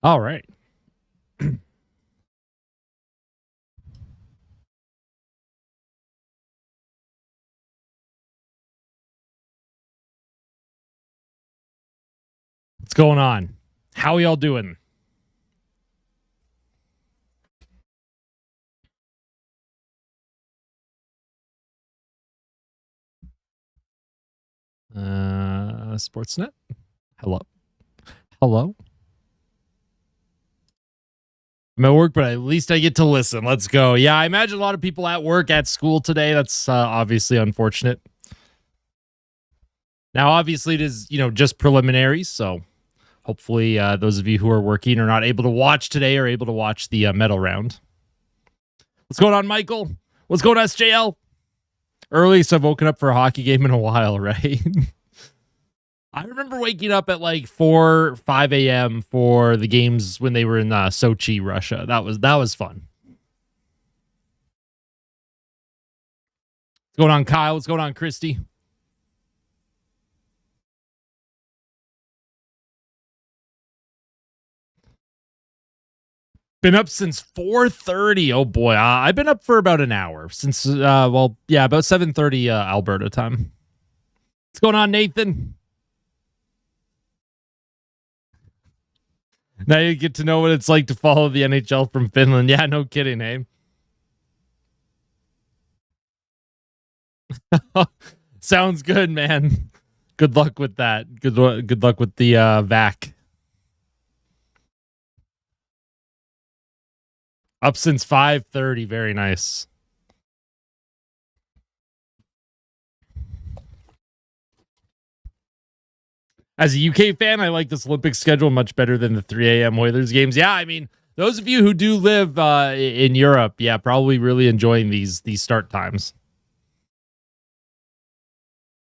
All right. What's going on? How y'all doing? Sportsnet. Hello. Hello. I'm at work, but at least I get to listen. Let's go. Yeah, I imagine a lot of people at work, at school today. That's obviously unfortunate. Now, obviously, it is just preliminaries, so hopefully, those of you who are working are not able to watch today are able to watch the medal round. What's going on, Michael? What's going on, SJL? Earliest I've woken up for a hockey game in a while, right? I remember waking up at like 4, 5 a.m. for the games when they were in Sochi, Russia. That was fun. What's going on, Kyle? What's going on, Christy? Been up since 4:30. Oh boy, I've been up for about an hour since about 7:30 Alberta time. What's going on, Nathan? Now you get to know what it's like to follow the NHL from Finland. Yeah, no kidding, eh? Sounds good, man. Good luck with that. Good luck with the vac. Up since 5:30. Very nice. As a UK fan, I like this Olympic schedule much better than the 3 a.m. Oilers games. Yeah, I mean, those of you who do live in Europe, yeah, probably really enjoying these start times.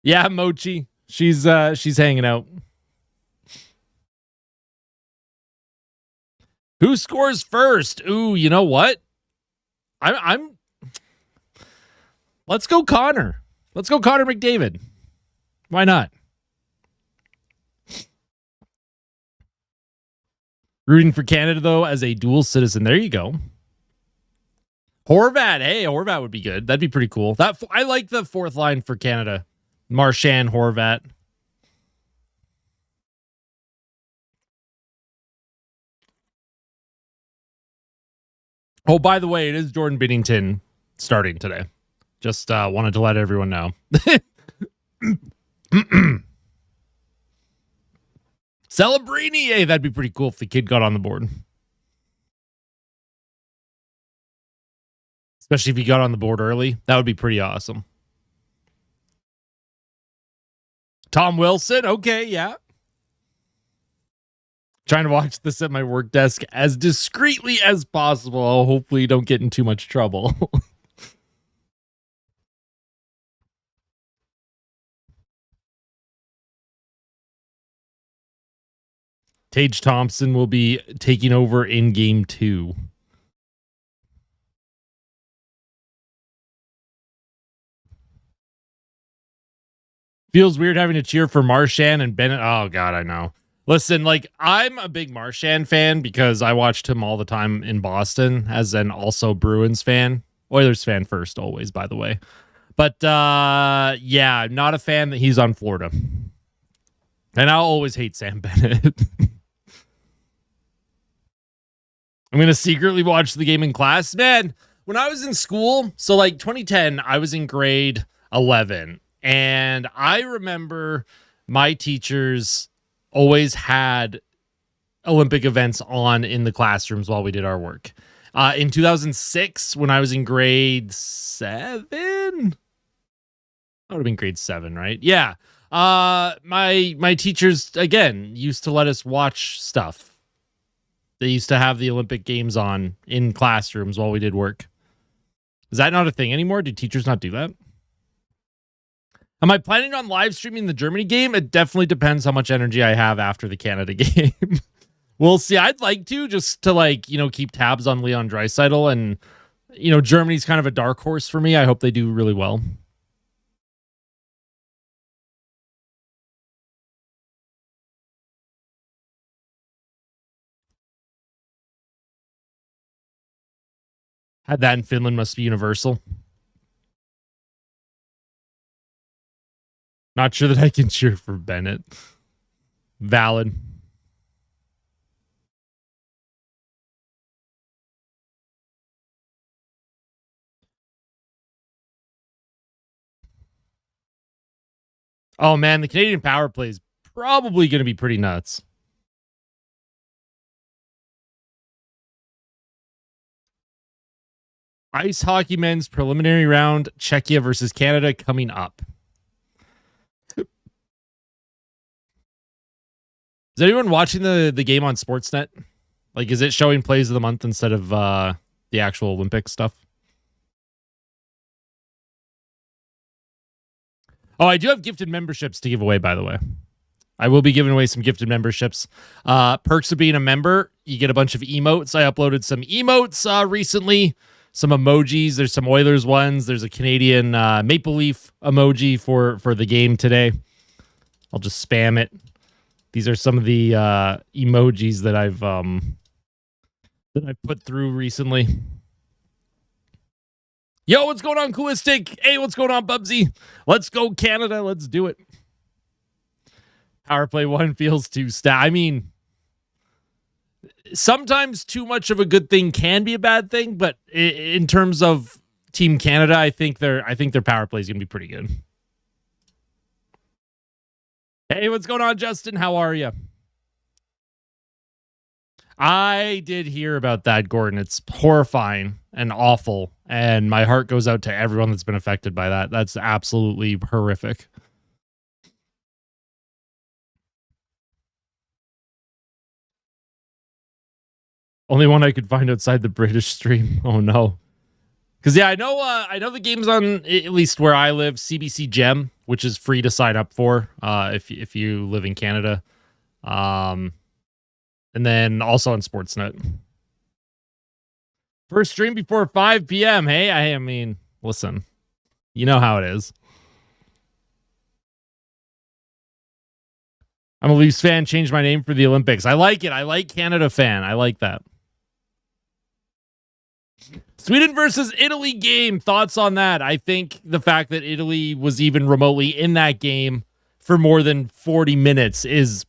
Yeah, Mochi, she's hanging out. Who scores first? Ooh, you know what? I'm. Let's go, Connor. Let's go, Connor McDavid. Why not? Rooting for Canada though as a dual citizen. There you go. Horvat. Hey, Horvat would be good. That'd be pretty cool. I like the fourth line for Canada. Marchand, Horvat. Oh, by the way, it is Jordan Binnington starting today. Just wanted to let everyone know. Celebrini. Hey, that'd be pretty cool if the kid got on the board. Especially if he got on the board early. That would be pretty awesome. Tom Wilson. Okay, yeah. Trying to watch this at my work desk as discreetly as possible. Oh, hopefully you don't get in too much trouble. Tage Thompson will be taking over in game 2. Feels weird having to cheer for Marchand and Bennett. Oh, God, I know. Listen, like, I'm a big Marchand fan because I watched him all the time in Boston as an also Bruins fan. Oilers fan first, always, by the way. But, yeah, I'm not a fan that he's on Florida. And I'll always hate Sam Bennett. I'm going to secretly watch the game in class. Man, when I was in school, so like 2010, I was in grade 11. And I remember my teachers always had Olympic events on in the classrooms while we did our work. In 2006, when I was in grade 7, that would have been grade 7, right? Yeah. My teachers, again, used to let us watch stuff. They used to have the Olympic Games on in classrooms while we did work. Is that not a thing anymore? Do teachers not do that? Am I planning on live streaming the Germany game? It definitely depends how much energy I have after the Canada game. We'll see. I'd like to just to keep tabs on Leon Draisaitl, and Germany's kind of a dark horse for me. I hope they do really well. That in Finland must be universal. Not sure that I can cheer for Bennett. Valid. Oh, man, the Canadian power play is probably going to be pretty nuts. Ice hockey men's preliminary round, Czechia versus Canada coming up. Is anyone watching the game on Sportsnet? Like, is it showing plays of the month instead of the actual Olympic stuff? Oh, I do have gifted memberships to give away, by the way. I will be giving away some gifted memberships. Perks of being a member, you get a bunch of emotes. I uploaded some emotes recently, some emojis. There's some Oilers ones. There's a Canadian Maple Leaf emoji for the game today. I'll just spam it. These are some of the emojis that I've put through recently. Yo, what's going on, Coolistic? Hey, what's going on, Bubsy? Let's go, Canada. Let's do it. Power play one feels too I mean, sometimes too much of a good thing can be a bad thing, but in terms of Team Canada, I think their power play is going to be pretty good. Hey, what's going on, Justin? How are you? I did hear about that, Gordon. It's horrifying and awful, and my heart goes out to everyone that's been affected by that. That's absolutely horrific. Only one I could find outside the British stream. Oh no. Because I know the game's on, at least where I live, CBC Gem, which is free to sign up for if you live in Canada. And then also on Sportsnet. First stream before 5 p.m. Hey, I mean, listen, you know how it is. I'm a Leafs fan. Changed my name for the Olympics. I like it. I like Canada fan. I like that. Sweden versus Italy game. Thoughts on that? I think the fact that Italy was even remotely in that game for more than 40 minutes is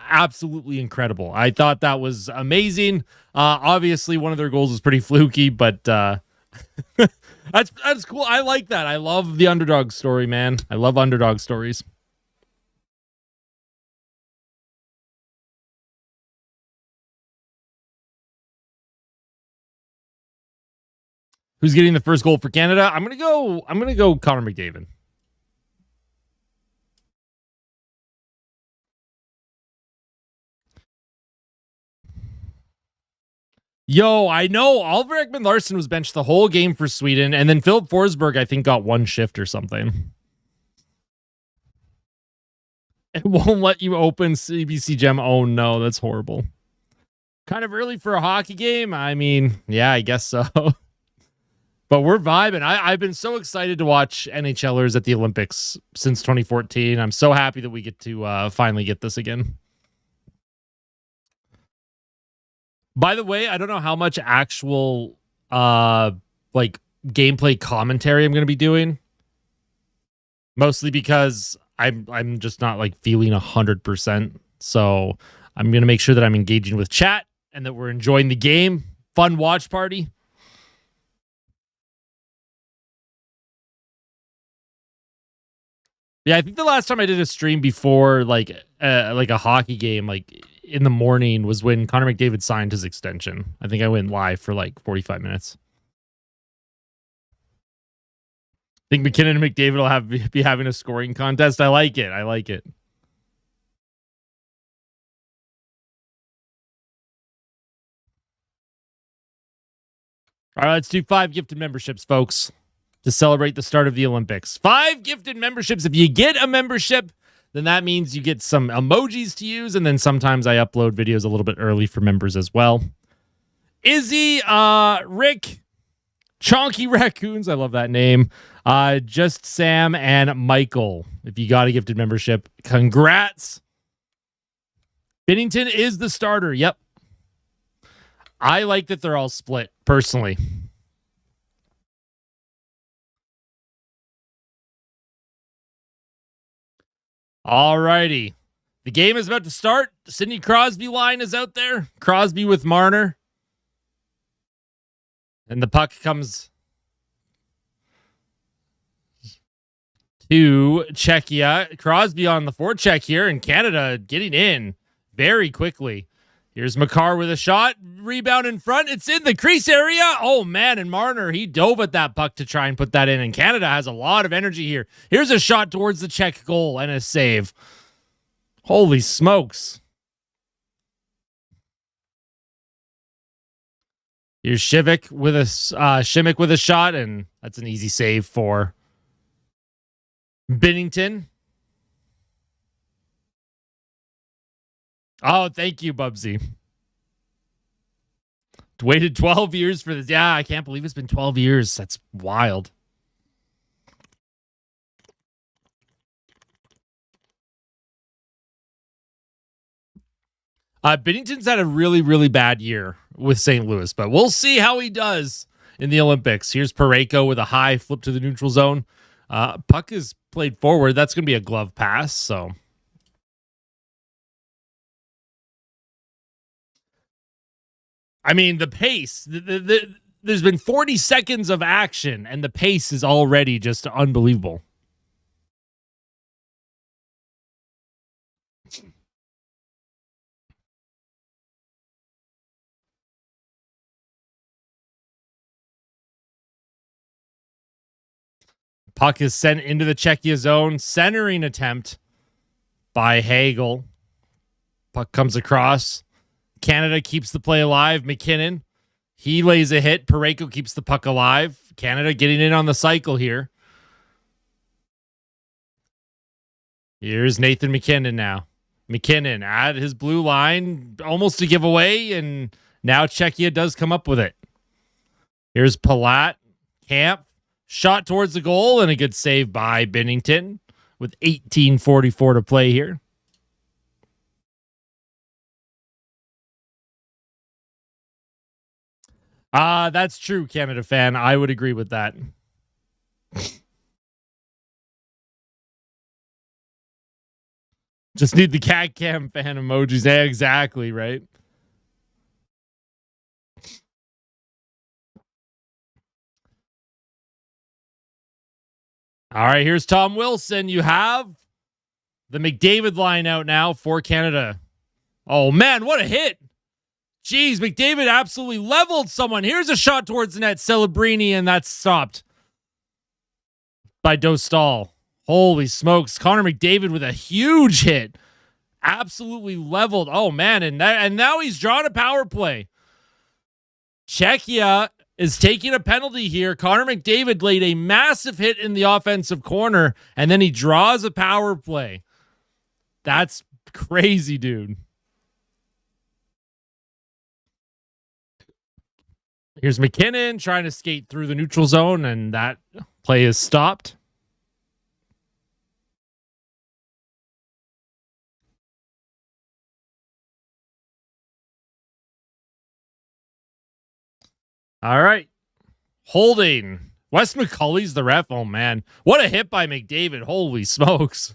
absolutely incredible. I thought that was amazing. Obviously, one of their goals was pretty fluky, but that's cool. I like that. I love the underdog story, man. I love underdog stories. Who's getting the first goal for Canada? I'm gonna go Connor McDavid. Yo, I know Oliver Ekman-Larsson was benched the whole game for Sweden, and then Philip Forsberg, I think, got one shift or something. It won't let you open CBC Gem. Oh no, that's horrible. Kind of early for a hockey game. I mean, yeah, I guess so. But we're vibing. I've been so excited to watch NHLers at the Olympics since 2014. I'm so happy that we get to finally get this again. By the way, I don't know how much actual like gameplay commentary I'm going to be doing. Mostly because I'm just not like feeling 100%. So I'm going to make sure that I'm engaging with chat and that we're enjoying the game. Fun watch party. Yeah, I think the last time I did a stream before like a hockey game, like in the morning, was when Connor McDavid signed his extension. I think I went live for like 45 minutes. I think McKinnon and McDavid will be having a scoring contest. I like it. I like it. All right, let's do 5 gifted memberships, folks, to celebrate the start of the Olympics. 5 gifted memberships. If you get a membership, then that means you get some emojis to use, and then sometimes I upload videos a little bit early for members as well. Izzy, Rick, Chonky Raccoons, I love that name. Just Sam and Michael. If you got a gifted membership, congrats. Binnington is the starter. Yep. I like that they're all split, personally. All righty. The game is about to start. Sidney Crosby line is out there. Crosby with Marner. And the puck comes to Czechia. Crosby on the forecheck here, and Canada getting in very quickly. Here's Makar with a shot. Rebound in front. It's in the crease area. Oh, man. And Marner, he dove at that puck to try and put that in. And Canada has a lot of energy here. Here's a shot towards the Czech goal and a save. Holy smokes. Here's Shimmick with a shot, and that's an easy save for Binnington. Oh, thank you, Bubsy. Waited 12 years for this. Yeah, I can't believe it's been 12 years. That's wild. Binnington's had a really, really bad year with St. Louis, but we'll see how he does in the Olympics. Here's Parayko with a high flip to the neutral zone. Puck is played forward. That's going to be a glove pass, so... I mean, the pace, there's been 40 seconds of action, and the pace is already just unbelievable. Puck is sent into the Czechia zone. Centering attempt by Hagel. Puck comes across. Canada keeps the play alive. MacKinnon, he lays a hit. Parayko keeps the puck alive. Canada getting in on the cycle here. Here's Nathan MacKinnon now. MacKinnon at his blue line, almost to give away, and now Czechia does come up with it. Here's Palat. Camp. Shot towards the goal, and a good save by Binnington with 18:44 to play here. That's true, Canada fan. I would agree with that. Just need the cat cam fan emojis. Yeah, exactly, right? All right, here's Tom Wilson. You have the McDavid line out now for Canada. Oh, man, what a hit. Jeez, McDavid absolutely leveled someone. Here's a shot towards the net. Celebrini, and that's stopped by Dostal. Holy smokes. Connor McDavid with a huge hit. Absolutely leveled. Oh, man, and now he's drawn a power play. Czechia is taking a penalty here. Connor McDavid laid a massive hit in the offensive corner, and then he draws a power play. That's crazy, dude. Here's MacKinnon trying to skate through the neutral zone, and that play is stopped. All right. Holding. Wes McCulley's the ref. Oh, man. What a hit by McDavid. Holy smokes.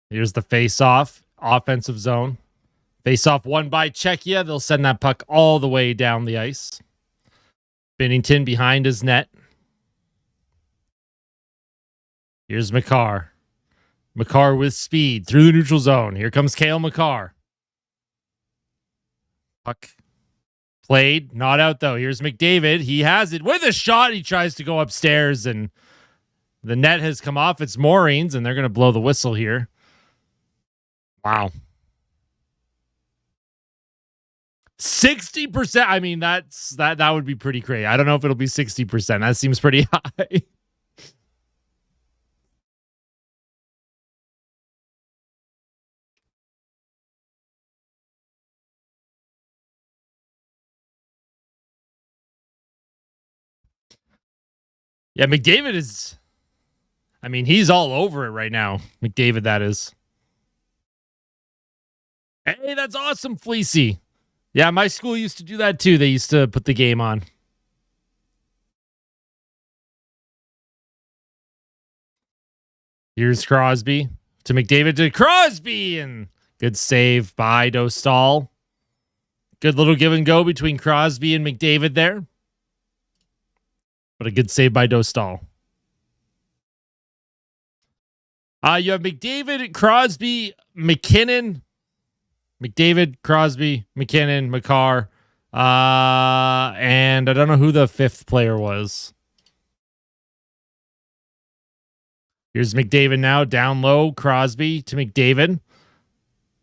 Here's the face-off. Offensive zone. Face-off won by Czechia. They'll send that puck all the way down the ice. Binnington behind his net. Here's Makar. Makar with speed through the neutral zone. Here comes Cale Makar. Puck played. Not out, though. Here's McDavid. He has it with a shot. He tries to go upstairs, and the net has come off its moorings, and they're going to blow the whistle here. Wow. 60%. I mean, that would be pretty crazy. I don't know if it'll be 60%. That seems pretty high. Yeah, McDavid is I mean, he's all over it right now. McDavid, that is. Hey, that's awesome, Fleecy. Yeah, my school used to do that too. They used to put the game on. Here's Crosby to McDavid to Crosby, and good save by Dostal. Good little give and go between Crosby and McDavid there. But a good save by Dostal. You have McDavid, Crosby, MacKinnon. McDavid, Crosby, MacKinnon, Makar. And I don't know who the fifth player was. Here's McDavid now, down low. Crosby to McDavid.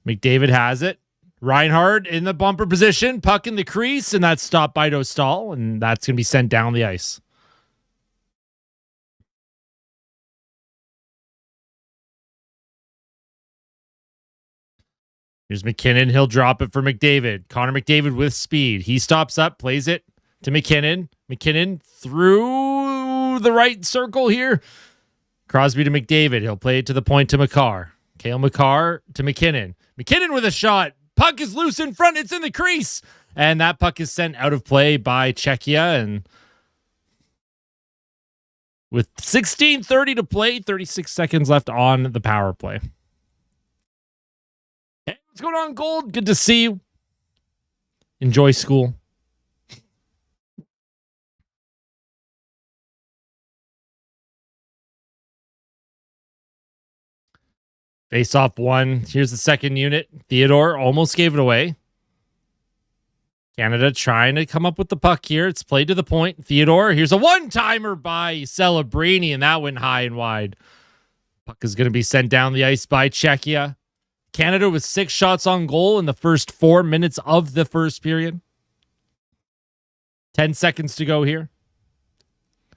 McDavid has it. Reinhardt in the bumper position, puck in the crease, and that's stopped by Dostal, and that's going to be sent down the ice. Here's MacKinnon. He'll drop it for McDavid. Connor McDavid with speed. He stops up, plays it to MacKinnon. MacKinnon through the right circle here. Crosby to McDavid. He'll play it to the point to Makar. Cale Makar to MacKinnon. MacKinnon with a shot. Puck is loose in front. It's in the crease. And that puck is sent out of play by Czechia. And with 16:30 to play, 36 seconds left on the power play. Hey, what's going on, Gold? Good to see you. Enjoy school. Face off one. Here's the second unit. Theodore almost gave it away. Canada trying to come up with the puck here. It's played to the point. Theodore. Here's a one-timer by Celebrini, and that went high and wide. Puck is going to be sent down the ice by Czechia. Canada with 6 shots on goal in the first 4 minutes of the first period. 10 seconds to go here.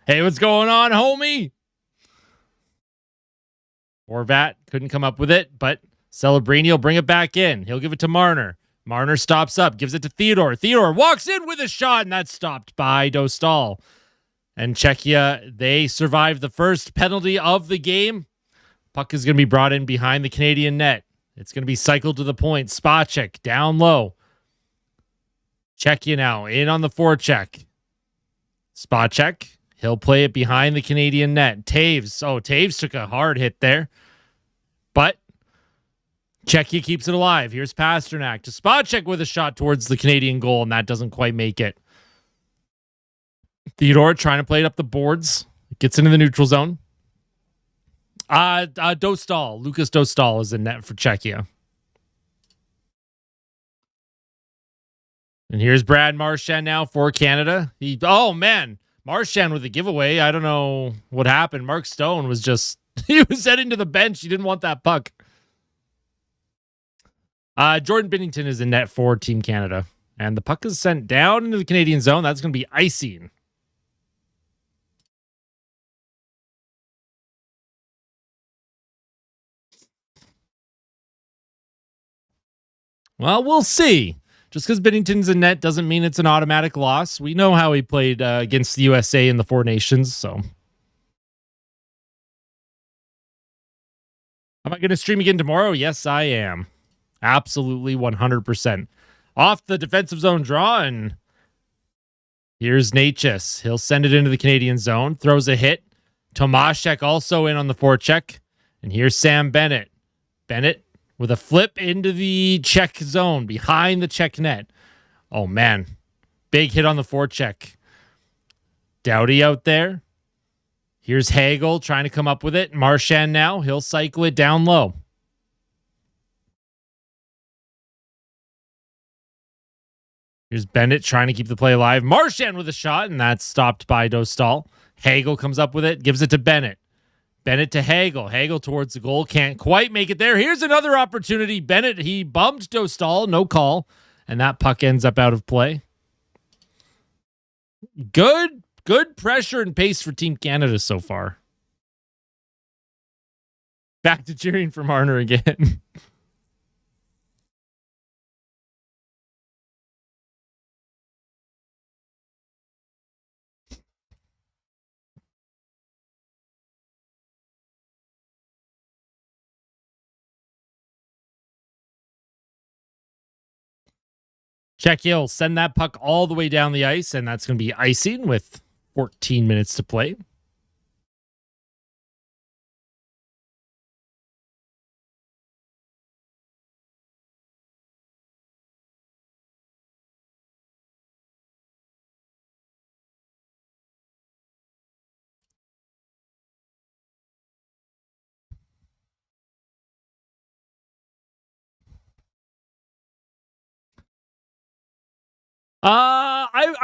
Hey, what's going on, homie? Horvat couldn't come up with it, but Celebrini will bring it back in. He'll give it to Marner. Marner stops up, gives it to Theodore. Theodore walks in with a shot, and that's stopped by Dostal. And Czechia, they survived the first penalty of the game. Puck is going to be brought in behind the Canadian net. It's going to be cycled to the point. Spacek down low. Czechia now in on the forecheck. Spacek. He'll play it behind the Canadian net. Taves. Oh, Taves took a hard hit there. But Czechia keeps it alive. Here's Pastrnak to Spacek with a shot towards the Canadian goal, and that doesn't quite make it. Theodore trying to play it up the boards. Gets into the neutral zone. Dostal. Lucas Dostal is in net for Czechia. And here's Brad Marchand now for Canada. Oh, man. Marchand with a giveaway. I don't know what happened. Mark Stone was just, he was heading to the bench. He didn't want that puck. Jordan Binnington is in net for Team Canada. And the puck is sent down into the Canadian zone. That's going to be icing. Well, we'll see. Just because Binnington's in net doesn't mean it's an automatic loss. We know how he played against the USA in the Four Nations, so. Am I going to stream again tomorrow? Yes, I am. Absolutely 100%. Off the defensive zone draw, and here's Natchez. He'll send it into the Canadian zone. Throws a hit. Tomaszek also in on the forecheck. And here's Sam Bennett. Bennett with a flip into the Czech zone behind the Czech net. Oh, man. Big hit on the forecheck. Doughty out there. Here's Hagel trying to come up with it. Marchand now. He'll cycle it down low. Here's Bennett trying to keep the play alive. Marchand with a shot, and that's stopped by Dostal. Hagel comes up with it, gives it to Bennett. Bennett to Hagel. Hagel towards the goal. Can't quite make it there. Here's another opportunity. Bennett, he bumped Dostal. No call. And that puck ends up out of play. Good pressure and pace for Team Canada so far. Back to cheering for Marner again. Czechia will send that puck all the way down the ice, and that's going to be icing with 14 minutes to play.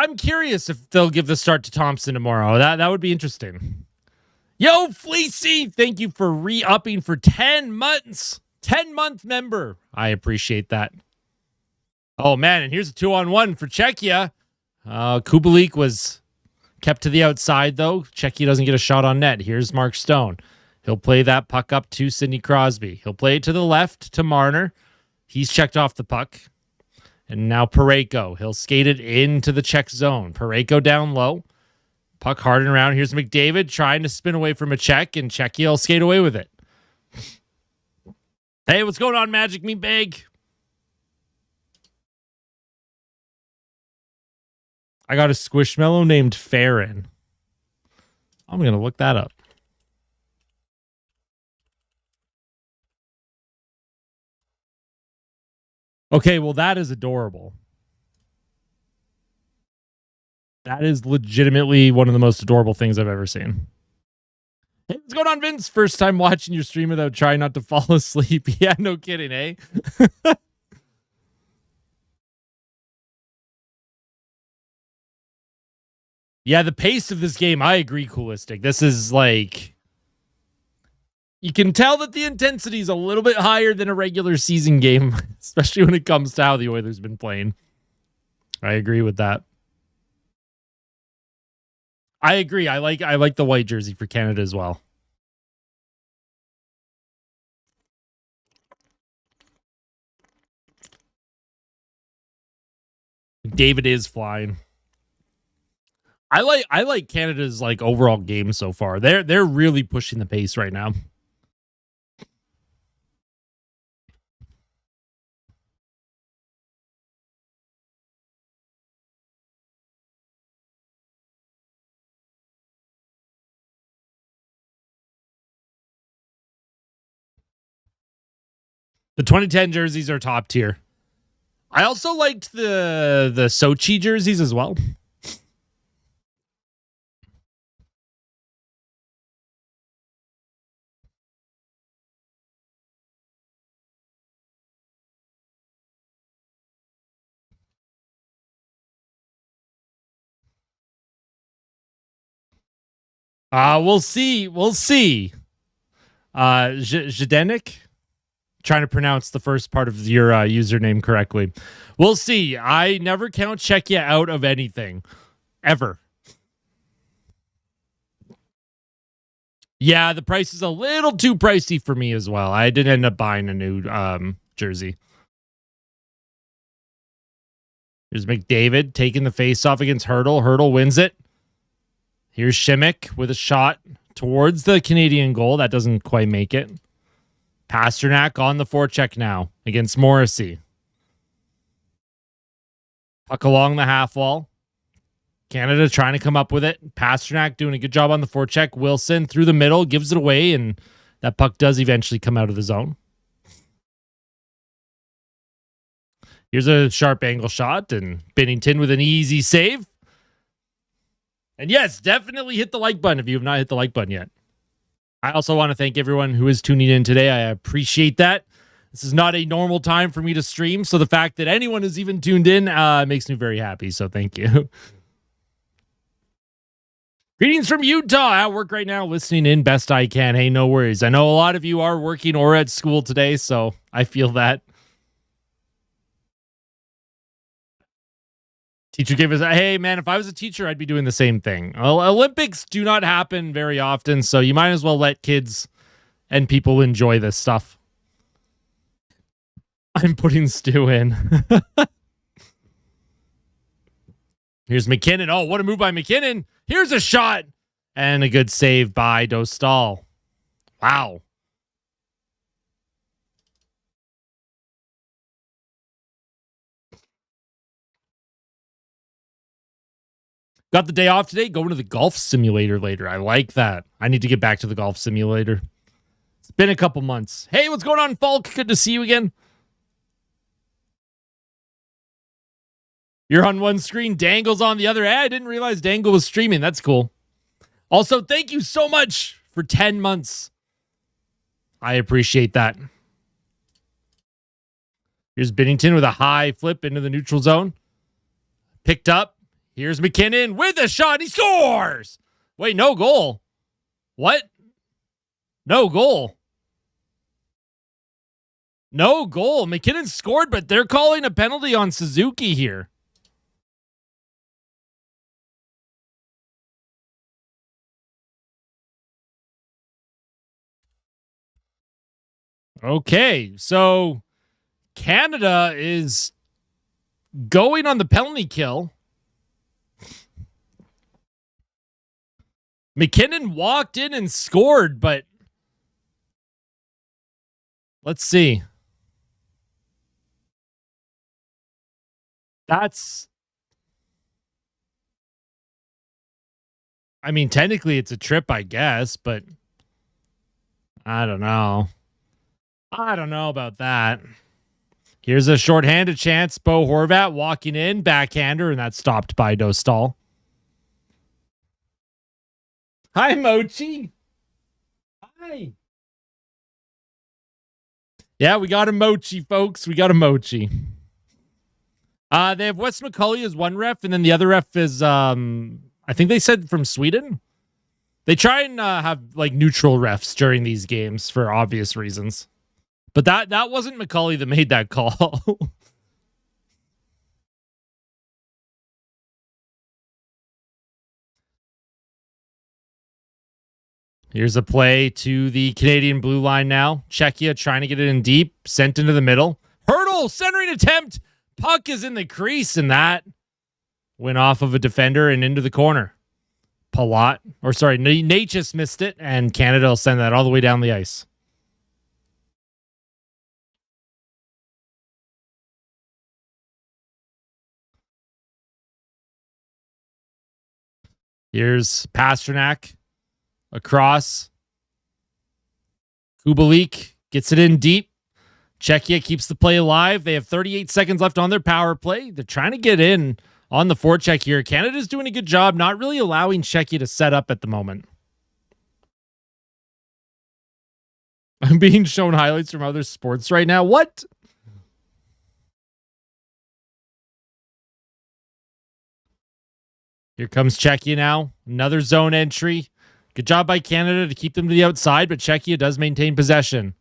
I'm curious if they'll give the start to Thompson tomorrow. That would be interesting. Yo, Fleecy, thank you for re-upping for 10 months. 10-month member. I appreciate that. Oh, man, and here's a 2-on-1 for Czechia. Kubalik was kept to the outside, though. Czechia doesn't get a shot on net. Here's Mark Stone. He'll play that puck up to Sidney Crosby. He'll play it to the left to Marner. He's checked off the puck. And now Parayko. He'll skate it into the Czech zone. Parayko down low. Puck hard and around. Here's McDavid trying to spin away from a Czech, and Czechia will skate away with it. Hey, what's going on, Magic Me Big? I got a Squishmallow named Farron. I'm going to look that up. Okay, well, that is adorable. That is legitimately one of the most adorable things I've ever seen. Hey, what's going on, Vince? First time watching your stream without trying not to fall asleep. Yeah, no kidding, eh? Yeah, the pace of this game, I agree, Coolistic. This is like... You can tell that the intensity is a little bit higher than a regular season game, especially when it comes to how the Oilers have been playing. I agree with that. I agree. I like the white jersey for Canada as well. David is flying. I like Canada's like overall game so far. They're really pushing the pace right now. The 2010 jerseys are top tier. I also liked the Sochi jerseys as well. We'll see. We'll see. Zdenek, trying to pronounce the first part of your username correctly. We'll see. I never count Czechia out of anything, ever. Yeah, the price is a little too pricey for me as well. I did end up buying a new jersey. Here's McDavid taking the face-off against Hurdle. Hurdle wins it. Here's Shimmick with a shot towards the Canadian goal. That doesn't quite make it. Pastrnak on the forecheck now against Morrissey. Puck along the half wall. Canada trying to come up with it. Pastrnak doing a good job on the forecheck. Wilson through the middle, gives it away, and that puck does eventually come out of the zone. Here's a sharp angle shot, and Binnington with an easy save. And yes, definitely hit the like button if you have not hit the like button yet. I also want to thank everyone who is tuning in today. I appreciate that. This is not a normal time for me to stream, so the fact that anyone is even tuned in makes me very happy, so thank you. Greetings from Utah. At work right now, listening in best I can. Hey, no worries. I know a lot of you are working or at school today, so I feel that. Teacher gave us, hey, man, if I was a teacher, I'd be doing the same thing. Well, Olympics do not happen very often, so you might as well let kids and people enjoy this stuff. I'm putting Stu in. Here's MacKinnon. Oh, what a move by MacKinnon. Here's a shot. And a good save by Dostal. Wow. Got the day off today, going to the golf simulator later. I like that. I need to get back to the golf simulator. It's been a couple months. Hey, what's going on, Falk? Good to see you again. You're on one screen, Dangle's on the other. Hey, I didn't realize Dangle was streaming. That's cool. Also, thank you so much for 10 months. I appreciate that. Here's Binnington with a high flip into the neutral zone. Picked up. Here's MacKinnon with a shot. He scores. Wait, no goal. What? No goal. No goal. MacKinnon scored, but they're calling a penalty on Suzuki here. Okay, so Canada is going on the penalty kill. MacKinnon walked in and scored, but let's see. I mean, technically it's a trip, I guess, but I don't know. I don't know about that. Here's a shorthanded chance. Bo Horvat walking in, backhander, and that's stopped by Dostal. Hi, Mochi. Hi. Yeah, we got a Mochi, folks. We got a Mochi. They have Wes McCauley as one ref, and then the other ref is, I think they said from Sweden. They try and have like neutral refs during these games for obvious reasons. But that wasn't McCauley that made that call. Here's a play to the Canadian blue line now. Czechia trying to get it in deep. Sent into the middle. Hurdle, centering attempt. Puck is in the crease, and that went off of a defender and into the corner. Natchez missed it, and Canada will send that all the way down the ice. Here's Pastrnak across. Kubalik gets it in deep. Czechia keeps the play alive. They have 38 seconds left on their power play. They're trying to get in on the forecheck here. Canada's doing a good job not really allowing Czechia to set up at the moment. I'm being shown highlights from other sports right now. What? Here comes Czechia now. Another zone entry. Good job by Canada to keep them to the outside, but Czechia does maintain possession.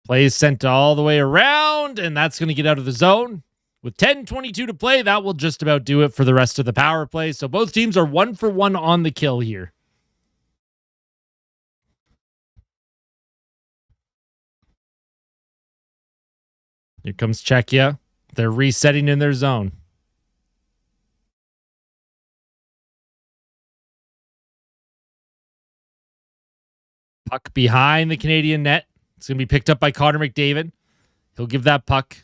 Play is sent all the way around, and that's going to get out of the zone. With 10:22 to play, that will just about do it for the rest of the power play. So both teams are 1 for 1 on the kill here. Here comes Czechia. They're resetting in their zone. Puck behind the Canadian net. It's going to be picked up by Connor McDavid. He'll give that puck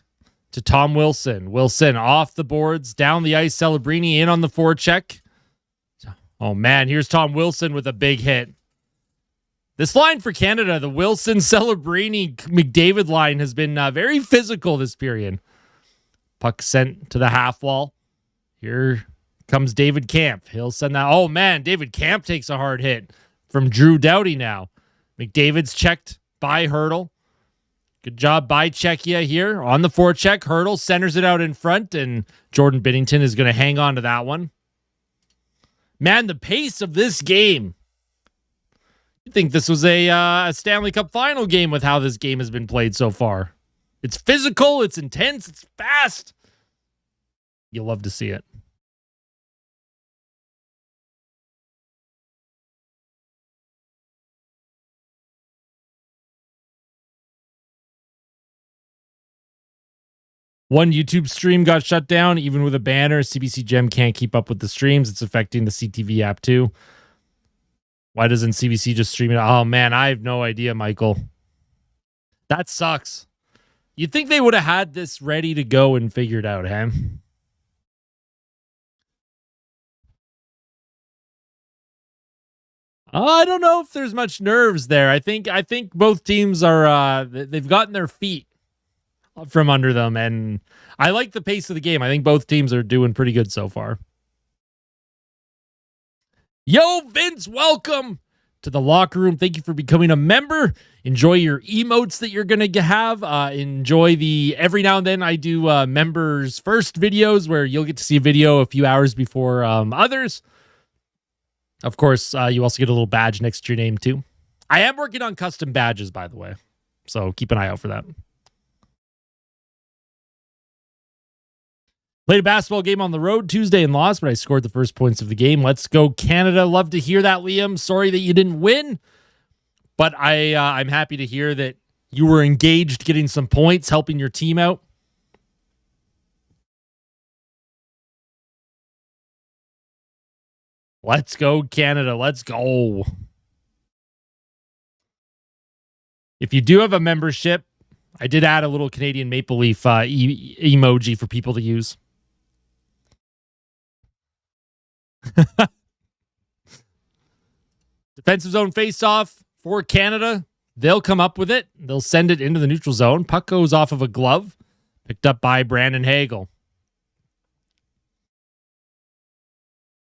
to Tom Wilson. Wilson off the boards, down the ice. Celebrini in on the forecheck. Oh, man. Here's Tom Wilson with a big hit. This line for Canada, the Wilson, Celebrini, McDavid line has been very physical this period. Puck sent to the half wall. Here comes David Kampf. He'll send that. Oh, man. David Kampf takes a hard hit from Drew Doughty now. McDavid's checked by Hurdle. Good job by Czechia here on the forecheck. Hurdle centers it out in front, and Jordan Binnington is going to hang on to that one. Man, the pace of this game. You'd think this was a Stanley Cup final game with how this game has been played so far. It's physical, it's intense, it's fast. You'll love to see it. One YouTube stream got shut down, even with a banner. CBC Gem can't keep up with the streams. It's affecting the CTV app too. Why doesn't CBC just stream it? Oh, man, I have no idea, Michael. That sucks. You'd think they would have had this ready to go and figured out, huh? I don't know if there's much nerves there. I think both teams are they've gotten their feet from under them, and I like the pace of the game. I think both teams are doing pretty good so far. Yo, Vince, welcome to the locker room. Thank you for becoming a member. Enjoy your emotes that you're going to have. Enjoy every now and then I do members first videos where you'll get to see a video a few hours before others. Of course, you also get a little badge next to your name too. I am working on custom badges, by the way, so keep an eye out for that. Played a basketball game on the road Tuesday and lost, but I scored the first points of the game. Let's go, Canada. Love to hear that, Liam. Sorry that you didn't win, but I'm happy to hear that you were engaged, getting some points, helping your team out. Let's go, Canada. Let's go. If you do have a membership, I did add a little Canadian Maple Leaf emoji for people to use. Defensive zone face-off for Canada. They'll come up with it. They'll send it into the neutral zone. Puck goes off of a glove. Picked up by Brandon Hagel.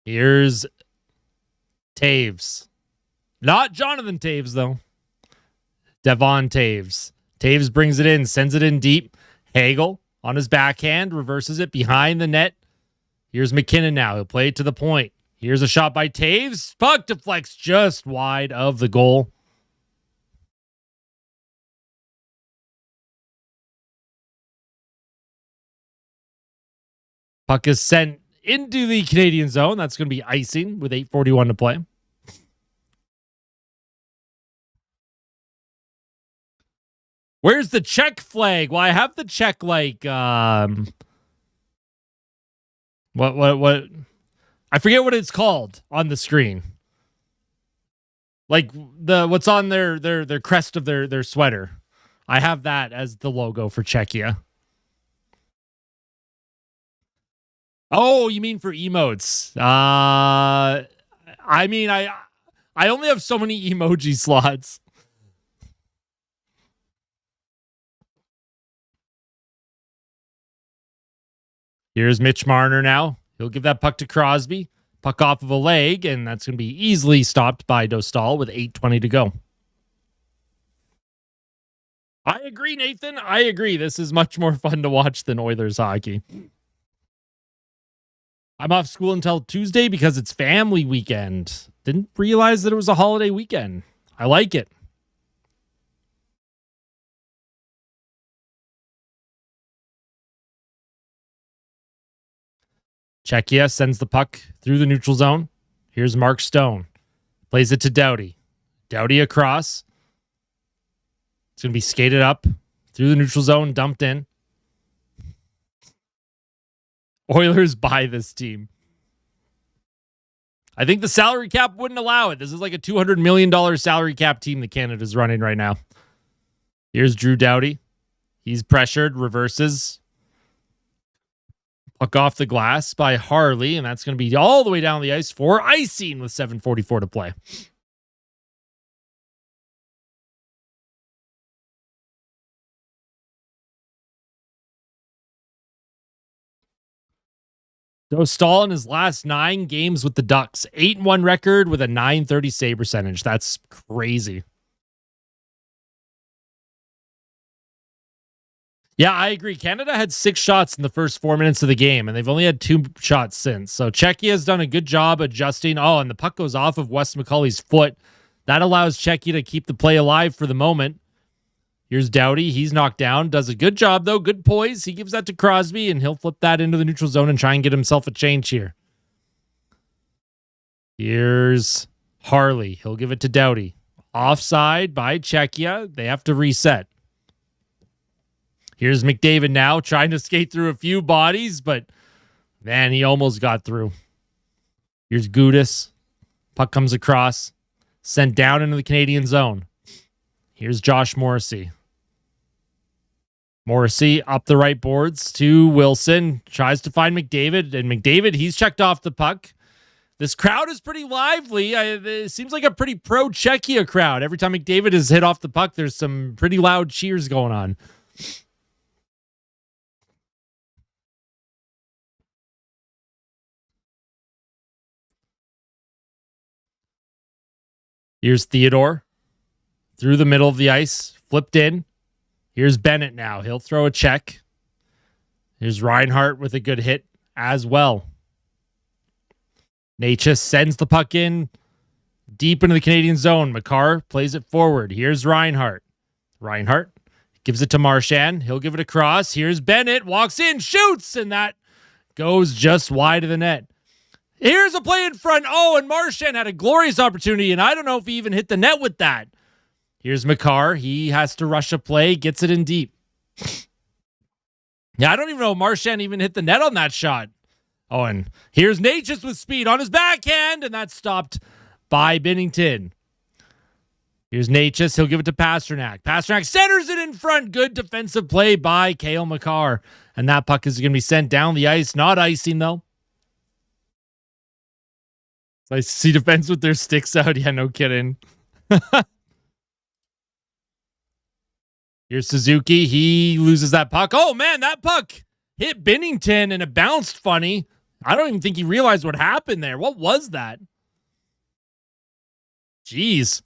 Here's Taves. Not Jonathan Taves, though. Devon Taves. Taves brings it in, sends it in deep. Hagel on his backhand, reverses it behind the net. Here's MacKinnon now. He'll play it to the point. Here's a shot by Taves. Puck deflects just wide of the goal. Puck is sent into the Canadian zone. That's going to be icing with 8:41 to play. Where's the Czech flag? Well, I have the Czech what I forget what it's called on the screen. Like what's on their crest of their sweater. I have that as the logo for Czechia. Oh, you mean for emotes? I mean I only have so many emoji slots. Here's Mitch Marner now. He'll give that puck to Crosby. Puck off of a leg, and that's going to be easily stopped by Dostal with 8:20 to go. I agree, Nathan. I agree. This is much more fun to watch than Oilers hockey. I'm off school until Tuesday because it's family weekend. Didn't realize that it was a holiday weekend. I like it. Czechia sends the puck through the neutral zone. Here's Mark Stone. Plays it to Doughty. Doughty across. It's going to be skated up through the neutral zone, dumped in. Oilers buy this team. I think the salary cap wouldn't allow it. This is like a $200 million salary cap team that Canada's running right now. Here's Drew Doughty. He's pressured, reverses. Puck off the glass by Harley, and that's going to be all the way down the ice for icing with 7:44 to play. Dostal in his last 9 games with the Ducks, 8-1 record with a .930 save percentage. That's crazy. Yeah, I agree. Canada had 6 shots in the first 4 minutes of the game, and they've only had 2 shots since. So Czechia has done a good job adjusting. Oh, and the puck goes off of Wes McCauley's foot. That allows Czechia to keep the play alive for the moment. Here's Doughty. He's knocked down. Does a good job, though. Good poise. He gives that to Crosby, and he'll flip that into the neutral zone and try and get himself a change here. Here's Harley. He'll give it to Doughty. Offside by Czechia. They have to reset. Here's McDavid now trying to skate through a few bodies, but man, he almost got through. Here's Gudis. Puck comes across. Sent down into the Canadian zone. Here's Josh Morrissey. Morrissey up the right boards to Wilson. Tries to find McDavid. And McDavid, he's checked off the puck. This crowd is pretty lively. It seems like a pretty pro Czechia crowd. Every time McDavid is hit off the puck, there's some pretty loud cheers going on. Here's Theodore through the middle of the ice, flipped in. Here's Bennett now. He'll throw a check. Here's Reinhart with a good hit as well. Natchez sends the puck in deep into the Canadian zone. Makar plays it forward. Here's Reinhart. Reinhart gives it to Marchand. He'll give it across. Here's Bennett. Walks in, shoots, and that goes just wide of the net. Here's a play in front. Oh, and Marchand had a glorious opportunity, and I don't know if he even hit the net with that. Here's Makar. He has to rush a play, gets it in deep. Yeah, I don't even know if Marchand even hit the net on that shot. Oh, and here's Natchez with speed on his backhand, and that's stopped by Binnington. Here's Natchez. He'll give it to Pastrnak. Pastrnak centers it in front. Good defensive play by Cale Makar. And that puck is going to be sent down the ice. Not icing, though. I see defense with their sticks out. Yeah, no kidding. Here's Suzuki. He loses that puck. Oh, man, that puck hit Binnington and it bounced funny. I don't even think he realized what happened there. What was that? Jeez.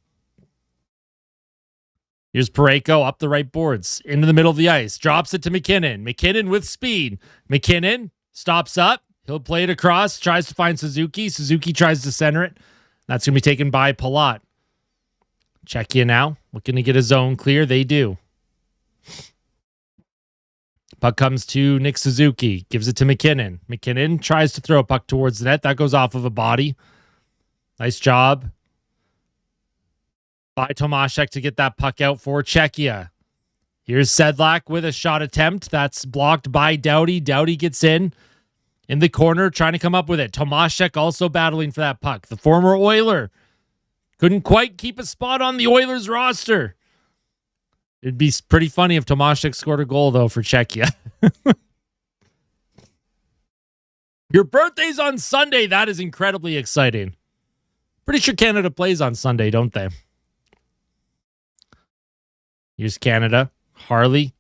Here's Parayko up the right boards, into the middle of the ice. Drops it to MacKinnon. MacKinnon with speed. MacKinnon stops up. He'll play it across, tries to find Suzuki. Suzuki tries to center it. That's going to be taken by Palat. Czechia now, looking to get a zone clear. They do. Puck comes to Nick Suzuki. Gives it to MacKinnon. MacKinnon tries to throw a puck towards the net. That goes off of a body. Nice job by Tomaszek to get that puck out for Czechia. Here's Sedlak with a shot attempt. That's blocked by Doughty. Doughty gets in the corner, trying to come up with it. Tomaszek also battling for that puck. The former Oiler couldn't quite keep a spot on the Oilers roster. It'd be pretty funny if Tomaszek scored a goal, though, for Czechia. Your birthday's on Sunday. That is incredibly exciting. Pretty sure Canada plays on Sunday, don't they? Here's Canada. Harley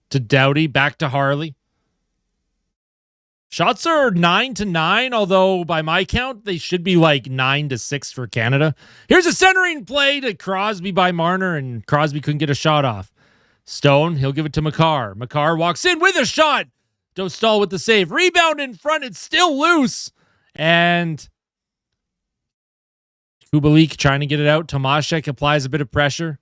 to Doughty. Back to Harley. Shots are 9-9, although by my count, they should be like 9-6 for Canada. Here's a centering play to Crosby by Marner, and Crosby couldn't get a shot off. Stone, he'll give it to Makar. Makar walks in with a shot. Dostal with the save. Rebound in front. It's still loose. And Kubalik trying to get it out. Tomaszek applies a bit of pressure.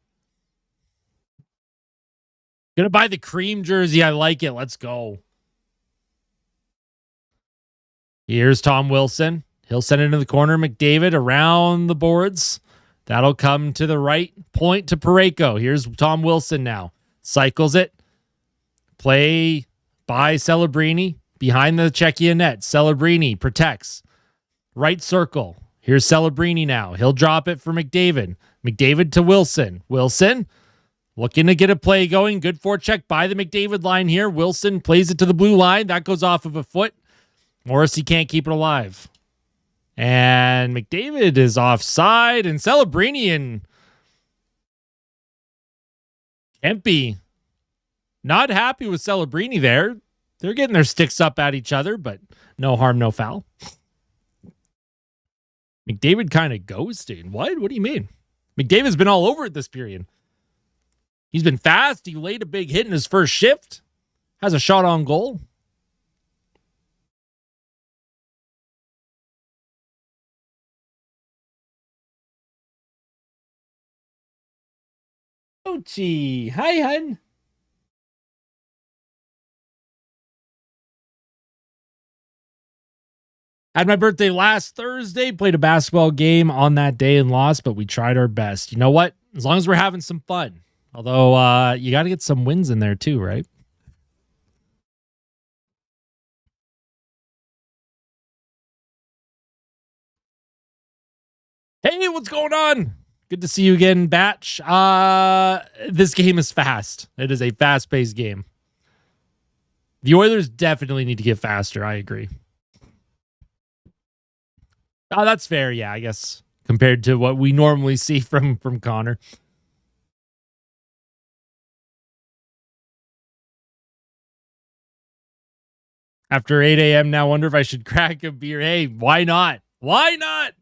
Gonna buy the cream jersey. I like it. Let's go. Here's Tom Wilson. He'll send it into the corner. McDavid around the boards. That'll come to the right point to Parayko. Here's Tom Wilson now. Cycles it. Play by Celebrini behind the Czechia net. Celebrini protects. Right circle. Here's Celebrini now. He'll drop it for McDavid. McDavid to Wilson. Wilson looking to get a play going. Good forecheck by the McDavid line here. Wilson plays it to the blue line. That goes off of a foot. Morrissey can't keep it alive. And McDavid is offside. And Celebrini and Kempe not happy with Celebrini there. They're getting their sticks up at each other, but no harm, no foul. McDavid kind of ghosting. What? What do you mean? McDavid's been all over it this period. He's been fast. He laid a big hit in his first shift. Has a shot on goal. Ochi. Hi, hun. Had my birthday last Thursday. Played a basketball game on that day and lost, but we tried our best. You know what? As long as we're having some fun. Although, you got to get some wins in there too, right? Hey, what's going on? Good to see you again, Batch. This game is fast. It is a fast-paced game. The Oilers definitely need to get faster. I agree. Oh, that's fair. Yeah, I guess compared to what we normally see from Connor. After 8 a.m. now, wonder if I should crack a beer. Hey, why not? Why not?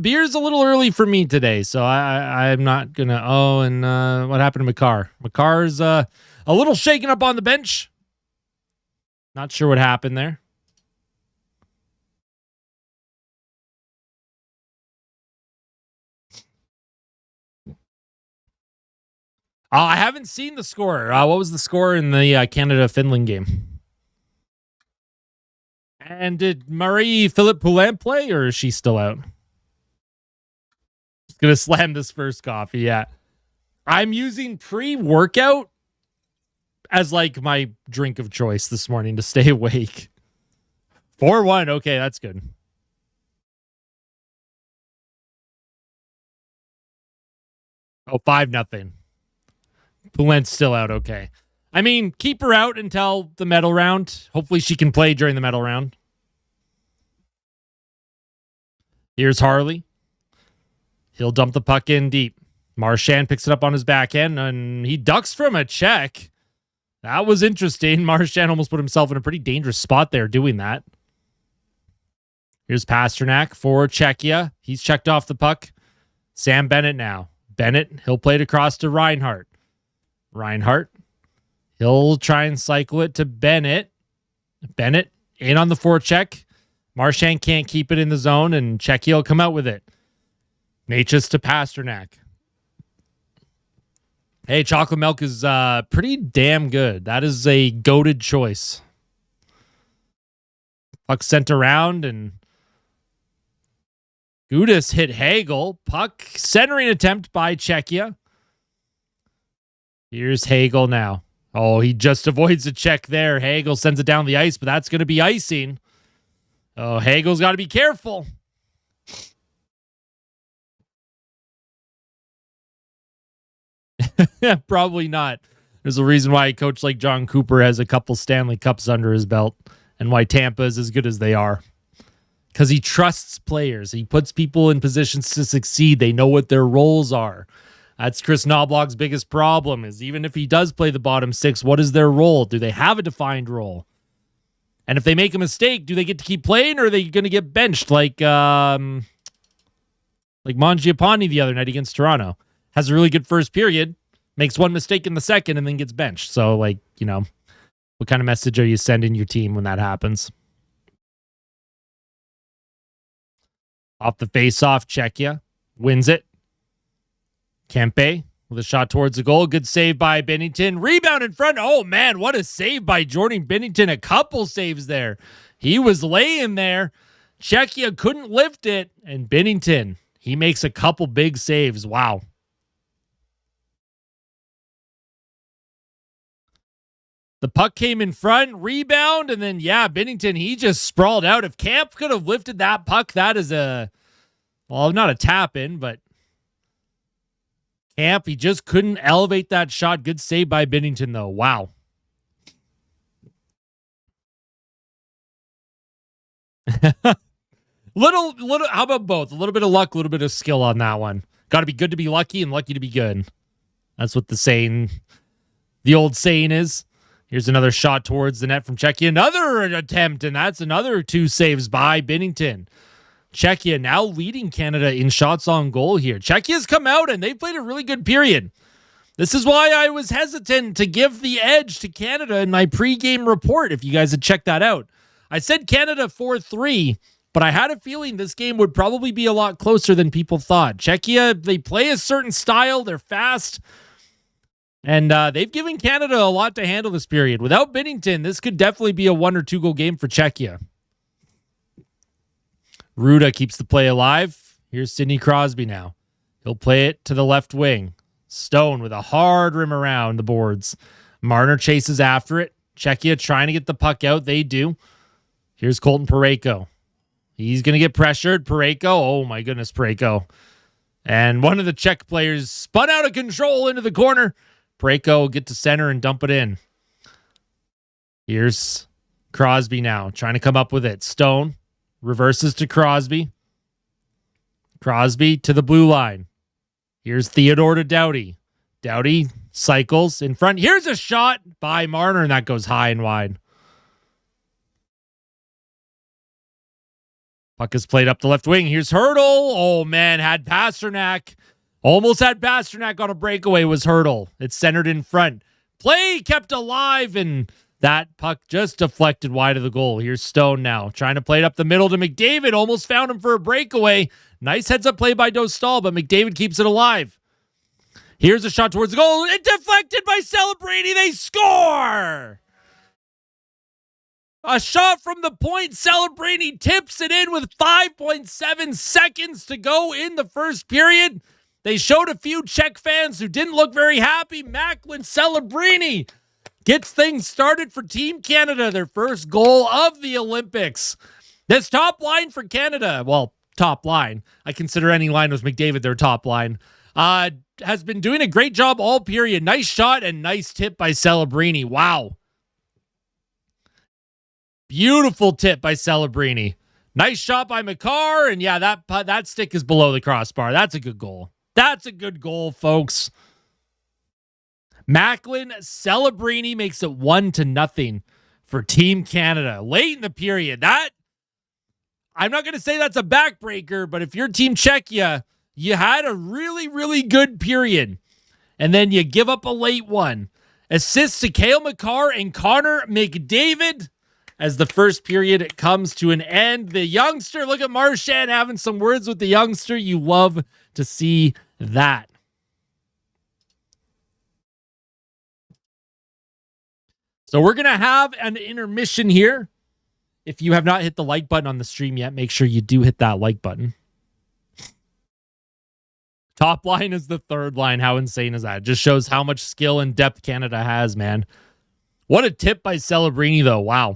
Beer's a little early for me today, so I'm not gonna. Oh, and what happened to McCarr? McCarr's a little shaken up on the bench. Not sure what happened there. I haven't seen the score. What was the score in the Canada-Finland game? And did Marie-Philippe Poulin play, or is she still out? Just gonna slam this first coffee. Yeah, I'm using pre-workout as like my drink of choice this morning to stay awake. 4-1. Okay, that's good. Oh, 5-0. Poulin's still out. Okay. I mean, keep her out until the medal round. Hopefully she can play during the medal round. Here's Harley. He'll dump the puck in deep. Marchand picks it up on his back end, and he ducks from a check. That was interesting. Marchand almost put himself in a pretty dangerous spot there doing that. Here's Pastrnak for Czechia. He's checked off the puck. Sam Bennett now. Bennett, he'll play it across to Reinhart. Reinhart, he'll try and cycle it to Bennett. Bennett in on the forecheck. Marchand can't keep it in the zone, and Czechia will come out with it. Natchez to Pastrnak. Hey, chocolate milk is pretty damn good. That is a goated choice. Puck sent around, and Gudis hit Hagel. Puck centering attempt by Czechia. Here's Hagel now. Oh, he just avoids a check there. Hagel sends it down the ice, but that's going to be icing. Oh, Hagel's got to be careful. Probably not. There's a reason why a coach like John Cooper has a couple Stanley Cups under his belt and why Tampa is as good as they are. Because he trusts players. He puts people in positions to succeed. They know what their roles are. That's Chris Knoblauch's biggest problem is even if he does play the bottom six, what is their role? Do they have a defined role? And if they make a mistake, do they get to keep playing or are they going to get benched like Mangiapane the other night against Toronto? Has a really good first period, makes one mistake in the second, and then gets benched. So, what kind of message are you sending your team when that happens? Off the face-off, Czechia wins it. Kempe with a shot towards the goal. Good save by Binnington. Rebound in front. Oh, man, what a save by Jordan Binnington. A couple saves there. He was laying there. Czechia couldn't lift it. And Binnington, he makes a couple big saves. Wow. The puck came in front, rebound, and then, Binnington, he just sprawled out. If Camp could have lifted that puck, that is not a tap-in, but Camp, he just couldn't elevate that shot. Good save by Binnington, though. Wow. little. How about both? A little bit of luck, a little bit of skill on that one. Got to be good to be lucky and lucky to be good. That's what the old saying is. Here's another shot towards the net from Czechia. Another attempt, and that's another 2 saves by Binnington. Czechia now leading Canada in shots on goal here. Czechia's come out, and they've played a really good period. This is why I was hesitant to give the edge to Canada in my pregame report, if you guys had checked that out. I said Canada 4-3, but I had a feeling this game would probably be a lot closer than people thought. Czechia, they play a certain style. They're fast. And they've given Canada a lot to handle this period. Without Binnington, this could definitely be a 1 or 2 goal game for Czechia. Ruda keeps the play alive. Here's Sidney Crosby now. He'll play it to the left wing. Stone with a hard rim around the boards. Marner chases after it. Czechia trying to get the puck out. They do. Here's Colton Parayko. He's going to get pressured. Parayko. Oh, my goodness, Parayko. And one of the Czech players spun out of control into the corner. Parayko will get to center and dump it in. Here's Crosby now, trying to come up with it. Stone Reverses to Crosby. Crosby to the blue line. Here's Theodore to Doughty. Doughty cycles in front. Here's a shot by Marner, and that goes high and wide. Puck is played up the left wing. Here's Hurdle. Oh, man, had Pastrnak. Almost had Pastrnak on a breakaway was Hurdle. It's centered in front. Play kept alive, and that puck just deflected wide of the goal. Here's Stone now, trying to play it up the middle to McDavid. Almost found him for a breakaway. Nice heads-up play by Dostal, but McDavid keeps it alive. Here's a shot towards the goal. It deflected by Celebrini. They score! A shot from the point. Celebrini tips it in with 5.7 seconds to go in the first period. They showed a few Czech fans who didn't look very happy. Macklin Celebrini gets things started for Team Canada, their first goal of the Olympics. This top line for Canada, well, top line. I consider any line with McDavid their top line. Has been doing a great job all period. Nice shot and nice tip by Celebrini. Wow. Beautiful tip by Celebrini. Nice shot by Makar, and yeah, that stick is below the crossbar. That's a good goal. That's a good goal, folks. Macklin Celebrini makes it 1-0 for Team Canada late in the period. That, I'm not going to say that's a backbreaker, but if you're Team Czechia, you had a really, really good period, and then you give up a late one. Assists to Cale Makar and Connor McDavid. As the first period comes to an end, the youngster, look at Marchand having some words with the youngster. You love to see that. So we're going to have an intermission here. If you have not hit the like button on the stream yet, make sure you do hit that like button. Top line is the third line. How insane is that? It just shows how much skill and depth Canada has, man. What a tip by Celebrini, though. Wow.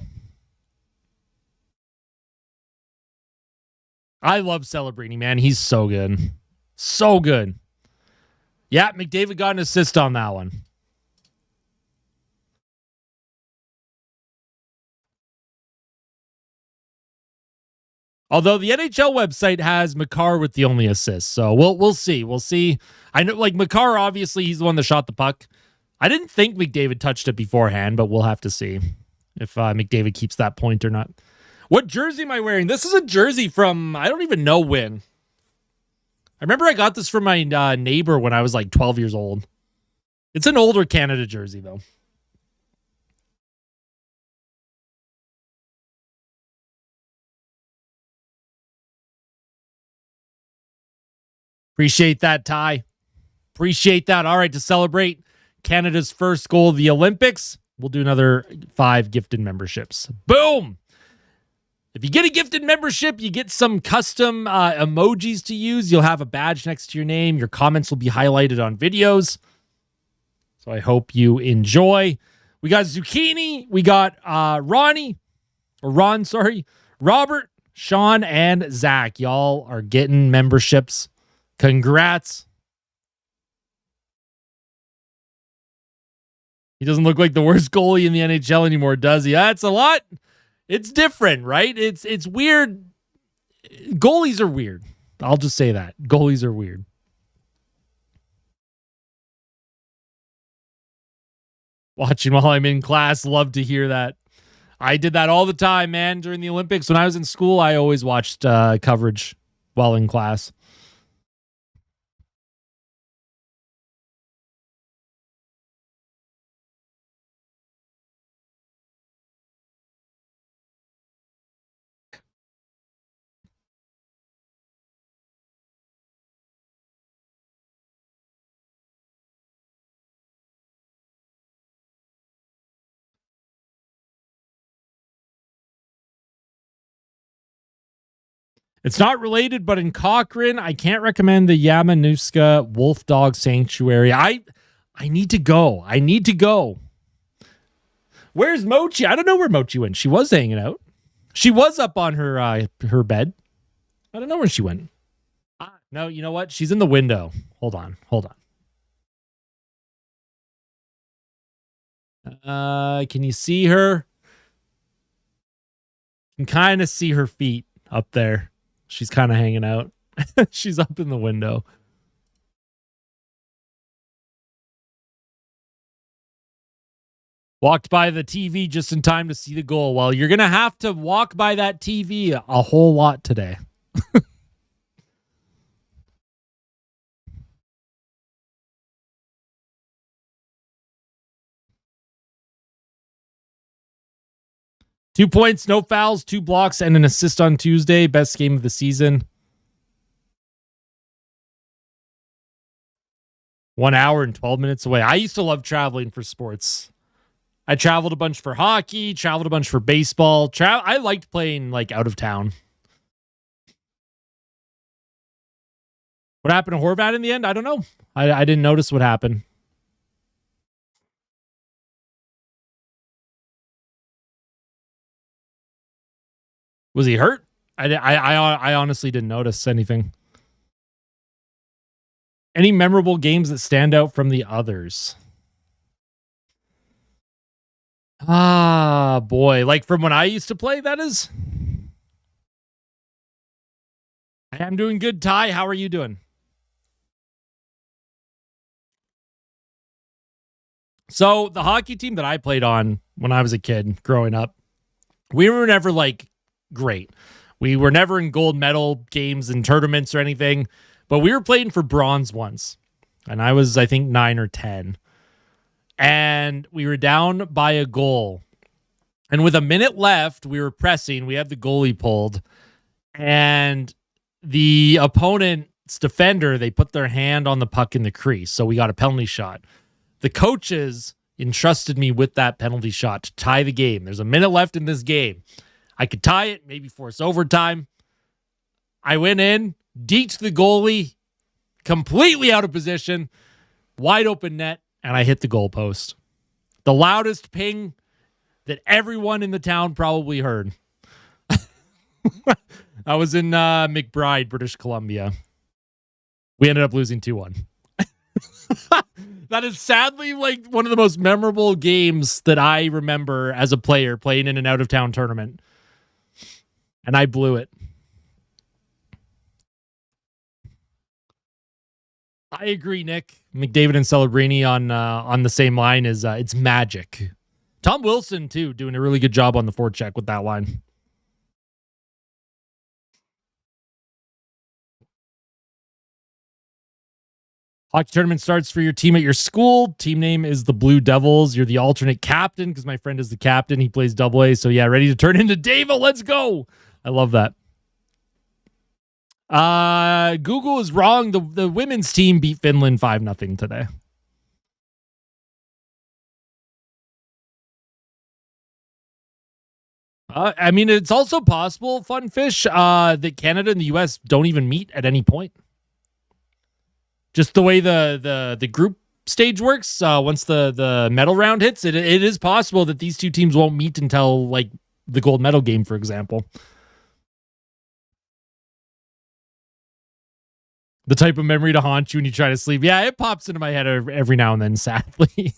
I love Celebrini, man. He's so good. So good. Yeah, McDavid got an assist on that one. Although the NHL website has Makar with the only assist. So we'll see. We'll see. I know, like, Makar, obviously, he's the one that shot the puck. I didn't think McDavid touched it beforehand, but we'll have to see if McDavid keeps that point or not. What jersey am I wearing? This is a jersey from, I don't even know when. I remember I got this from my neighbor when I was like 12 years old. It's an older Canada jersey, though. Appreciate that, Ty. Appreciate that. All right, to celebrate Canada's first goal of the Olympics, we'll do another 5 gifted memberships. Boom! If you get a gifted membership, you get some custom emojis to use. You'll have a badge next to your name. Your comments will be highlighted on videos. So I hope you enjoy. We got Zucchini. We got Ron, Robert, Sean, and Zach. Y'all are getting memberships. Congrats. He doesn't look like the worst goalie in the NHL anymore, does he? That's a lot. It's different, right? It's weird. Goalies are weird. I'll just say that. Goalies are weird. Watching while I'm in class. Love to hear that. I did that all the time, man. During the Olympics, when I was in school, I always watched coverage while in class. It's not related, but in Cochrane, I can't recommend the Yamanuska Wolf Dog Sanctuary. I need to go. I need to go. Where's Mochi? I don't know where Mochi went. She was hanging out. She was up on her bed. I don't know where she went. No, you know what? She's in the window. Hold on. Can you see her? You can kind of see her feet. up there. She's kind of hanging out. She's up in the window. Walked by the TV just in time to see the goal. Well, you're going to have to walk by that TV a whole lot today. 2 points, no fouls, 2 blocks, and an assist on Tuesday. Best game of the season. 1 hour and 12 minutes away. I used to love traveling for sports. I traveled a bunch for hockey, traveled a bunch for baseball. I liked playing like out of town. What happened to Horvat in the end? I don't know. I didn't notice what happened. Was he hurt? I honestly didn't notice anything. Any memorable games that stand out from the others? Ah, boy. Like from when I used to play, that is? I'm doing good, Ty. How are you doing? So the hockey team that I played on when I was a kid growing up, we were never like great. We were never in gold medal games and tournaments or anything, but we were playing for bronze once. And I was, I think, 9 or 10. And we were down by a goal. And with a minute left, we were pressing. We had the goalie pulled. And the opponent's defender, they put their hand on the puck in the crease. So we got a penalty shot. The coaches entrusted me with that penalty shot to tie the game. There's a minute left in this game. I could tie it, maybe force overtime. I went in, deked the goalie, completely out of position, wide open net, and I hit the goalpost. The loudest ping that everyone in the town probably heard. I was in McBride, British Columbia. We ended up losing 2-1. That is sadly like one of the most memorable games that I remember as a player playing in an out-of-town tournament. And I blew it. I agree, Nick. McDavid and Celebrini on the same line is it's magic. Tom Wilson, too, doing a really good job on the forecheck with that line. Hockey tournament starts for your team at your school. Team name is the Blue Devils. You're the alternate captain because my friend is the captain. He plays AA. So, yeah, ready to turn into Dave. Let's go. I love that. Google is wrong. The women's team beat Finland 5-0 today. I mean, it's also possible, Fun Fish, that Canada and the U.S. don't even meet at any point. Just the way the group stage works, once the medal round hits, it is possible that these two teams won't meet until like the gold medal game, for example. The type of memory to haunt you when you try to sleep. Yeah, it pops into my head every now and then, sadly.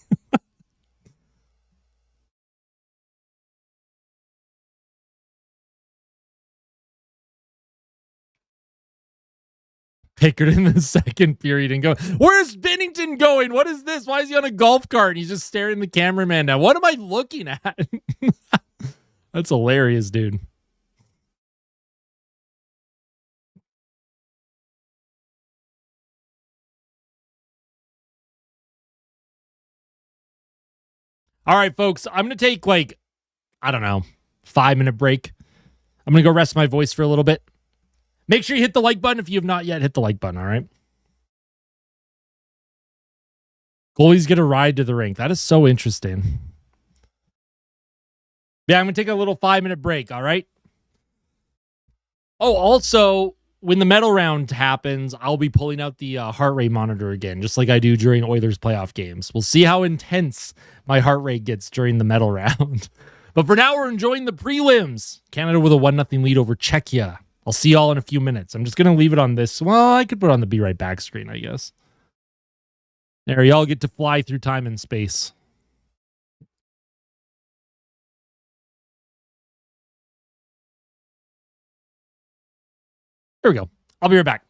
Pickard in the second period and go, where's Bennington going? What is this? Why is he on a golf cart? And he's just staring the cameraman down. What am I looking at? That's hilarious, dude. All right, folks, I'm going to take like, I don't know, 5-minute break. I'm going to go rest my voice for a little bit. Make sure you hit the like button if you have not yet hit the like button, all right? Goalies get a ride to the rink. That is so interesting. Yeah, I'm going to take a little 5-minute break, all right? Oh, also, when the medal round happens, I'll be pulling out the heart rate monitor again, just like I do during Oilers playoff games. We'll see how intense my heart rate gets during the medal round. But for now, we're enjoying the prelims. Canada with a 1-0 lead over Czechia. I'll see y'all in a few minutes. I'm just going to leave it on this. Well, I could put it on the Be Right Back screen, I guess. There, y'all get to fly through time and space. Here we go. I'll be right back.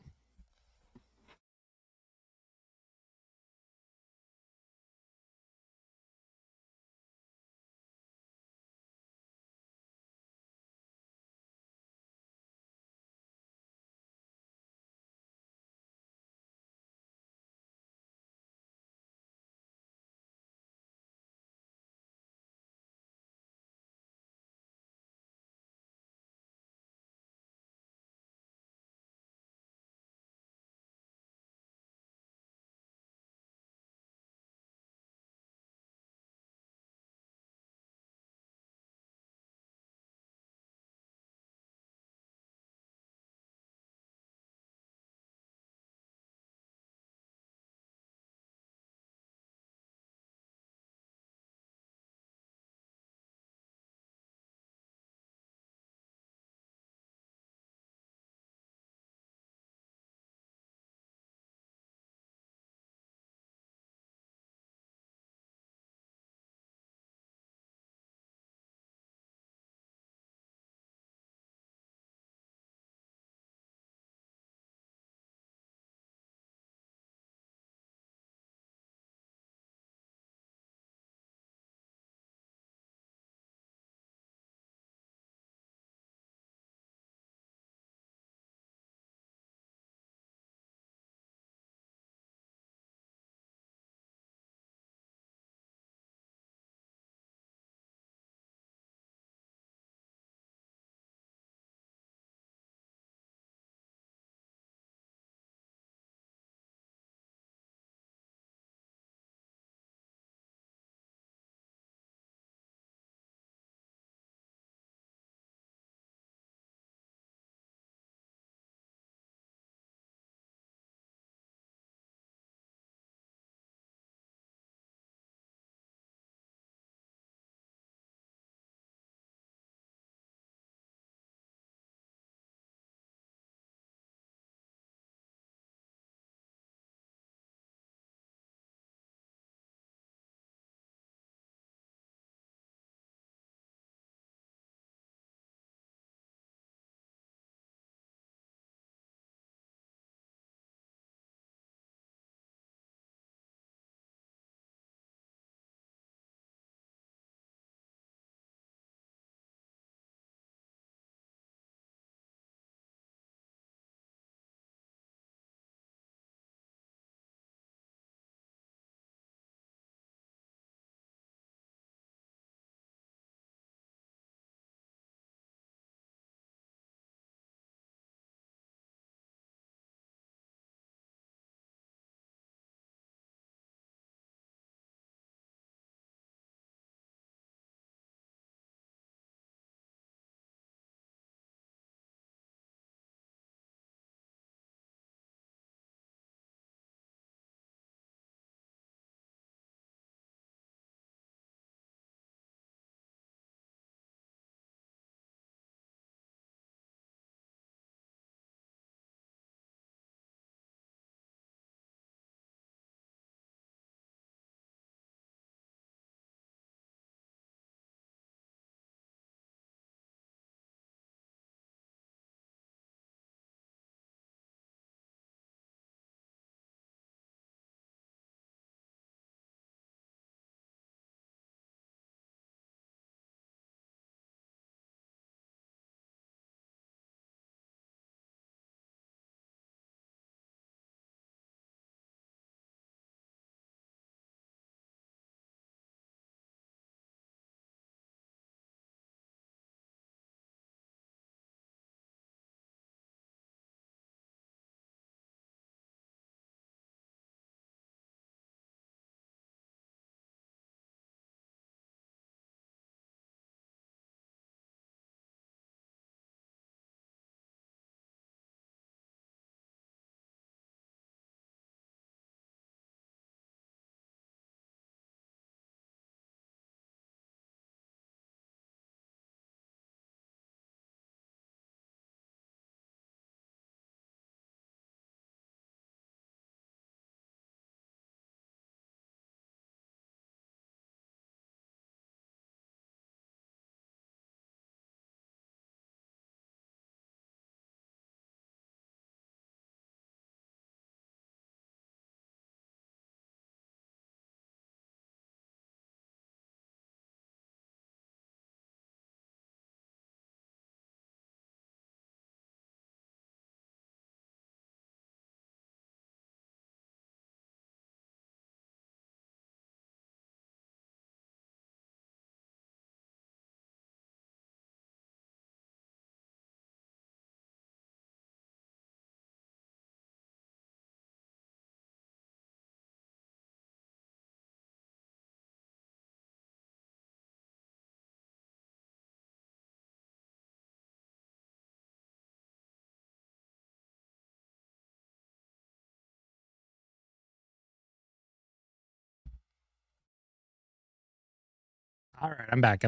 All right, I'm back.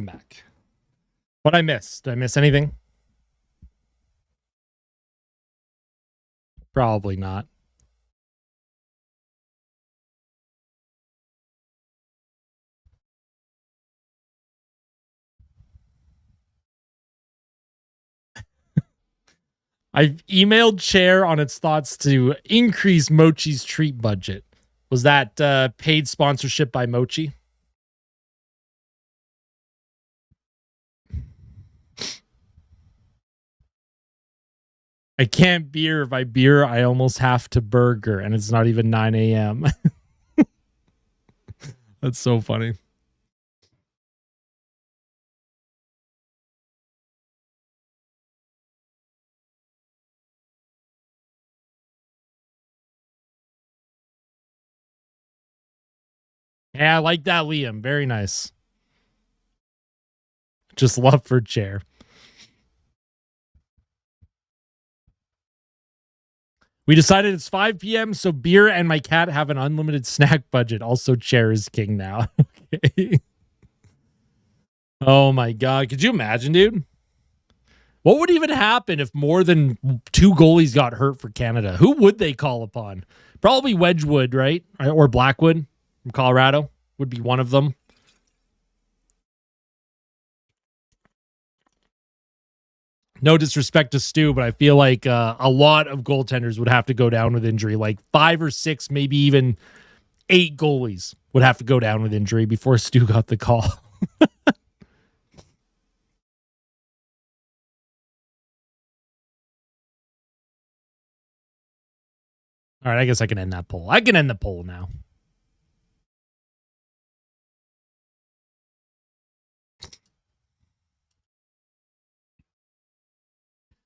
What I missed? Did I miss anything? Probably not. I've emailed Chair on its thoughts to increase Mochi's treat budget. Was that paid sponsorship by Mochi? I can't beer. If I beer, I almost have to burger, and it's not even 9 a.m. That's so funny. Yeah, I like that, Liam. Very nice. Just love for Chair. We decided it's 5 p.m., so beer and my cat have an unlimited snack budget. Also, Chair is king now. Okay. Oh my God. Could you imagine, dude? What would even happen if more than 2 goalies got hurt for Canada? Who would they call upon? Probably Wedgwood, right? Or Blackwood from Colorado would be one of them. No disrespect to Stu, but I feel like a lot of goaltenders would have to go down with injury. Like 5 or 6, maybe even 8 goalies would have to go down with injury before Stu got the call. All right, I guess I can end that poll. I can end the poll now.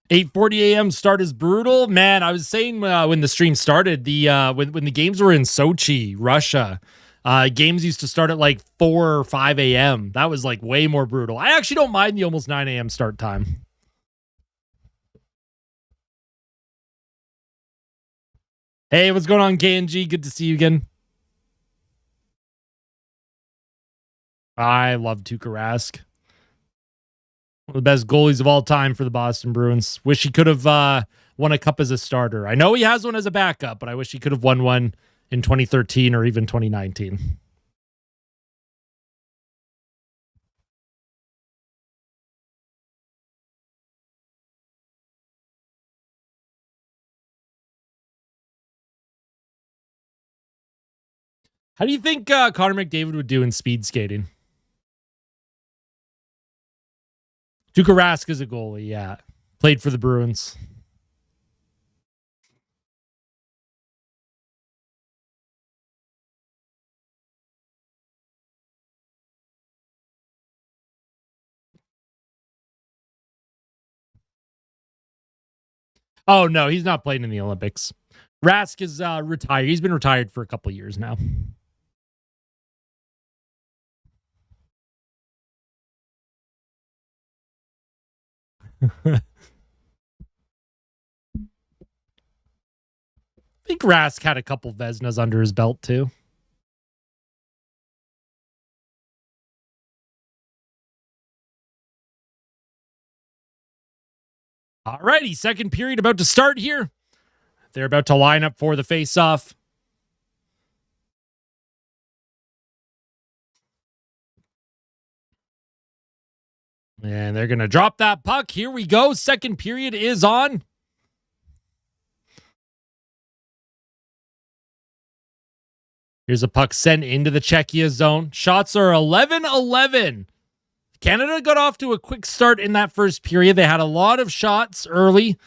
$8:40 a.m. start is brutal. Man, I was saying when the stream started, when the games were in Sochi, Russia, games used to start at like 4 or 5 a.m. That was like way more brutal. I actually don't mind the almost 9 a.m. start time. Hey, what's going on, KNG? Good to see you again. I love Tuukka Rask. One of the best goalies of all time for the Boston Bruins. Wish he could have won a cup as a starter. I know he has one as a backup, but I wish he could have won one in 2013 or even 2019. How do you think Connor McDavid would do in speed skating? Tuukka Rask is a goalie, yeah. Played for the Bruins. Oh, no, he's not playing in the Olympics. Rask is retired. He's been retired for a couple years now. I think Rask had a couple Vezinas under his belt, too. All righty, second period about to start here. They're about to line up for the face-off. And they're going to drop that puck. Here we go. Second period is on. Here's a puck sent into the Czechia zone. Shots are 11-11. Canada got off to a quick start in that first period. They had a lot of shots early.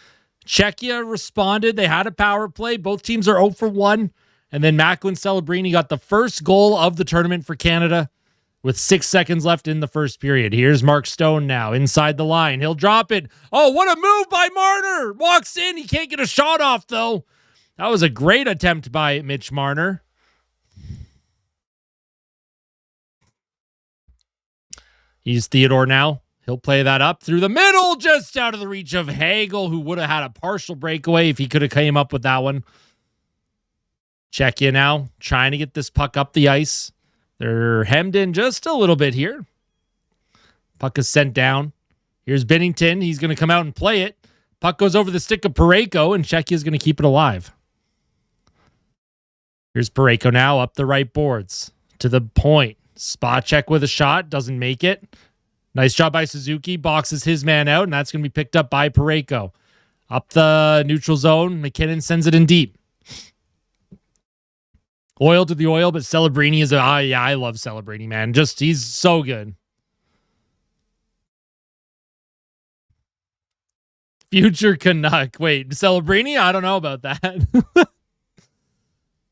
Czechia responded. They had a power play. Both teams are 0 for 1. And then Macklin Celebrini got the first goal of the tournament for Canada with 6 seconds left in the first period. Here's Mark Stone now inside the line. He'll drop it. Oh, what a move by Marner. Walks in. He can't get a shot off, though. That was a great attempt by Mitch Marner. He's Theodore now. He'll play that up through the middle, just out of the reach of Hagel, who would have had a partial breakaway if he could have came up with that one. Czechia now, trying to get this puck up the ice. They're hemmed in just a little bit here. Puck is sent down. Here's Binnington. He's going to come out and play it. Puck goes over the stick of Parayko, and Czechia is going to keep it alive. Here's Parayko now up the right boards to the point. Spot check with a shot. Doesn't make it. Nice job by Suzuki. Boxes his man out, and that's going to be picked up by Parayko. Up the neutral zone. MacKinnon sends it in deep. Oil to the oil, but Celebrini is I love Celebrini, man. He's so good. Future Canuck. Wait, Celebrini? I don't know about that.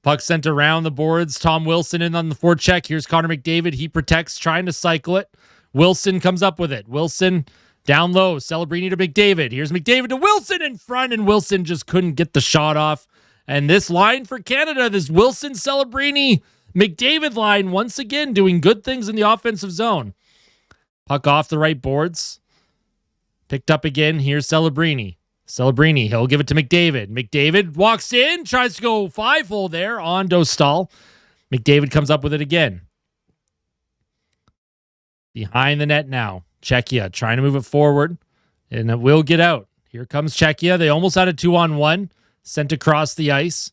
Puck sent around the boards. Tom Wilson in on the forecheck. Here's Connor McDavid. He protects, trying to cycle it. Wilson comes up with it. Wilson down low. Celebrini to McDavid. Here's McDavid to Wilson in front, and Wilson just couldn't get the shot off. And this line for Canada, this Wilson, Celebrini, McDavid line, once again doing good things in the offensive zone. Puck off the right boards. Picked up again. Here's Celebrini. Celebrini, he'll give it to McDavid. McDavid walks in, tries to go 5-hole there on Dostal. McDavid comes up with it again. Behind the net now. Czechia trying to move it forward, and it will get out. Here comes Czechia. They almost had a 2-on-1. Sent across the ice.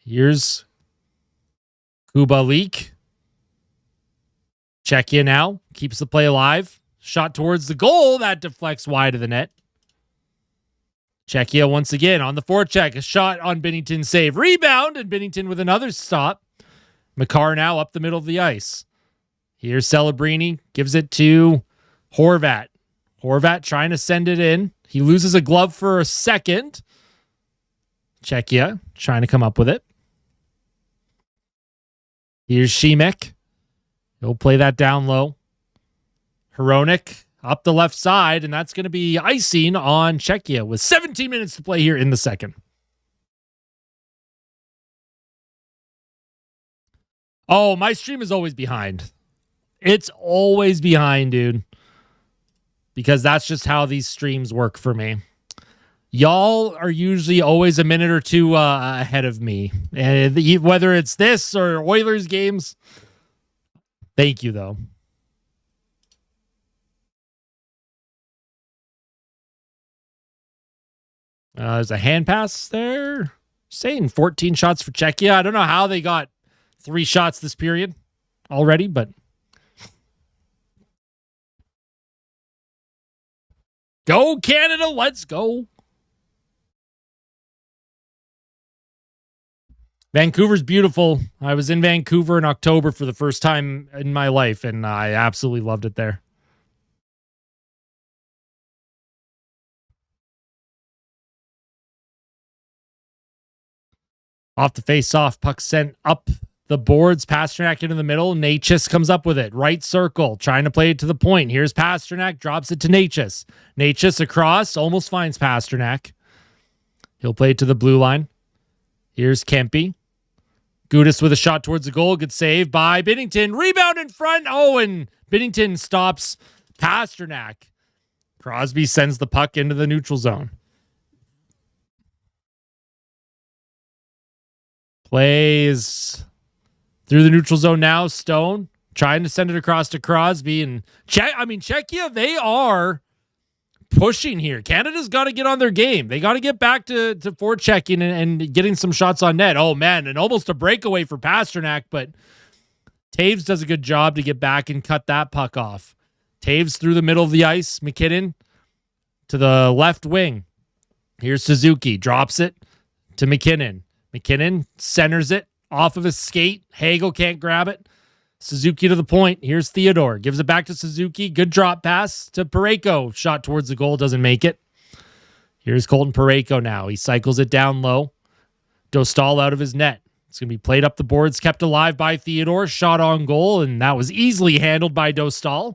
Here's Kubalik. Czechia now keeps the play alive. Shot towards the goal. That deflects wide of the net. Czechia once again on the forecheck. A shot on Binnington save. Rebound, and Binnington with another stop. Makar now up the middle of the ice. Here's Celebrini. Gives it to Horvat. Horvat trying to send it in. He loses a glove for a second. Czechia trying to come up with it. Here's Šimek. He'll play that down low. Hronek up the left side, and that's going to be icing on Czechia with 17 minutes to play here in the second. Oh, my stream is always behind. It's always behind, dude. Because that's just how these streams work for me. Y'all are usually always a minute or two ahead of me. And whether it's this or Oilers games, thank you, though. There's a hand pass there. Saying 14 shots for Czechia. I don't know how they got 3 shots this period already, but go Canada, let's go. Vancouver's beautiful. I was in Vancouver in October for the first time in my life, and I absolutely loved it there. Off the face-off, puck sent up the boards. Pastrnak into the middle. Necas comes up with it. Right circle, trying to play it to the point. Here's Pastrnak, drops it to Necas. Necas across, almost finds Pastrnak. He'll play it to the blue line. Here's Kempe. Gudis with a shot towards the goal. Good save by Binnington. Rebound in front. Oh, and Binnington stops Pastrnak. Crosby sends the puck into the neutral zone. Plays through the neutral zone now. Stone trying to send it across to Crosby. And Czechia, they are pushing here. Canada's got to get on their game. They got to get back to forechecking and getting some shots on net. Oh, man, and almost a breakaway for Pastrnak, but Taves does a good job to get back and cut that puck off. Taves through the middle of the ice. MacKinnon to the left wing. Here's Suzuki. Drops it to MacKinnon. MacKinnon centers it off of his skate. Hagel can't grab it. Suzuki to the point. Here's Theodore. Gives it back to Suzuki. Good drop pass to Parayko. Shot towards the goal. Doesn't make it. Here's Colton Parayko now. He cycles it down low. Dostal out of his net. It's going to be played up the boards. Kept alive by Theodore. Shot on goal. And that was easily handled by Dostal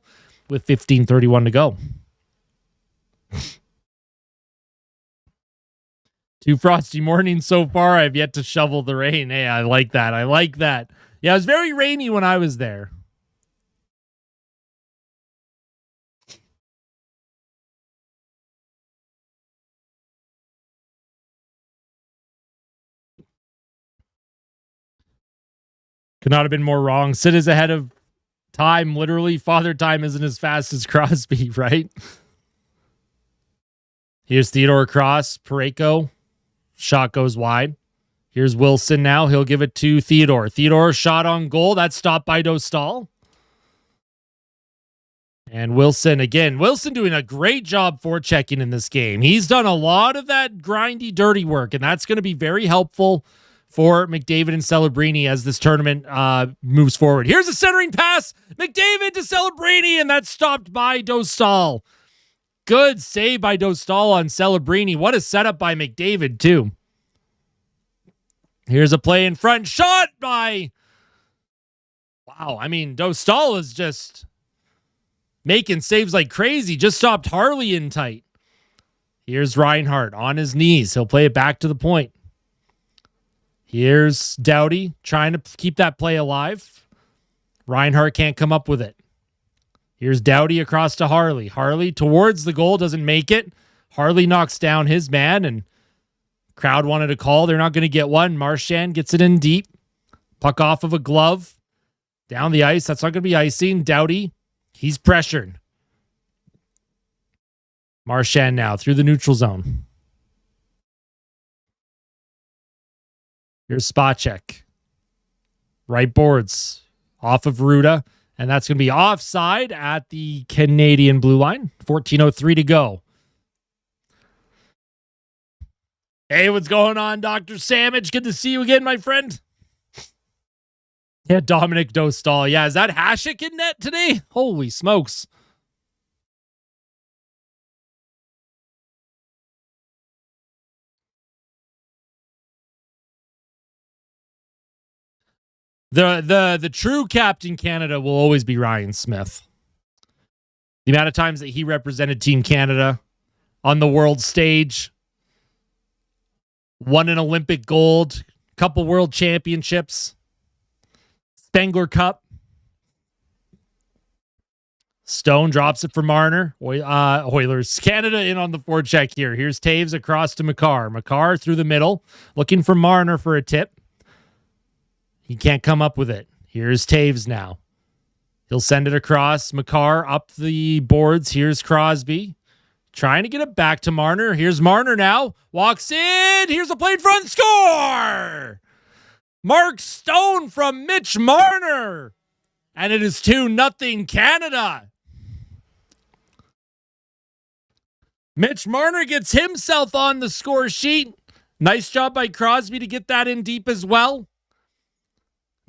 with 15:31 to go. 2 frosty mornings so far. I've yet to shovel the rain. Hey, I like that. I like that. Yeah, it was very rainy when I was there. Could not have been more wrong. Sid is ahead of Time, literally, Father Time isn't as fast as Crosby, right? Here's Theodore across. Parayko. Shot goes wide. Here's Wilson now. He'll give it to Theodore. Theodore shot on goal. That's stopped by Dostal. And Wilson again. Wilson doing a great job forechecking in this game. He's done a lot of that grindy, dirty work, and that's going to be very helpful for McDavid and Celebrini as this tournament moves forward. Here's a centering pass. McDavid to Celebrini, and that's stopped by Dostal. Good save by Dostal on Celebrini. What a setup by McDavid, too. Here's a play in front. Shot by... Wow, I mean, Dostal is just making saves like crazy. Just stopped Harley in tight. Here's Reinhart on his knees. He'll play it back to the point. Here's Doughty trying to keep that play alive. Reinhart can't come up with it. Here's Doughty across to Harley. Harley towards the goal, doesn't make it. Harley knocks down his man, and crowd wanted a call. They're not going to get one. Marchand gets it in deep. Puck off of a glove. Down the ice. That's not going to be icing. Doughty, he's pressured. Marchand now through the neutral zone. Here's Spacek. Right boards. Off of Ruda. And that's going to be offside at the Canadian blue line. 14:03 to go. Hey, what's going on, Dr. Samich? Good to see you again, my friend. Yeah, Dominic Dostal. Yeah, is that Hasek in net today? Holy smokes. The true Captain Canada will always be Ryan Smith. The amount of times that he represented Team Canada on the world stage, won an Olympic gold, couple world championships, Spengler Cup. Stone drops it for Marner. Oilers. Canada in on the forecheck here. Here's Taves across to Makar. Makar through the middle, looking for Marner for a tip. He can't come up with it. Here's Taves now. He'll send it across. Makar up the boards. Here's Crosby. Trying to get it back to Marner. Here's Marner now. Walks in. Here's a play in front. Score! Mark Stone from Mitch Marner. And it is 2-0 Canada. Mitch Marner gets himself on the score sheet. Nice job by Crosby to get that in deep as well.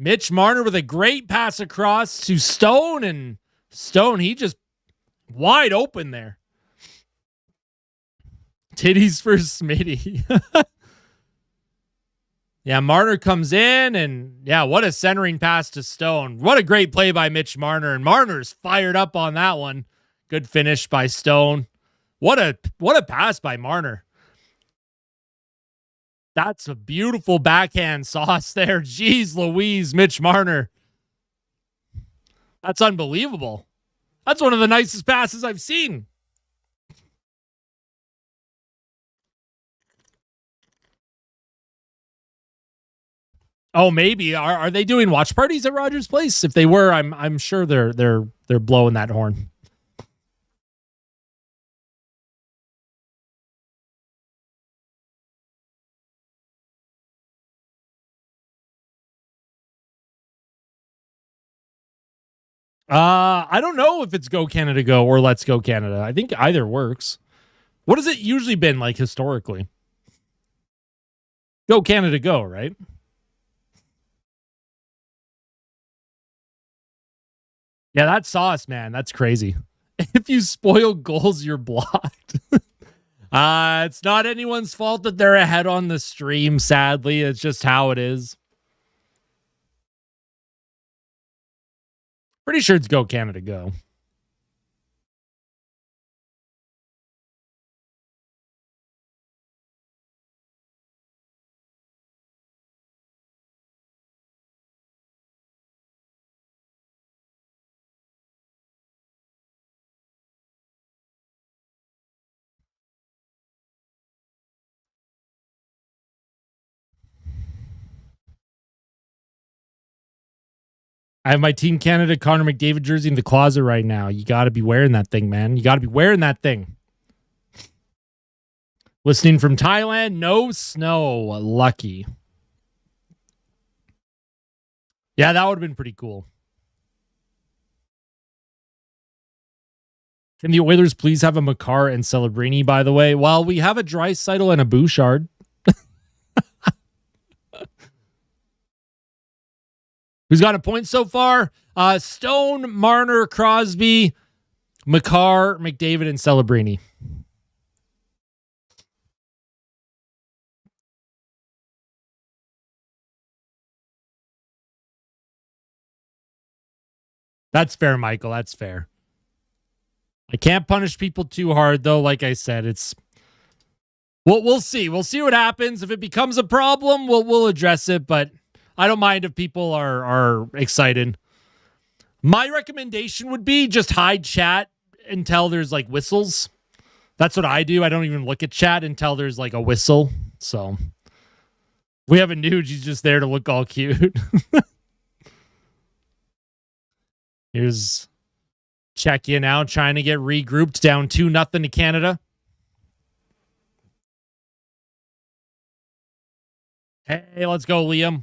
Mitch Marner with a great pass across to Stone, and Stone, he just wide open there. Titties for Smitty. Yeah, Marner comes in, and yeah, what a centering pass to Stone. What a great play by Mitch Marner, and Marner's fired up on that one. Good finish by Stone. What a pass by Marner. That's a beautiful backhand sauce there. Jeez Louise, Mitch Marner. That's unbelievable. That's one of the nicest passes I've seen. Oh, maybe. Are they doing watch parties at Rogers Place? If they were, I'm sure they're blowing that horn. I don't know if it's Go Canada Go or Let's Go Canada. I think either works. What has it usually been like historically? Go Canada Go, right? Yeah, that sauce, man. That's crazy. If you spoil goals, you're blocked. It's not anyone's fault that they're ahead on the stream, sadly. It's just how it is. Pretty sure it's Go Canada Go. I have my Team Canada Connor McDavid jersey in the closet right now. You got to be wearing that thing, man. You got to be wearing that thing. Listening from Thailand, no snow. Lucky. Yeah, that would have been pretty cool. Can the Oilers please have a Makar and Celebrini, by the way? Well, we have a Draisaitl and a Bouchard. Who's got a point so far? Stone, Marner, Crosby, Makar, McDavid, and Celebrini. That's fair, Michael. That's fair. I can't punish people too hard, though. Like I said, it's we'll see. We'll see what happens. If it becomes a problem, we'll address it. But I don't mind if people are excited. My recommendation would be just hide chat until there's like whistles. That's what I do. I don't even look at chat until there's like a whistle. So we have a nude. He's just there to look all cute. Here's Czechia now trying to get regrouped, down 2-0 to Canada. Hey, let's go, Liam.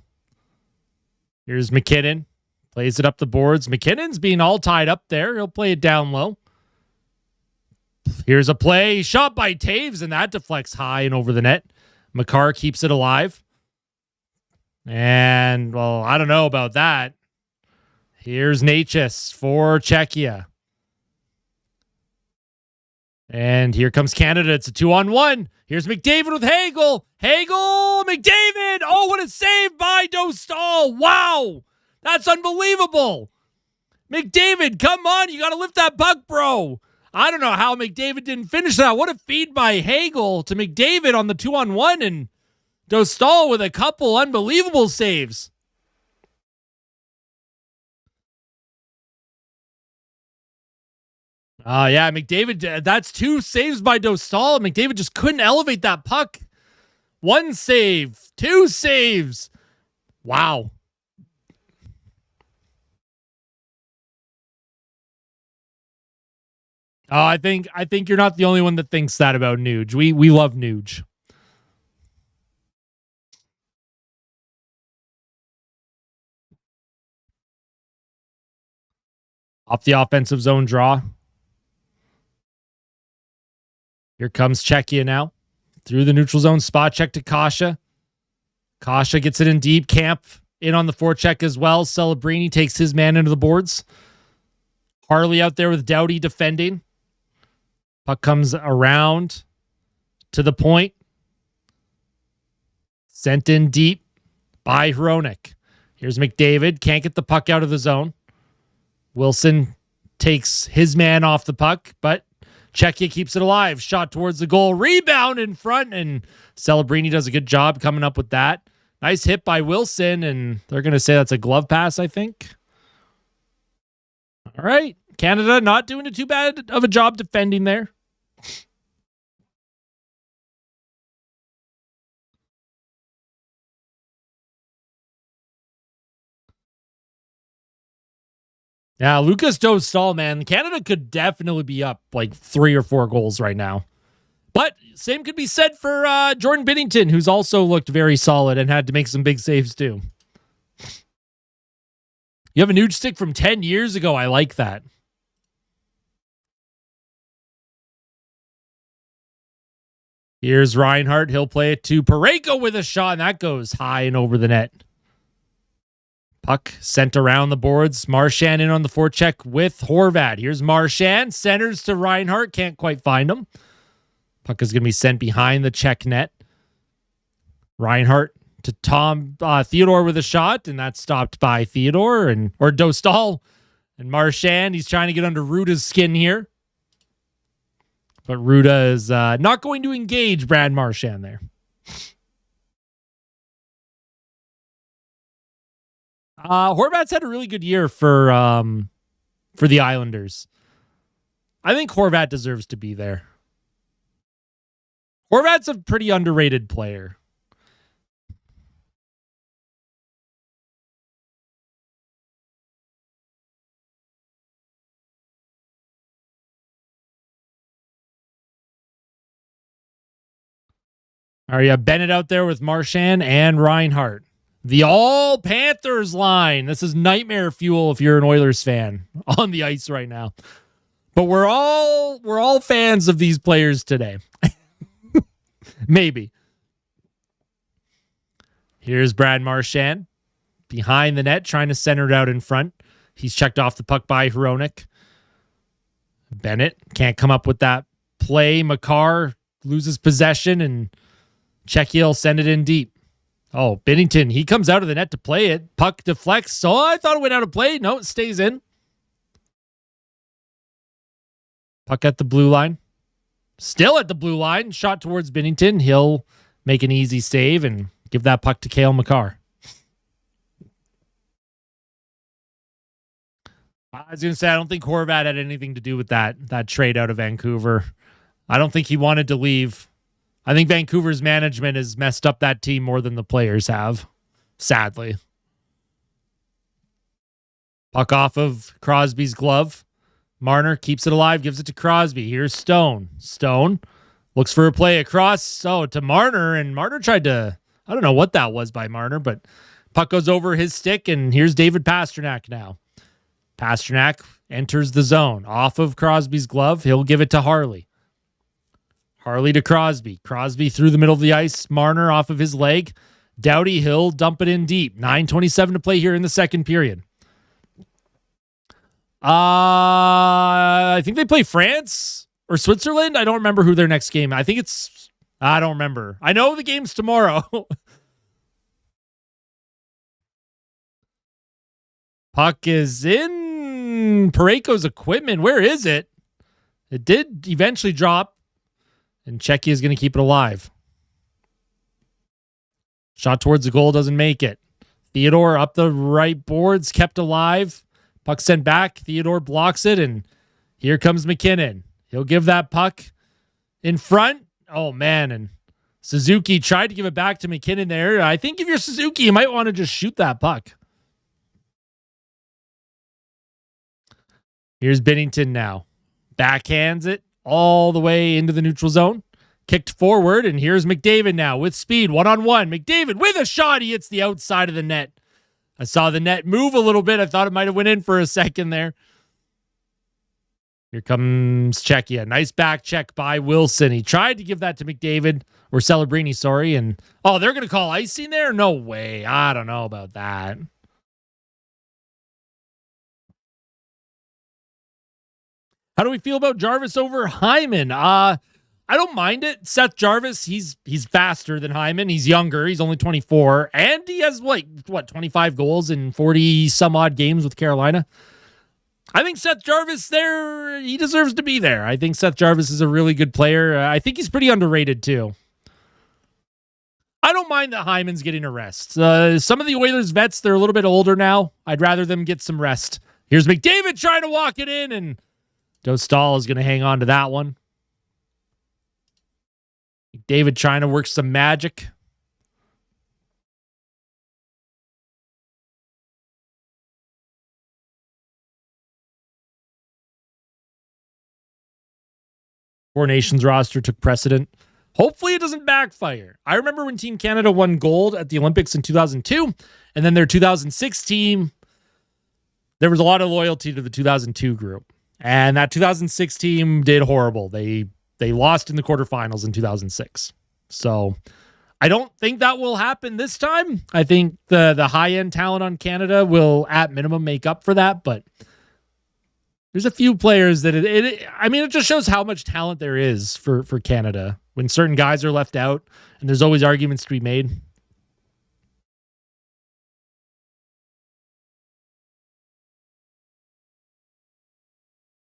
Here's MacKinnon. Plays it up the boards. McKinnon's being all tied up there. He'll play it down low. Here's a play. Shot by Taves, and that deflects high and over the net. Makar keeps it alive. And, well, I don't know about that. Here's Natchez for Czechia. And here comes Canada. It's a 2-on-1. Here's McDavid with Hagel. Hagel, McDavid. Oh, what a save by Dostal. Wow. That's unbelievable. McDavid, come on. You got to lift that puck, bro. I don't know how McDavid didn't finish that. What a feed by Hagel to McDavid on the 2-on-1. And Dostal with a couple unbelievable saves. Yeah, McDavid, that's 2 saves by Dostal. McDavid just couldn't elevate that puck. 1 save, 2 saves. Wow. I think you're not the only one that thinks that about Nuge. We love Nuge. Off the offensive zone draw. Here comes Czechia now. Through the neutral zone, spot check to Kasha. Kasha gets it in deep. Camp in on the forecheck as well. Celebrini takes his man into the boards. Harley out there with Doughty defending. Puck comes around to the point. Sent in deep by Hronek. Here's McDavid. Can't get the puck out of the zone. Wilson takes his man off the puck, but Czechia keeps it alive. Shot towards the goal. Rebound in front, and Celebrini does a good job coming up with that. Nice hit by Wilson, and they're going to say that's a glove pass, I think. All right. Canada not doing too bad of a job defending there. Yeah, Lucas Dostal, man. Canada could definitely be up like 3 or 4 goals right now. But same could be said for Jordan Binnington, who's also looked very solid and had to make some big saves too. You have a nude stick from 10 years ago. I like that. Here's Reinhart. He'll play it to Parayko with a shot, and that goes high and over the net. Puck sent around the boards. Marchand in on the forecheck with Horvat. Here's Marchand. Centers to Reinhart. Can't quite find him. Puck is going to be sent behind the Czech net. Reinhart to Tom Theodore with a shot, and that's stopped by Theodore or Dostal. And Marchand, he's trying to get under Ruda's skin here. But Ruda is not going to engage Brad Marchand there. Horvat's had a really good year for the Islanders. I think Horvat deserves to be there. Horvat's a pretty underrated player. All right, you have Bennett out there with Marchand and Reinhart. The all Panthers line. This is nightmare fuel if you're an Oilers fan on the ice right now. But we're all fans of these players today. Maybe. Here's Brad Marchand behind the net, trying to center it out in front. He's checked off the puck by Hronek. Bennett can't come up with that play. Makar loses possession, and Czechia will send it in deep. Oh, Binnington, he comes out of the net to play it. Puck deflects. So I thought it went out of play. No, it stays in. Puck at the blue line. Still at the blue line. Shot towards Binnington. He'll make an easy save and give that puck to Cale Makar. I was going to say, I don't think Horvat had anything to do with that trade out of Vancouver. I don't think he wanted to leave. I think Vancouver's management has messed up that team more than the players have, sadly. Puck off of Crosby's glove. Marner keeps it alive, gives it to Crosby. Here's Stone. Stone looks for a play across. To Marner, and Marner tried to, I don't know what that was by Marner, but puck goes over his stick, and here's David Pastrnak now. Pastrnak enters the zone. Off of Crosby's glove, he'll give it to Harley. Harley to Crosby. Crosby through the middle of the ice. Marner off of his leg. Doughty, he'll dump it in deep. 9:27 to play here in the second period. I think they play France or Switzerland. I don't remember who their next game. I don't remember. I know the game's tomorrow. Puck is in Parayko's equipment. Where is it? It did eventually drop, and Czechia is going to keep it alive. Shot towards the goal, doesn't make it. Theodore up the right boards, kept alive. Puck sent back. Theodore blocks it, and here comes MacKinnon. He'll give that puck in front. Oh, man, and Suzuki tried to give it back to MacKinnon there. I think if you're Suzuki, you might want to just shoot that puck. Here's Binnington now. Backhands it all the way into the neutral zone. Kicked forward, and here's McDavid now with speed. One-on-one. McDavid with a shot. He hits the outside of the net. I saw the net move a little bit. I thought it might have went in for a second there. Here comes Czechia. Nice back check by Wilson. He tried to give that to McDavid, or Celebrini, sorry. And, they're going to call icing there? No way. I don't know about that. How do we feel about Jarvis over Hyman? I don't mind it. Seth Jarvis, he's faster than Hyman. He's younger. He's only 24. And he has, 25 goals in 40-some-odd games with Carolina. I think Seth Jarvis there, he deserves to be there. I think Seth Jarvis is a really good player. I think he's pretty underrated, too. I don't mind that Hyman's getting a rest. Some of the Oilers vets, they're a little bit older now. I'd rather them get some rest. Here's McDavid trying to walk it in, and Dostal is going to hang on to that one. David trying to work some magic. Four Nations roster took precedent. Hopefully it doesn't backfire. I remember when Team Canada won gold at the Olympics in 2002, and then their 2006 team, there was a lot of loyalty to the 2002 group. And that 2006 team did horrible. They lost in the quarterfinals in 2006. So I don't think that will happen this time. I think the high-end talent on Canada will, at minimum, make up for that. But there's a few players that it just shows how much talent there is for Canada when certain guys are left out, and there's always arguments to be made.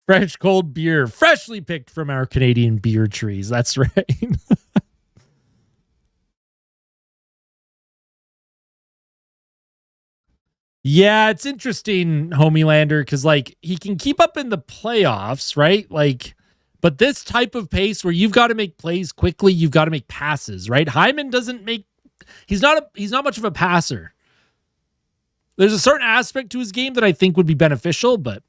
Fresh cold beer, freshly picked from our Canadian beer trees. That's right. Yeah, it's interesting, Homielander, because he can keep up in the playoffs, right? But this type of pace where you've got to make plays quickly, you've got to make passes, right? Hyman doesn't make. He's not much of a passer. There's a certain aspect to his game that I think would be beneficial, but.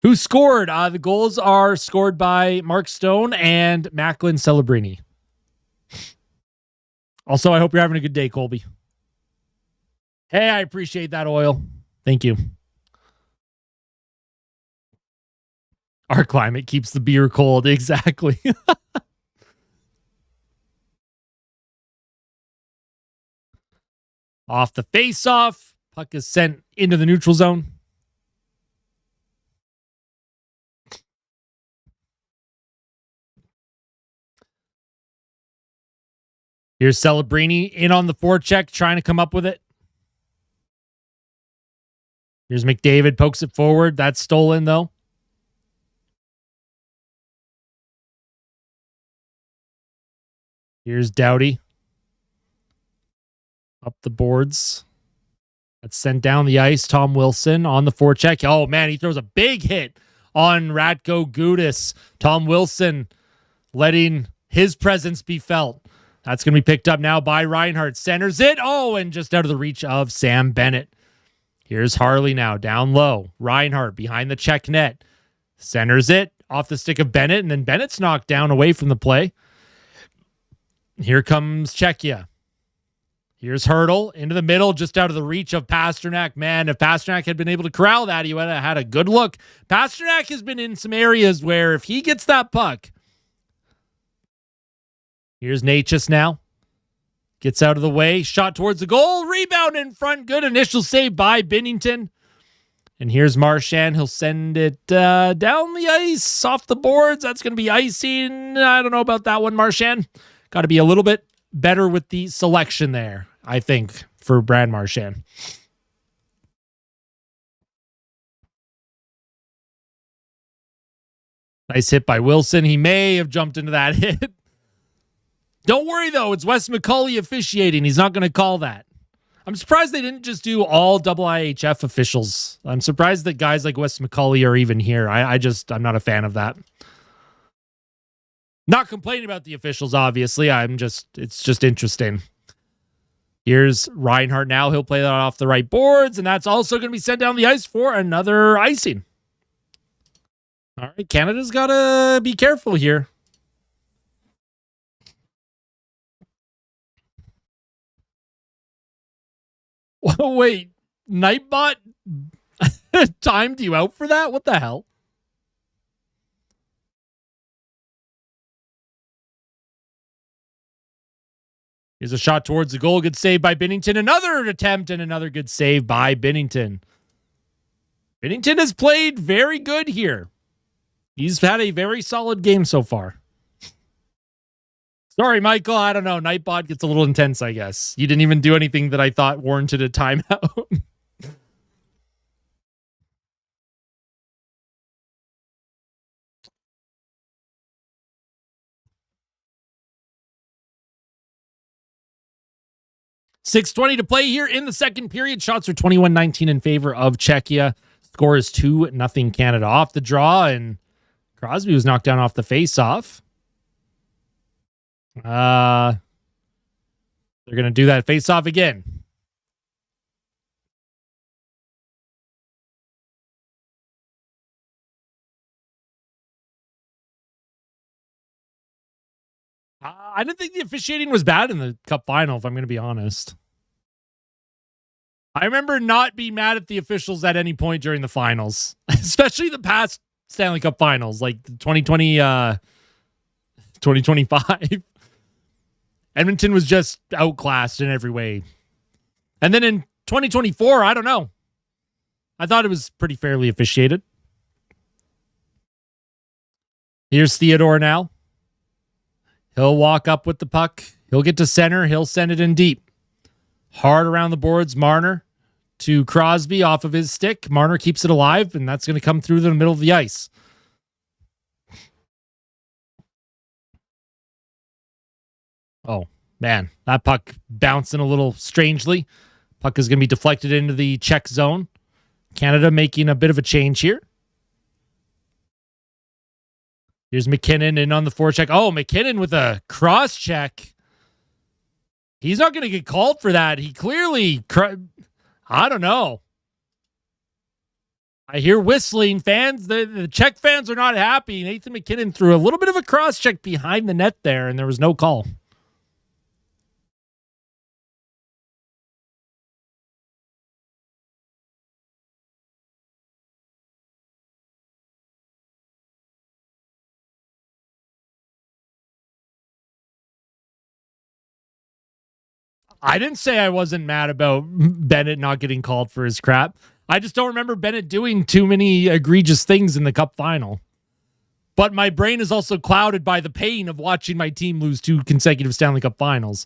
Who scored? The goals are scored by Mark Stone and Macklin Celebrini. Also, I hope you're having a good day, Colby. Hey, I appreciate that oil. Thank you. Our climate keeps the beer cold. Exactly. Off the face-off. Puck is sent into the neutral zone. Here's Celebrini in on the forecheck, trying to come up with it. Here's McDavid, pokes it forward. That's stolen, though. Here's Doughty. Up the boards. That's sent down the ice. Tom Wilson on the forecheck. Oh, man, he throws a big hit on Ratko Gudas. Tom Wilson letting his presence be felt. That's going to be picked up now by Reinhart. Centers it. Oh, and just out of the reach of Sam Bennett. Here's Harley now down low. Reinhart behind the check net. Centers it off the stick of Bennett, and then Bennett's knocked down away from the play. Here comes Czechia. Here's Hurdle into the middle, just out of the reach of Pastrnak. Man, if Pastrnak had been able to corral that, he would have had a good look. Pastrnak has been in some areas where if he gets that puck. Here's Natchez now. Gets out of the way. Shot towards the goal. Rebound in front. Good initial save by Binnington. And here's Marchand. He'll send it down the ice, off the boards. That's going to be icing. I don't know about that one, Marchand. Got to be a little bit better with the selection there, I think, for Brad Marchand. Nice hit by Wilson. He may have jumped into that hit. Don't worry, though. It's Wes McCauley officiating. He's not going to call that. I'm surprised they didn't just do all IIHF officials. I'm surprised that guys like Wes McCauley are even here. I'm not a fan of that. Not complaining about the officials, obviously. It's just interesting. Here's Reinhart now. He'll play that off the right boards, and that's also going to be sent down the ice for another icing. All right, Canada's got to be careful here. Wait, Nightbot timed you out for that? What the hell? Here's a shot towards the goal. Good save by Binnington. Another attempt and another good save by Binnington. Binnington has played very good here. He's had a very solid game so far. Sorry, Michael. I don't know. Nightbot gets a little intense, I guess. You didn't even do anything that I thought warranted a timeout. .620 to play here in the second period. Shots are 21-19 in favor of Czechia. Score is 2-0 Canada. Off the draw, and Crosby was knocked down off the face-off. They're going to do that face-off again. I didn't think the officiating was bad in the Cup final, if I'm going to be honest. I remember not being mad at the officials at any point during the finals, especially the past Stanley Cup finals, like 2020, 2025. Edmonton was just outclassed in every way. And then in 2024, I don't know. I thought it was pretty fairly officiated. Here's Theodore now. He'll walk up with the puck. He'll get to center. He'll send it in deep. Hard around the boards. Marner to Crosby off of his stick. Marner keeps it alive, and that's going to come through the middle of the ice. Oh, man. That puck bouncing a little strangely. Puck is going to be deflected into the Czech zone. Canada making a bit of a change here. Here's MacKinnon in on the forecheck. Oh, MacKinnon with a cross check. He's not going to get called for that. He clearly, I don't know. I hear whistling. Fans, the Czech fans are not happy. Nathan MacKinnon threw a little bit of a cross check behind the net there, and there was no call. I didn't say I wasn't mad about Bennett not getting called for his crap. I just don't remember Bennett doing too many egregious things in the Cup final. But my brain is also clouded by the pain of watching my team lose 2 consecutive Stanley Cup finals.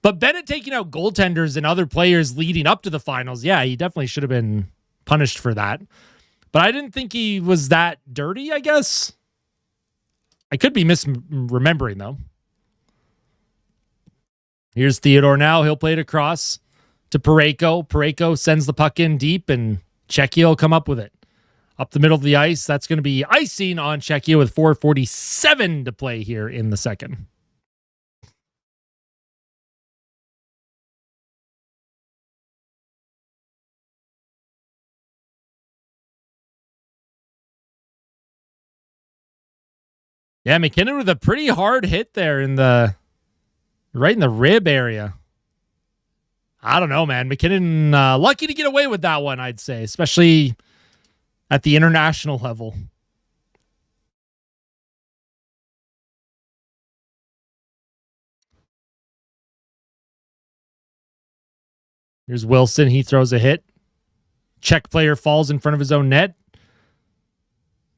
But Bennett taking out goaltenders and other players leading up to the finals, yeah, he definitely should have been punished for that. But I didn't think he was that dirty, I guess. I could be misremembering, though. Here's Theodore now. He'll play it across to Parayko. Parayko sends the puck in deep, and Czechia will come up with it. Up the middle of the ice. That's going to be icing on Czechia with 4:47 to play here in the second. Yeah, MacKinnon with a pretty hard hit there right in the rib area. I don't know, man. MacKinnon, lucky to get away with that one, I'd say, especially at the international level. Here's Wilson. He throws a hit. Czech player falls in front of his own net.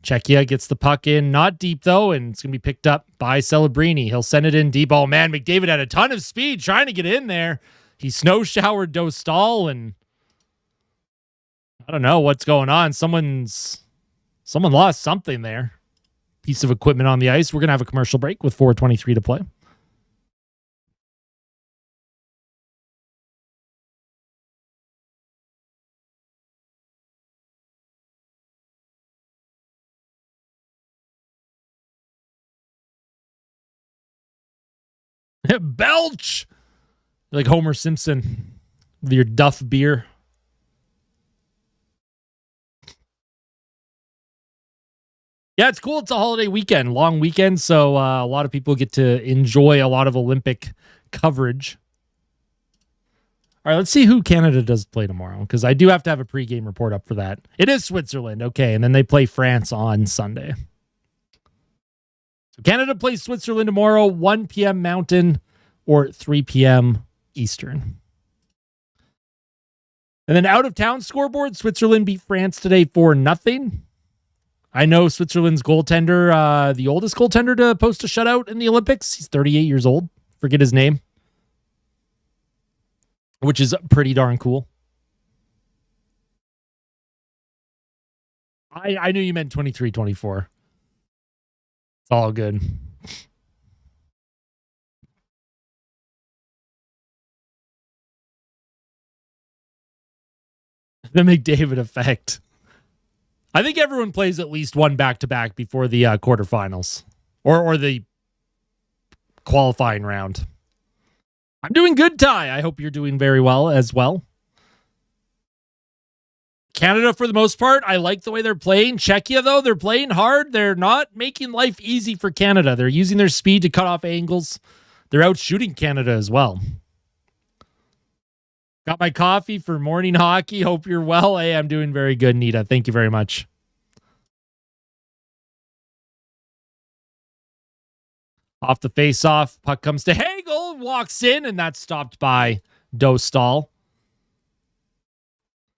Czechia gets the puck in, not deep though, and it's going to be picked up by Celebrini. He'll send it in deep. Oh man, McDavid had a ton of speed trying to get in there. He snow showered Dostal, and I don't know what's going on. Someone lost something there. Piece of equipment on the ice. We're going to have a commercial break with 4:23 to play. Belch! Like Homer Simpson with your Duff beer. Yeah, it's cool. It's a holiday weekend, long weekend, so a lot of people get to enjoy a lot of Olympic coverage. All right, let's see who Canada does play tomorrow, because I do have to have a pregame report up for that. It is Switzerland, okay, and then they play France on Sunday. So Canada plays Switzerland tomorrow, 1 p.m. Mountain or 3 p.m. Eastern. And then out-of-town scoreboard, Switzerland beat France today 4-0. I know Switzerland's goaltender, the oldest goaltender to post a shutout in the Olympics. He's 38 years old. Forget his name. Which is pretty darn cool. I knew you meant 23, 24. It's all good. The McDavid effect. I think everyone plays at least one back-to-back before the quarterfinals or the qualifying round. I'm doing good, Ty. I hope you're doing very well as well. Canada, for the most part, I like the way they're playing. Czechia, though, they're playing hard. They're not making life easy for Canada. They're using their speed to cut off angles. They're out shooting Canada as well. Got my coffee for morning hockey. Hope you're well. Hey, I'm doing very good, Nita. Thank you very much. Off the face-off, puck comes to Hagel, walks in, and that's stopped by Dostal.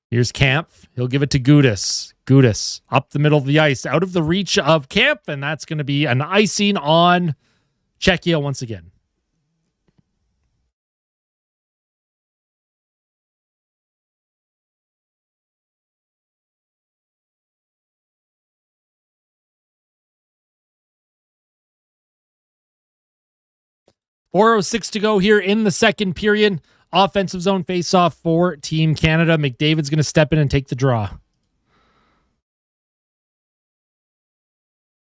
Here's Kampf. He'll give it to Gudis. Gudis up the middle of the ice, out of the reach of Kampf, and that's going to be an icing on Czechia once again. .406 to go here in the second period. Offensive zone face-off for Team Canada. McDavid's going to step in and take the draw.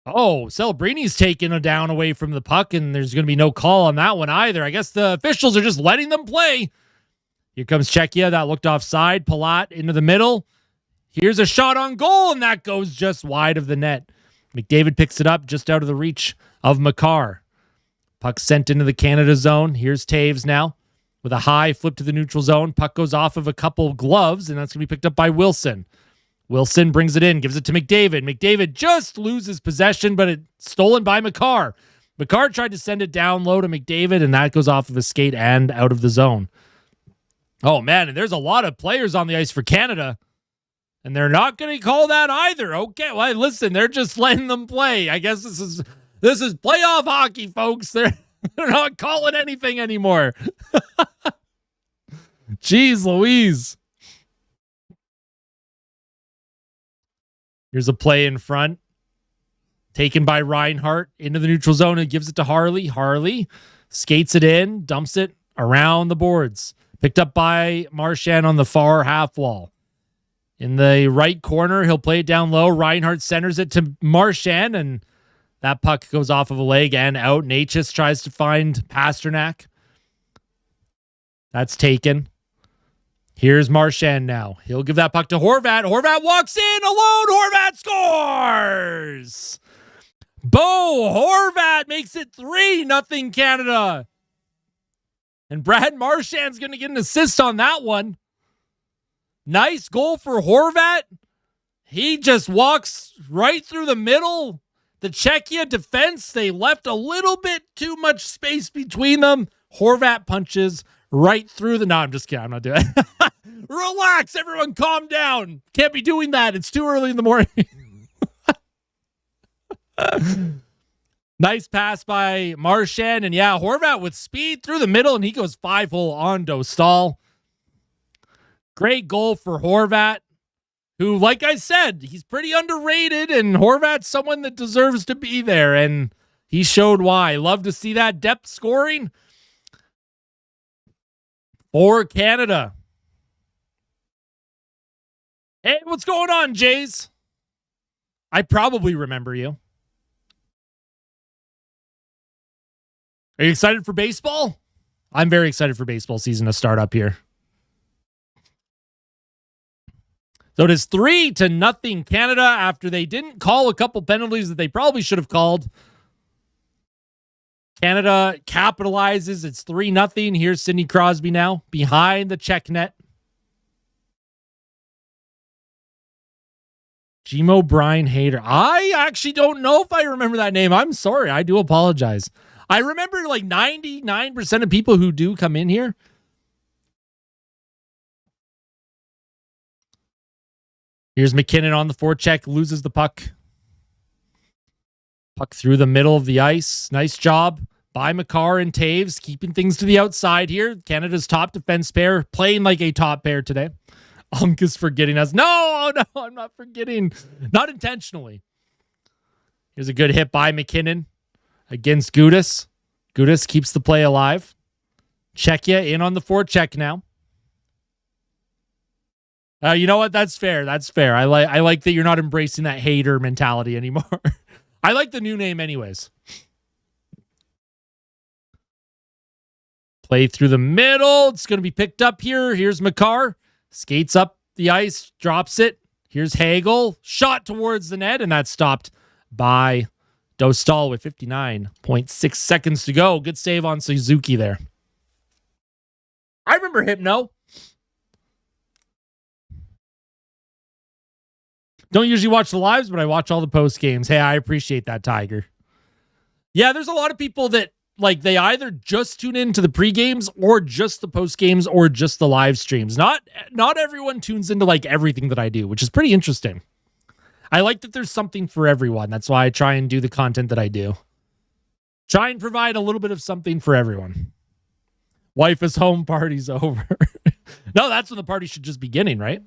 Oh, Celebrini's taking a down away from the puck, and there's going to be no call on that one either. I guess the officials are just letting them play. Here comes Czechia. That looked offside. Palat into the middle. Here's a shot on goal, and that goes just wide of the net. McDavid picks it up just out of the reach of Makar. Puck sent into the Canada zone. Here's Taves now with a high flip to the neutral zone. Puck goes off of a couple gloves, and that's going to be picked up by Wilson. Wilson brings it in, gives it to McDavid. McDavid just loses possession, but it's stolen by Makar. Makar tried to send it down low to McDavid, and that goes off of his skate and out of the zone. Oh, man, and there's a lot of players on the ice for Canada, and they're not going to call that either. Okay, well, listen, they're just letting them play. I guess this is playoff hockey, folks. They're not calling anything anymore. Jeez Louise. Here's a play in front. Taken by Reinhart into the neutral zone and gives it to Harley. Harley skates it in, dumps it around the boards. Picked up by Marchand on the far half wall. In the right corner, he'll play it down low. Reinhart centers it to Marchand, and that puck goes off of a leg and out. Natchez tries to find Pastrnak. That's taken. Here's Marchand now. He'll give that puck to Horvat. Horvat walks in alone. Horvat scores! Bo Horvat makes it 3-0 Canada. And Brad Marchand's going to get an assist on that one. Nice goal for Horvat. He just walks right through the middle. The Czechia defense, they left a little bit too much space between them. Horvat punches right through the... No, I'm just kidding. I'm not doing it. Relax, everyone. Calm down. Can't be doing that. It's too early in the morning. Nice pass by Marchand. And yeah, Horvat with speed through the middle, and he goes 5-hole on Dostal. Great goal for Horvat, who, like I said, he's pretty underrated, and Horvat's someone that deserves to be there, and he showed why. Love to see that depth scoring for Canada. Hey, what's going on, Jays? I probably remember you. Are you excited for baseball? I'm very excited for baseball season to start up here. So it is 3-0 Canada after they didn't call a couple penalties that they probably should have called. Canada capitalizes. It's 3-0. Here's Sidney Crosby now behind the Czech net. Gmo Brian Hader. I actually don't know if I remember that name. I'm sorry. I do apologize. I remember like 99% of people who do come in here. Here's MacKinnon on the forecheck, loses the puck. Puck through the middle of the ice. Nice job by Makar and Taves, keeping things to the outside here. Canada's top defense pair, playing like a top pair today. Unk is forgetting us. No, I'm not forgetting. Not intentionally. Here's a good hit by MacKinnon against Gudas. Gudas keeps the play alive. Czechia in on the forecheck now. You know what? That's fair. That's fair. I like that you're not embracing that hater mentality anymore. I like the new name anyways. Play through the middle. It's going to be picked up here. Here's Makar. Skates up the ice. Drops it. Here's Hagel. Shot towards the net, and that's stopped by Dostal with 59.6 seconds to go. Good save on Suzuki there. I remember Hypno. Don't usually watch the lives, but I watch all the post games. Hey, I appreciate that, Tiger. Yeah, there's a lot of people that like they either just tune into the pre-games or just the post games or just the live streams. Not everyone tunes into like everything that I do, which is pretty interesting. I like that there's something for everyone. That's why I try and do the content that I do. Try and provide a little bit of something for everyone. Wife is home, party's over. No, that's when the party should just be beginning, right?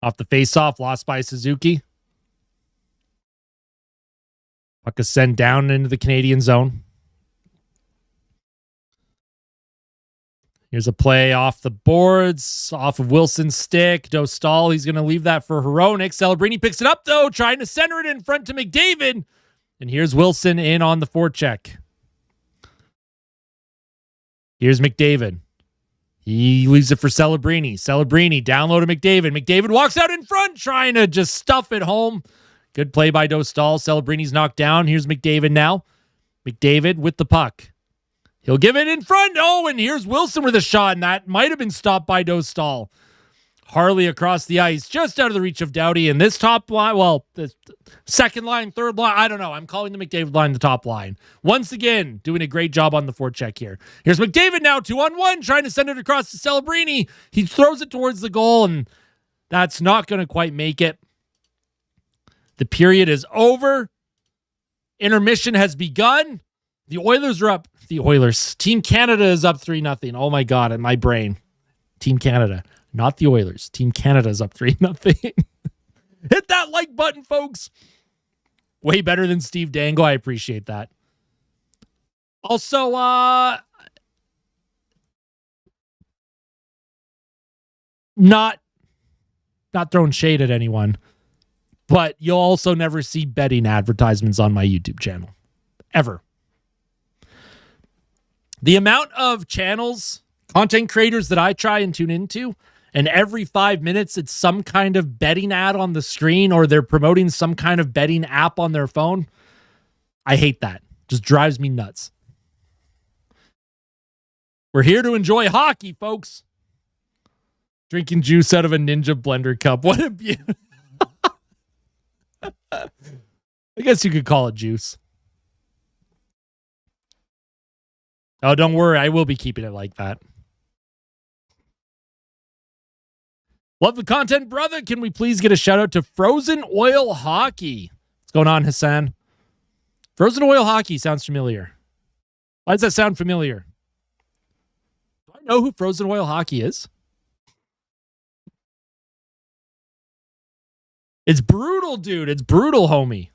Off the face-off, lost by Suzuki. Puck is sent down into the Canadian zone. Here's a play off the boards, off of Wilson's stick. Dostal, he's going to leave that for Hronek. Celebrini picks it up, though, trying to center it in front to McDavid. And here's Wilson in on the forecheck. Here's McDavid. He leaves it for Celebrini. Celebrini down low to McDavid. McDavid walks out in front, trying to just stuff it home. Good play by Dostal. Celebrini's knocked down. Here's McDavid now. McDavid with the puck. He'll give it in front. Oh, and here's Wilson with a shot, and that might have been stopped by Dostal. Harley across the ice, just out of the reach of Doughty. And this top line, well, the second line, third line, I don't know. I'm calling the McDavid line the top line. Once again, doing a great job on the forecheck here. Here's McDavid now, 2-on-1, trying to send it across to Celebrini. He throws it towards the goal, and that's not going to quite make it. The period is over. Intermission has begun. The Oilers are up. The Oilers. Team Canada is up 3-0. Oh, my God, in my brain. Team Canada. Not the Oilers. Team Canada is up 3-0. Hit that like button, folks. Way better than Steve Dangle. I appreciate that. Also, not throwing shade at anyone, but you'll also never see betting advertisements on my YouTube channel. Ever. The amount of channels, content creators that I try and tune into, and every 5 minutes, it's some kind of betting ad on the screen or they're promoting some kind of betting app on their phone. I hate that. Just drives me nuts. We're here to enjoy hockey, folks. Drinking juice out of a Ninja Blender cup. What a beauty. I guess you could call it juice. Oh, don't worry. I will be keeping it like that. Love the content, brother. Can we please get a shout out to Frozen Oil Hockey? What's going on, Hassan? Frozen Oil Hockey sounds familiar. Why does that sound familiar? Do I know who Frozen Oil Hockey is? It's brutal, dude. It's brutal, homie.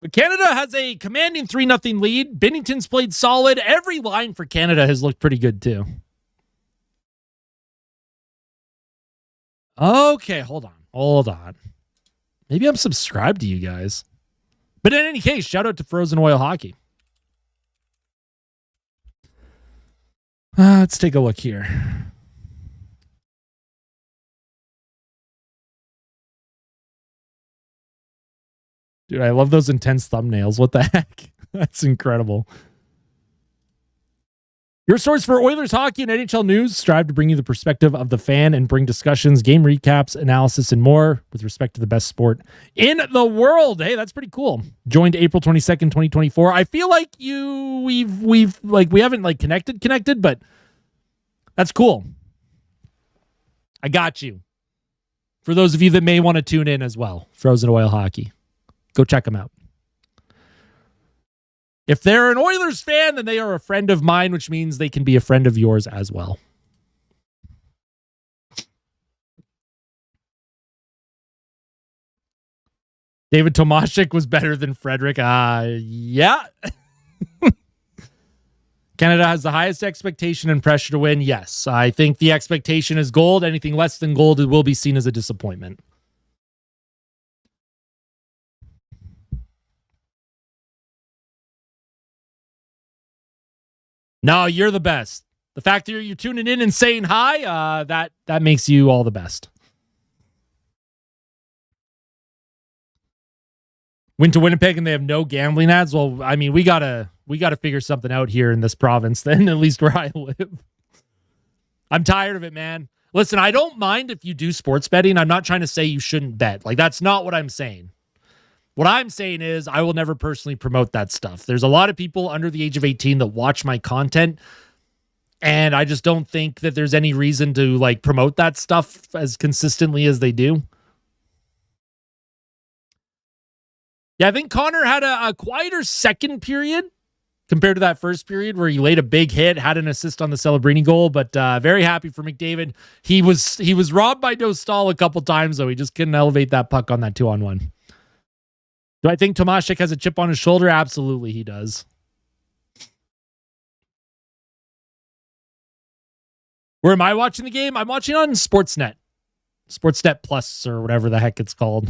But Canada has a commanding 3-0 lead. Binnington's played solid. Every line for Canada has looked pretty good, too. Okay, hold on. Maybe I'm subscribed to you guys. But in any case, shout out to Frozen Oil Hockey. Let's take a look here. Dude, I love those intense thumbnails. What the heck? That's incredible. Your source for Oilers hockey and NHL news. Strive to bring you the perspective of the fan and bring discussions, game recaps, analysis, and more with respect to the best sport in the world. Hey, that's pretty cool. Joined April 22nd, 2024. I feel like we haven't like connected, but that's cool. I got you. For those of you that may want to tune in as well, Frozen Oil Hockey. Go check them out. If they're an Oilers fan, then they are a friend of mine, which means they can be a friend of yours as well. David Tomashik was better than Frederick. Yeah. Canada has the highest expectation and pressure to win. Yes, I think the expectation is gold. Anything less than gold, it will be seen as a disappointment. No, you're the best. The fact that you're tuning in and saying hi, that makes you all the best. Went to Winnipeg and they have no gambling ads. Well, I mean, we gotta figure something out here in this province. Then at least where I live, I'm tired of it, man. Listen, I don't mind if you do sports betting. I'm not trying to say you shouldn't bet. Like that's not what I'm saying. What I'm saying is I will never personally promote that stuff. There's a lot of people under the age of 18 that watch my content, and I just don't think that there's any reason to like promote that stuff as consistently as they do. Yeah, I think Connor had a quieter second period compared to that first period where he laid a big hit, had an assist on the Celebrini goal, but very happy for McDavid. He was robbed by Dostal a couple times, though. He just couldn't elevate that puck on that 2-on-1. Do I think Tomashik has a chip on his shoulder? Absolutely, he does. Where am I watching the game? I'm watching on Sportsnet. Sportsnet Plus or whatever the heck it's called.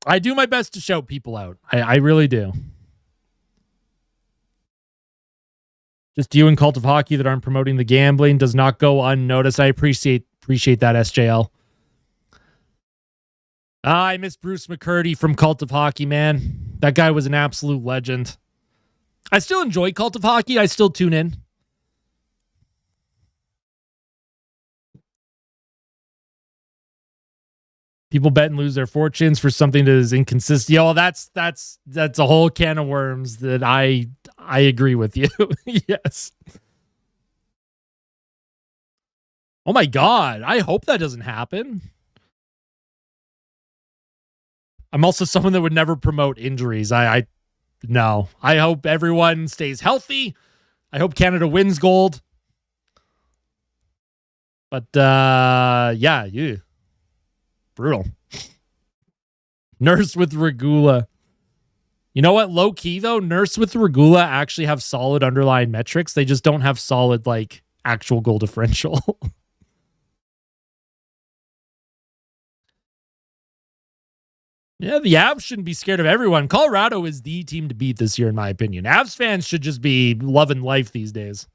I do my best to shout people out. I really do. Just you and Cult of Hockey that aren't promoting the gambling does not go unnoticed. I appreciate that, SJL. I miss Bruce McCurdy from Cult of Hockey, man. That guy was an absolute legend. I still enjoy Cult of Hockey. I still tune in. People bet and lose their fortunes for something that is inconsistent. Oh, that's a whole can of worms that I agree with you. Yes. Oh my God. I hope that doesn't happen. I'm also someone that would never promote injuries. No. I hope everyone stays healthy. I hope Canada wins gold. But yeah, brutal. Nurse with Regula. You know what? Low key though, Nurse with Regula actually have solid underlying metrics. They just don't have solid like actual goal differential. Yeah, the Avs shouldn't be scared of everyone. Colorado is the team to beat this year, in my opinion. Avs fans should just be loving life these days.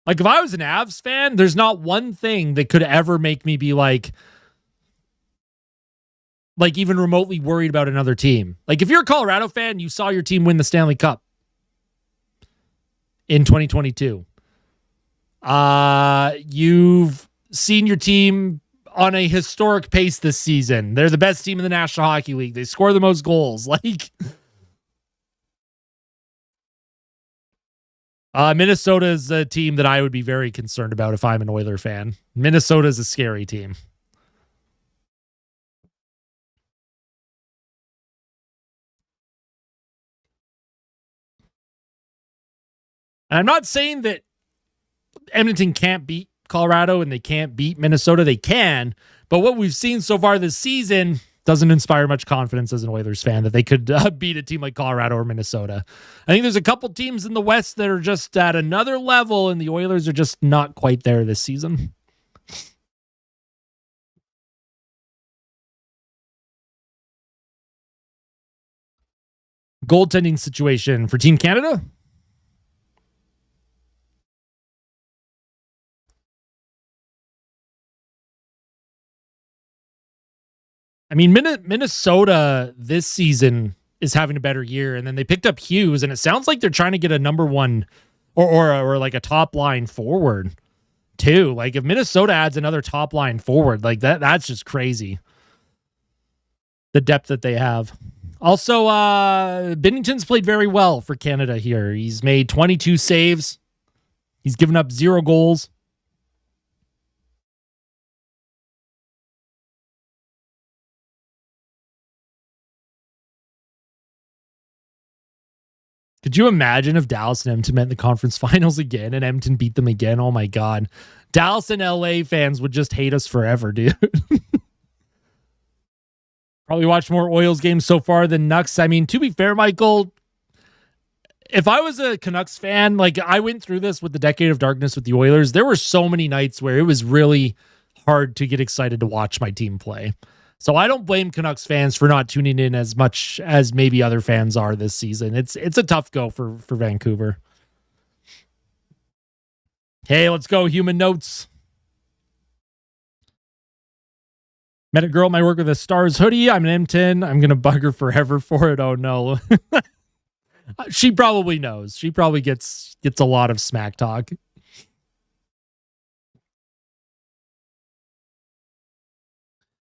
Like, if I was an Avs fan, there's not one thing that could ever make me be like even remotely worried about another team. Like, if you're a Colorado fan, you saw your team win the Stanley Cup in 2022. You've seen your team on a historic pace this season. They're the best team in the National Hockey League. They score the most goals. Like, Minnesota is a team that I would be very concerned about if I'm an Oiler fan. Minnesota is a scary team. And I'm not saying that Edmonton can't beat Colorado and they can't beat Minnesota. They can. But what we've seen so far this season doesn't inspire much confidence as an Oilers fan that they could beat a team like Colorado or Minnesota. I think there's a couple teams in the West that are just at another level, and the Oilers are just not quite there this season. Goaltending situation for Team Canada? I mean, Minnesota this season is having a better year, and then they picked up Hughes, and it sounds like they're trying to get a number one or like a top line forward too. Like, if Minnesota adds another top line forward, like that's just crazy. The depth that they have. Also, Binnington's played very well for Canada here. He's made 22 saves. He's given up 0 goals. Could you imagine if Dallas and Edmonton met in the conference finals again and Edmonton beat them again? Oh my God. Dallas and LA fans would just hate us forever, dude. Probably watched more Oils games so far than Nucks. I mean, to be fair, Michael, if I was a Canucks fan, like, I went through this with the decade of darkness with the Oilers. There were so many nights where it was really hard to get excited to watch my team play. So I don't blame Canucks fans for not tuning in as much as maybe other fans are this season. It's a tough go for Vancouver. Hey, let's go. Human notes. Met a girl at my work with a Stars hoodie. I'm an M10. I'm going to bug her forever for it. Oh, no. She probably knows. She probably gets a lot of smack talk.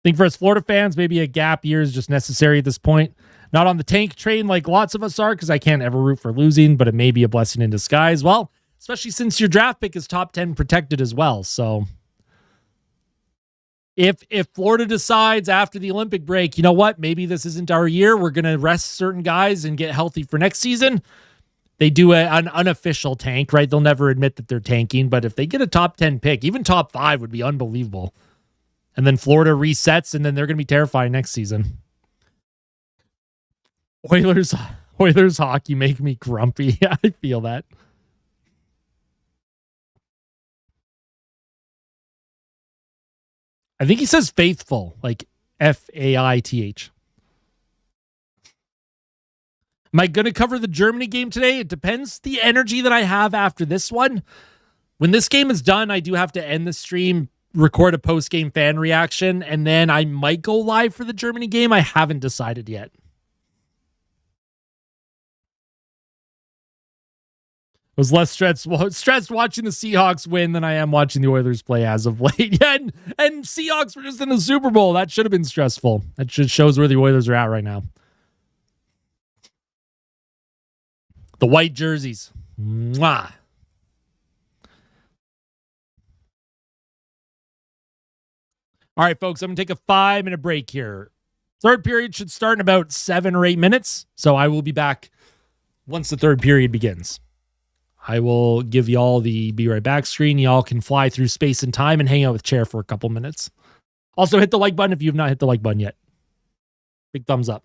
I think for us Florida fans, maybe a gap year is just necessary at this point. Not on the tank train like lots of us are, because I can't ever root for losing, but it may be a blessing in disguise. Well, especially since your draft pick is top 10 protected as well. So if Florida decides after the Olympic break, you know what, maybe this isn't our year, we're going to rest certain guys and get healthy for next season, they do an unofficial tank, right? They'll never admit that they're tanking, but if they get a top 10 pick, even top 5 would be unbelievable. And then Florida resets, and then they're going to be terrifying next season. Oilers hockey make me grumpy. I feel that. I think he says faithful, like Faith. Am I going to cover the Germany game today? It depends the energy that I have after this one. When this game is done, I do have to end the stream, record a post-game fan reaction, and then I might go live for the Germany game. I haven't decided yet. I was less stressed watching the Seahawks win than I am watching the Oilers play as of late. Yeah, and Seahawks were just in the Super Bowl. That should have been stressful. That just shows where the Oilers are at right now. The white jerseys. Mwah. All right, folks, I'm going to take a 5-minute break here. Third period should start in about 7 or 8 minutes. So I will be back once the third period begins. I will give y'all the be right back screen. Y'all can fly through space and time and hang out with Chair for a couple minutes. Also, hit the like button if you have not hit the like button yet. Big thumbs up.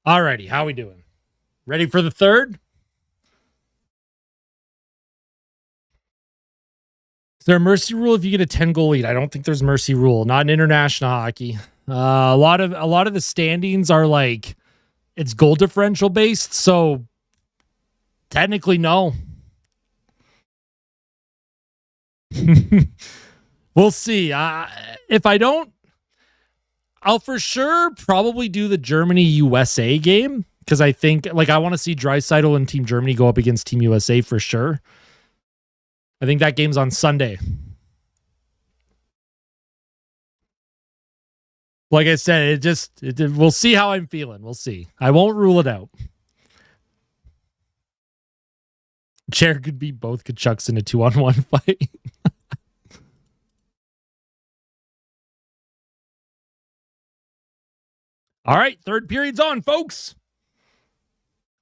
Alrighty, how we doing? Ready for the third? Is there a mercy rule if you get a 10-goal lead? I don't think there's mercy rule. Not in international hockey. A lot of the standings are like it's goal differential based, so technically no. We'll see. If I don't, I'll for sure probably do the Germany USA game because I think I want to see Draisaitl and Team Germany go up against Team USA for sure. I think that game's on Sunday. Like I said, we'll see how I'm feeling. We'll see. I won't rule it out. Chair could beat both Kachucks in a 2-on-1 fight. All right, third period's on, folks.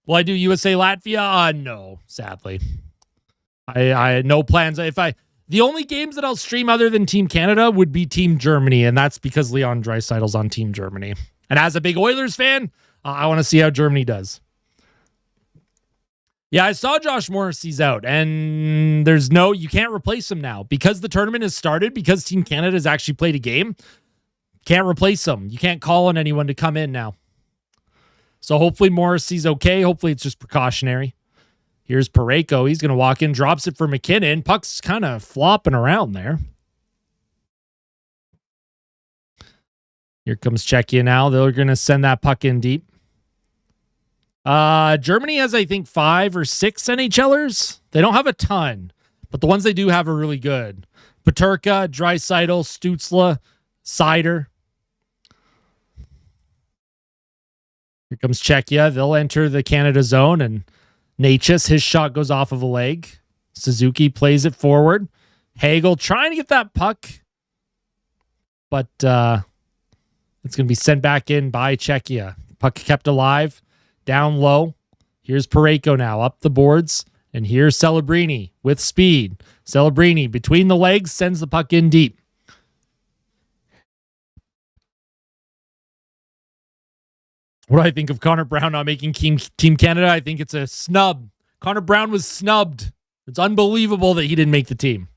Will I do USA Latvia? No, sadly. I had no plans. The only games that I'll stream other than Team Canada would be Team Germany, and that's because Leon Draisaitl's on Team Germany. And as a big Oilers fan, I want to see how Germany does. Yeah, I saw Josh Morrissey's out, and you can't replace him now. Because the tournament has started, because Team Canada has actually played a game, can't replace him. You can't call on anyone to come in now. So hopefully Morrissey's okay. Hopefully it's just precautionary. Here's Parayko. He's going to walk in, drops it for MacKinnon. Puck's kind of flopping around there. Here comes Czechia now. They're going to send that puck in deep. Germany has, I think, 5 or 6 NHLers. They don't have a ton, but the ones they do have are really good. Peterka, Draisaitl, Stützle, Seider. Here comes Czechia. They'll enter the Canada zone, and Natchez, his shot goes off of a leg. Suzuki plays it forward. Hagel trying to get that puck, but it's going to be sent back in by Czechia. Puck kept alive, down low. Here's Parayko now, up the boards, and here's Celebrini with speed. Celebrini between the legs sends the puck in deep. What do I think of Connor Brown not making Team Canada? I think it's a snub. Connor Brown was snubbed. It's unbelievable that he didn't make the team.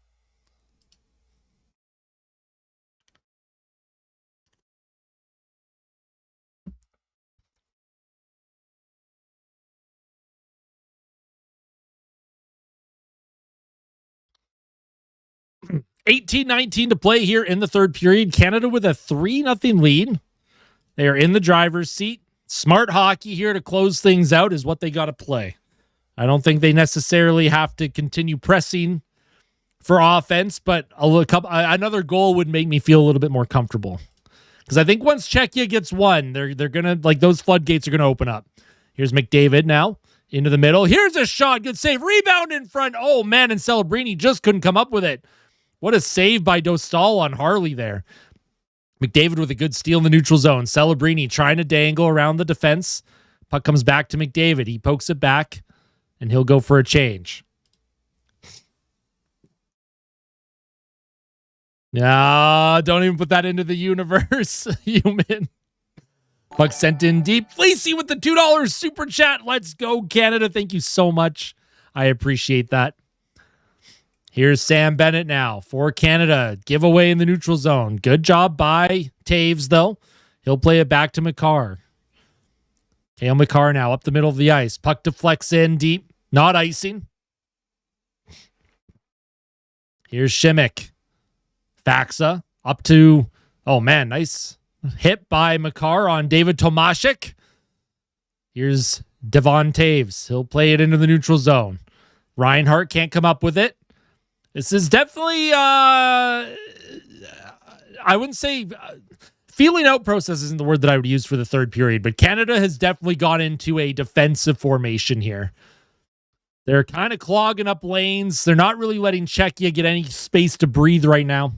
$18-19 to play here in the third period. Canada with a 3-0 lead. They are in the driver's seat. Smart hockey here to close things out is what they got to play. I don't think they necessarily have to continue pressing for offense, but another goal would make me feel a little bit more comfortable. Because I think once Czechia gets one, they're gonna those floodgates are gonna open up. Here's McDavid now into the middle. Here's a shot, good save, rebound in front. Oh man, and Celebrini just couldn't come up with it. What a save by Dostal on Harley there. McDavid with a good steal in the neutral zone. Celebrini trying to dangle around the defense. Puck comes back to McDavid. He pokes it back, and he'll go for a change. No, don't even put that into the universe, human. Puck sent in deep. Fleecy with the $2 super chat. Let's go, Canada. Thank you so much. I appreciate that. Here's Sam Bennett now for Canada. Giveaway in the neutral zone. Good job by Taves, though. He'll play it back to Makar. Cale Makar now up the middle of the ice. Puck deflects in deep. Not icing. Here's Šimik. Faxa up to... Oh, man. Nice hit by Makar on David Tomashik. Here's Devon Taves. He'll play it into the neutral zone. Reinhart can't come up with it. This is definitely, I wouldn't say, feeling out process isn't the word that I would use for the third period, but Canada has definitely gone into a defensive formation here. They're kind of clogging up lanes. They're not really letting Czechia get any space to breathe right now.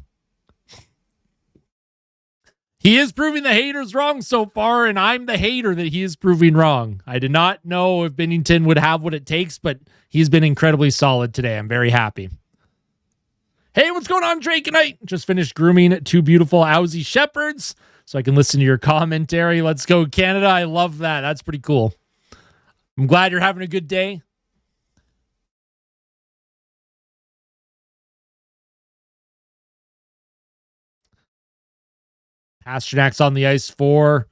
He is proving the haters wrong so far, and I'm the hater that he is proving wrong. I did not know if Binnington would have what it takes, but he's been incredibly solid today. I'm very happy. Hey, what's going on, Drake and I? Just finished grooming 2 beautiful Aussie Shepherds. so I can listen to your commentary. Let's go, Canada. I love that. That's pretty cool. I'm glad you're having a good day. Pasternak's on the ice for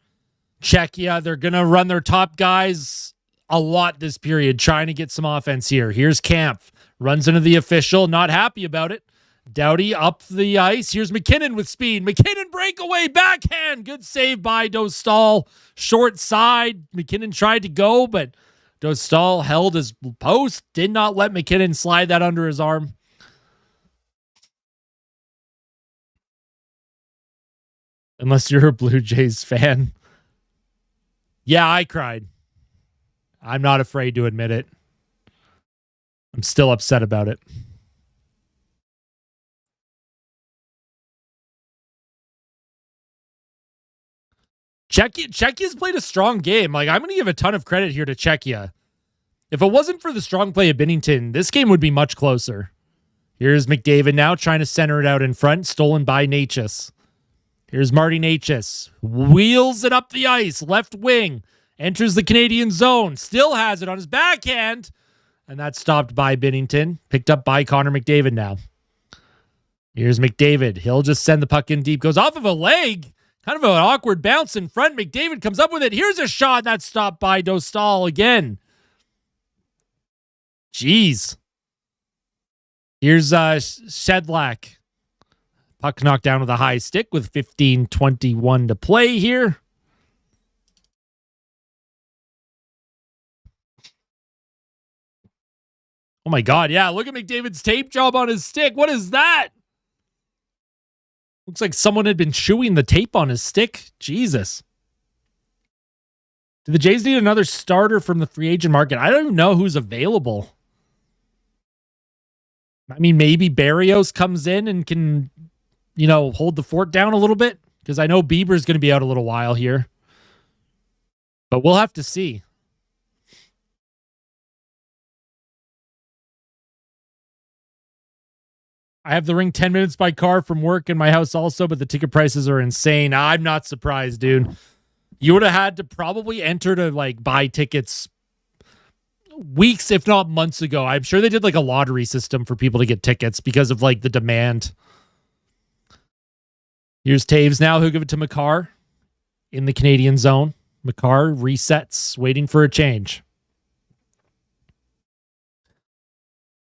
Czechia. They're going to run their top guys a lot this period, trying to get some offense here. Here's Kampf. Runs into the official. Not happy about it. Doughty up the ice. Here's MacKinnon with speed. MacKinnon breakaway. Backhand. Good save by Dostal. Short side. MacKinnon tried to go, but Dostal held his post. Did not let MacKinnon slide that under his arm. Unless you're a Blue Jays fan. Yeah, I cried. I'm not afraid to admit it. I'm still upset about it. Czechia's played a strong game. Like, I'm going to give a ton of credit here to Czechia. If it wasn't for the strong play of Binnington, this game would be much closer. Here's McDavid now trying to center it out in front. Stolen by Necas. Here's Marty Necas. Wheels it up the ice. Left wing. Enters the Canadian zone. Still has it on his backhand. And that's stopped by Binnington. Picked up by Connor McDavid now. Here's McDavid. He'll just send the puck in deep. Goes off of a leg. Kind of an awkward bounce in front. McDavid comes up with it. Here's a shot. That's stopped by Dostal again. Jeez. Here's Sedlak. Puck knocked down with a high stick with 15:21 to play here. Oh my God, yeah, look at McDavid's tape job on his stick. What is that? Looks like someone had been chewing the tape on his stick. Jesus. Do the Jays need another starter from the free agent market? I don't even know who's available. I mean, maybe Barrios comes in and can, hold the fort down a little bit, because I know Bieber's going to be out a little while here. But we'll have to see. I have the ring 10 minutes by car from work in my house also, but the ticket prices are insane. I'm not surprised, dude. You would have had to probably enter to buy tickets weeks, if not months ago. I'm sure they did a lottery system for people to get tickets because of the demand. Here's Taves now. He'll give it to Makar in the Canadian zone. Makar resets, waiting for a change.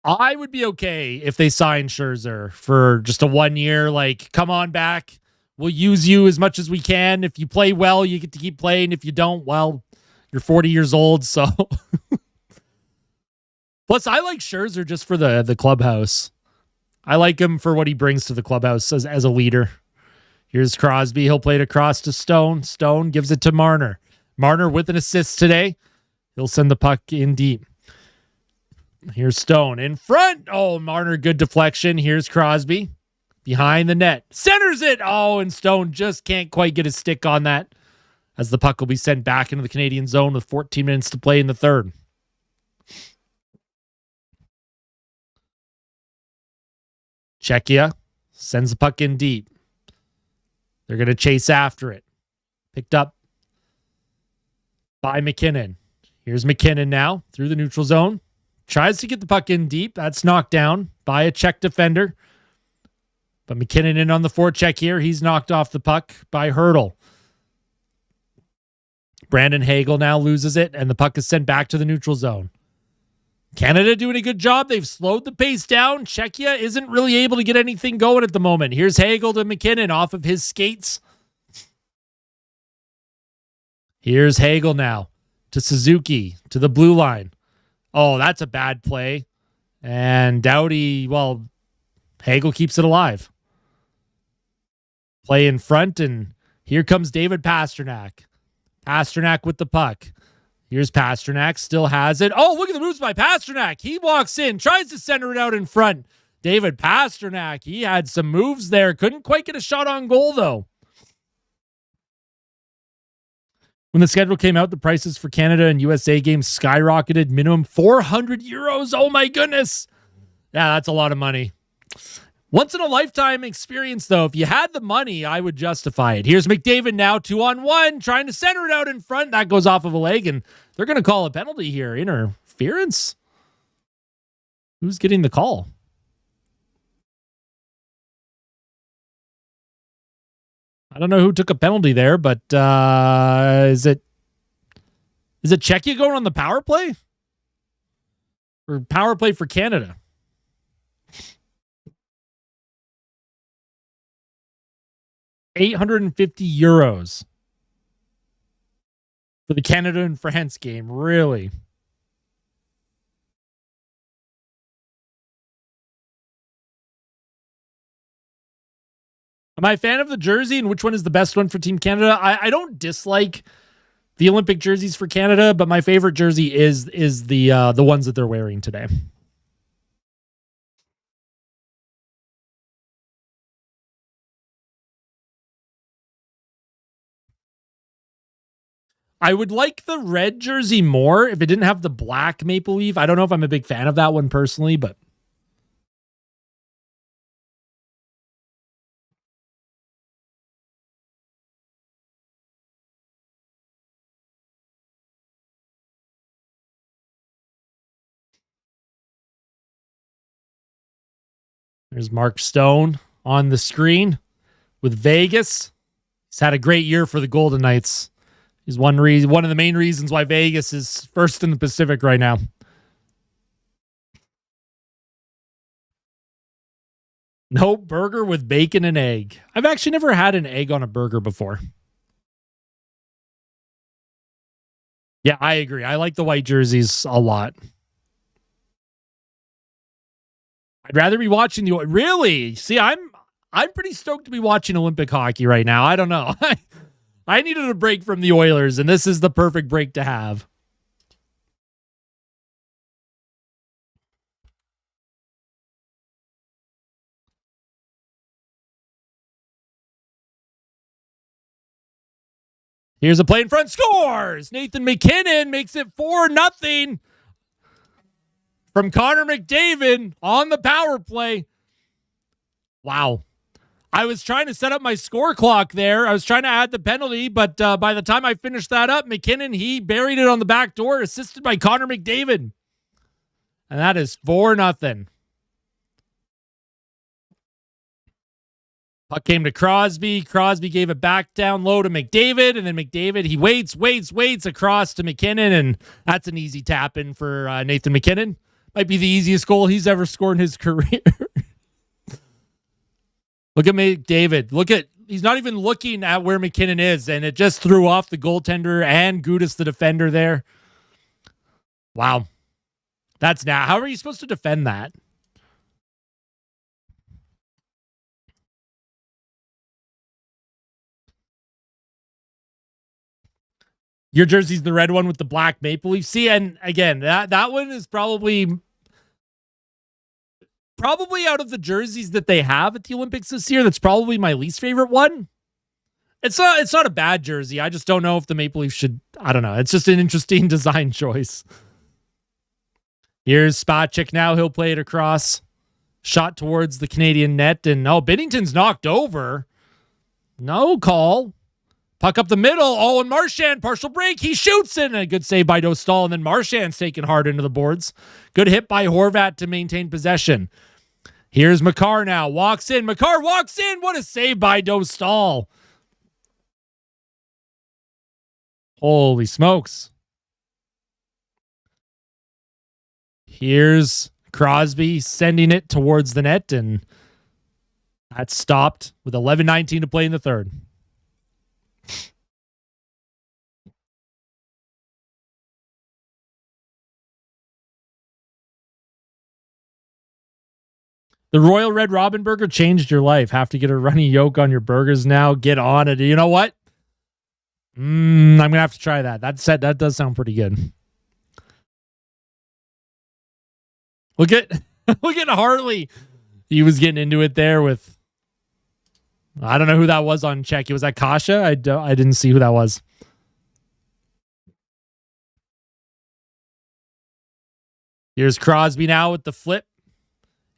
I would be okay if they signed Scherzer for just a 1 year. Come on back. We'll use you as much as we can. If you play well, you get to keep playing. If you don't, well, you're 40 years old. So, plus, I like Scherzer just for the clubhouse. I like him for what he brings to the clubhouse as a leader. Here's Crosby. He'll play it across to Stone. Stone gives it to Marner. Marner with an assist today. He'll send the puck in deep. Here's Stone in front. Oh, Marner, good deflection. Here's Crosby behind the net. Centers it. Oh, and Stone just can't quite get his stick on that, as the puck will be sent back into the Canadian zone with 14 minutes to play in the third. Czechia sends the puck in deep. They're going to chase after it. Picked up by MacKinnon. Here's MacKinnon now through the neutral zone. Tries to get the puck in deep. That's knocked down by a Czech defender. But MacKinnon in on the forecheck here. He's knocked off the puck by Hurdle. Brandon Hagel now loses it, and the puck is sent back to the neutral zone. Canada doing a good job. They've slowed the pace down. Czechia isn't really able to get anything going at the moment. Here's Hagel to MacKinnon off of his skates. Here's Hagel now to Suzuki, to the blue line. Oh, that's a bad play. And Doughty, Hagel keeps it alive. Play in front, and here comes David Pastrnak. Pastrnak with the puck. Here's Pastrnak, still has it. Oh, look at the moves by Pastrnak. He walks in, tries to center it out in front. David Pastrnak, he had some moves there. Couldn't quite get a shot on goal, though. When the schedule came out, the prices for Canada and USA games skyrocketed. Minimum €400. Oh, my goodness. Yeah, that's a lot of money. Once in a lifetime experience, though. If you had the money, I would justify it. Here's McDavid now, 2-on-1, trying to center it out in front. That goes off of a leg, and they're going to call a penalty here. Interference? Who's getting the call? I don't know who took a penalty there, but is it Czechia going on the power play? Or power play for Canada? €850 for the Canada and France game. Really? Am I a fan of the jersey, and which one is the best one for Team Canada? I don't dislike the Olympic jerseys for Canada, but my favorite jersey is the ones that they're wearing today. I would like the red jersey more if it didn't have the black maple leaf. I don't know if I'm a big fan of that one personally, but there's Mark Stone on the screen with Vegas. He's had a great year for the Golden Knights. He's one of the main reasons why Vegas is first in the Pacific right now. No burger with bacon and egg. I've actually never had an egg on a burger before. Yeah, I agree. I like the white jerseys a lot. I'd rather be watching the really. See, I'm pretty stoked to be watching Olympic hockey right now. I don't know. I needed a break from the Oilers, and this is the perfect break to have. Here's a play in front, scores! Nathan MacKinnon makes it 4-0 from Connor McDavid on the power play. Wow. I was trying to set up my score clock there. I was trying to add the penalty, but by the time I finished that up, MacKinnon, he buried it on the back door, assisted by Connor McDavid. And that is 4-0. Puck came to Crosby. Crosby gave it back down low to McDavid, and then McDavid, he waits across to MacKinnon, and that's an easy tap in for Nathan MacKinnon. Might be the easiest goal he's ever scored in his career. Look at McDavid. He's not even looking at where MacKinnon is, and it just threw off the goaltender and Gudis, the defender there. Wow. That's now. How are you supposed to defend that? Your jersey's the red one with the black maple leaf. See, and again, that one is probably out of the jerseys that they have at the Olympics this year, that's probably my least favorite one. It's not a bad jersey. I just don't know if the Maple Leafs should, I don't know. It's just an interesting design choice. Here's Pastrnak now. He'll play it across. Shot towards the Canadian net, and Binnington's knocked over. No call. Puck up the middle. Oh, and Marchand, partial break. He shoots it. And a good save by Dostal. And then Marchand's taken hard into the boards. Good hit by Horvat to maintain possession. Here's Makar now. Walks in. Makar walks in. What a save by Dostal. Holy smokes. Here's Crosby sending it towards the net, and that's stopped with 11:19 to play in the third. The Royal Red Robin burger changed your life. Have to get a runny yolk on your burgers now. Get on it. You know what? I'm going to have to try that. That does sound pretty good. Look at Hartley. He was getting into it there with, I don't know who that was on Czechia. Was that Kasha? I didn't see who that was. Here's Crosby now with the flip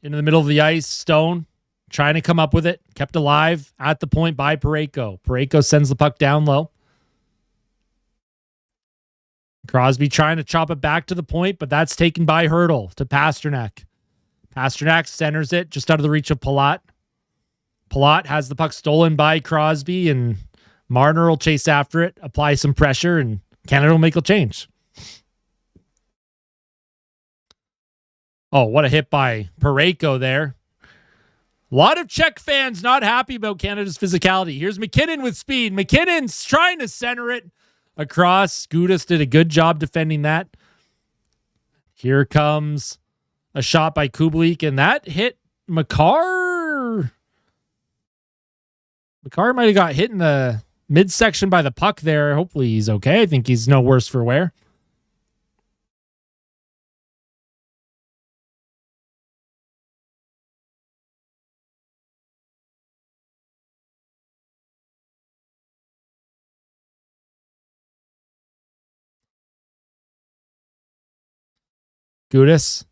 into the middle of the ice. Stone trying to come up with it. Kept alive at the point by Parayko. Parayko sends the puck down low. Crosby trying to chop it back to the point, but that's taken by Hurdle to Pastrnak. Pastrnak centers it just out of the reach of Palat. Palat has the puck stolen by Crosby, and Marner will chase after it, apply some pressure, and Canada will make a change. Oh, what a hit by Parayko there. A lot of Czech fans not happy about Canada's physicality. Here's MacKinnon with speed. MacKinnon's trying to center it across. Gudas did a good job defending that. Here comes a shot by Kubalik, and that hit Makar. Makar might have got hit in the midsection by the puck there. Hopefully he's okay. I think he's no worse for wear. Gudas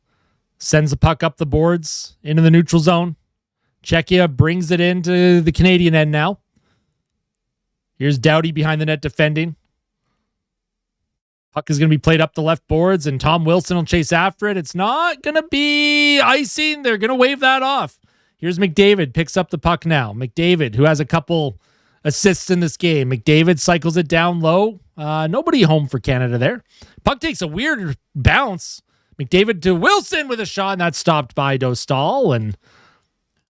sends the puck up the boards into the neutral zone. Czechia brings it into the Canadian end now. Here's Doughty behind the net defending. Puck is going to be played up the left boards, and Tom Wilson will chase after it. It's not going to be icing. They're going to wave that off. Here's McDavid, picks up the puck now. McDavid, who has a couple assists in this game. McDavid cycles it down low. Nobody home for Canada there. Puck takes a weird bounce. McDavid to Wilson with a shot, and that's stopped by Dostal and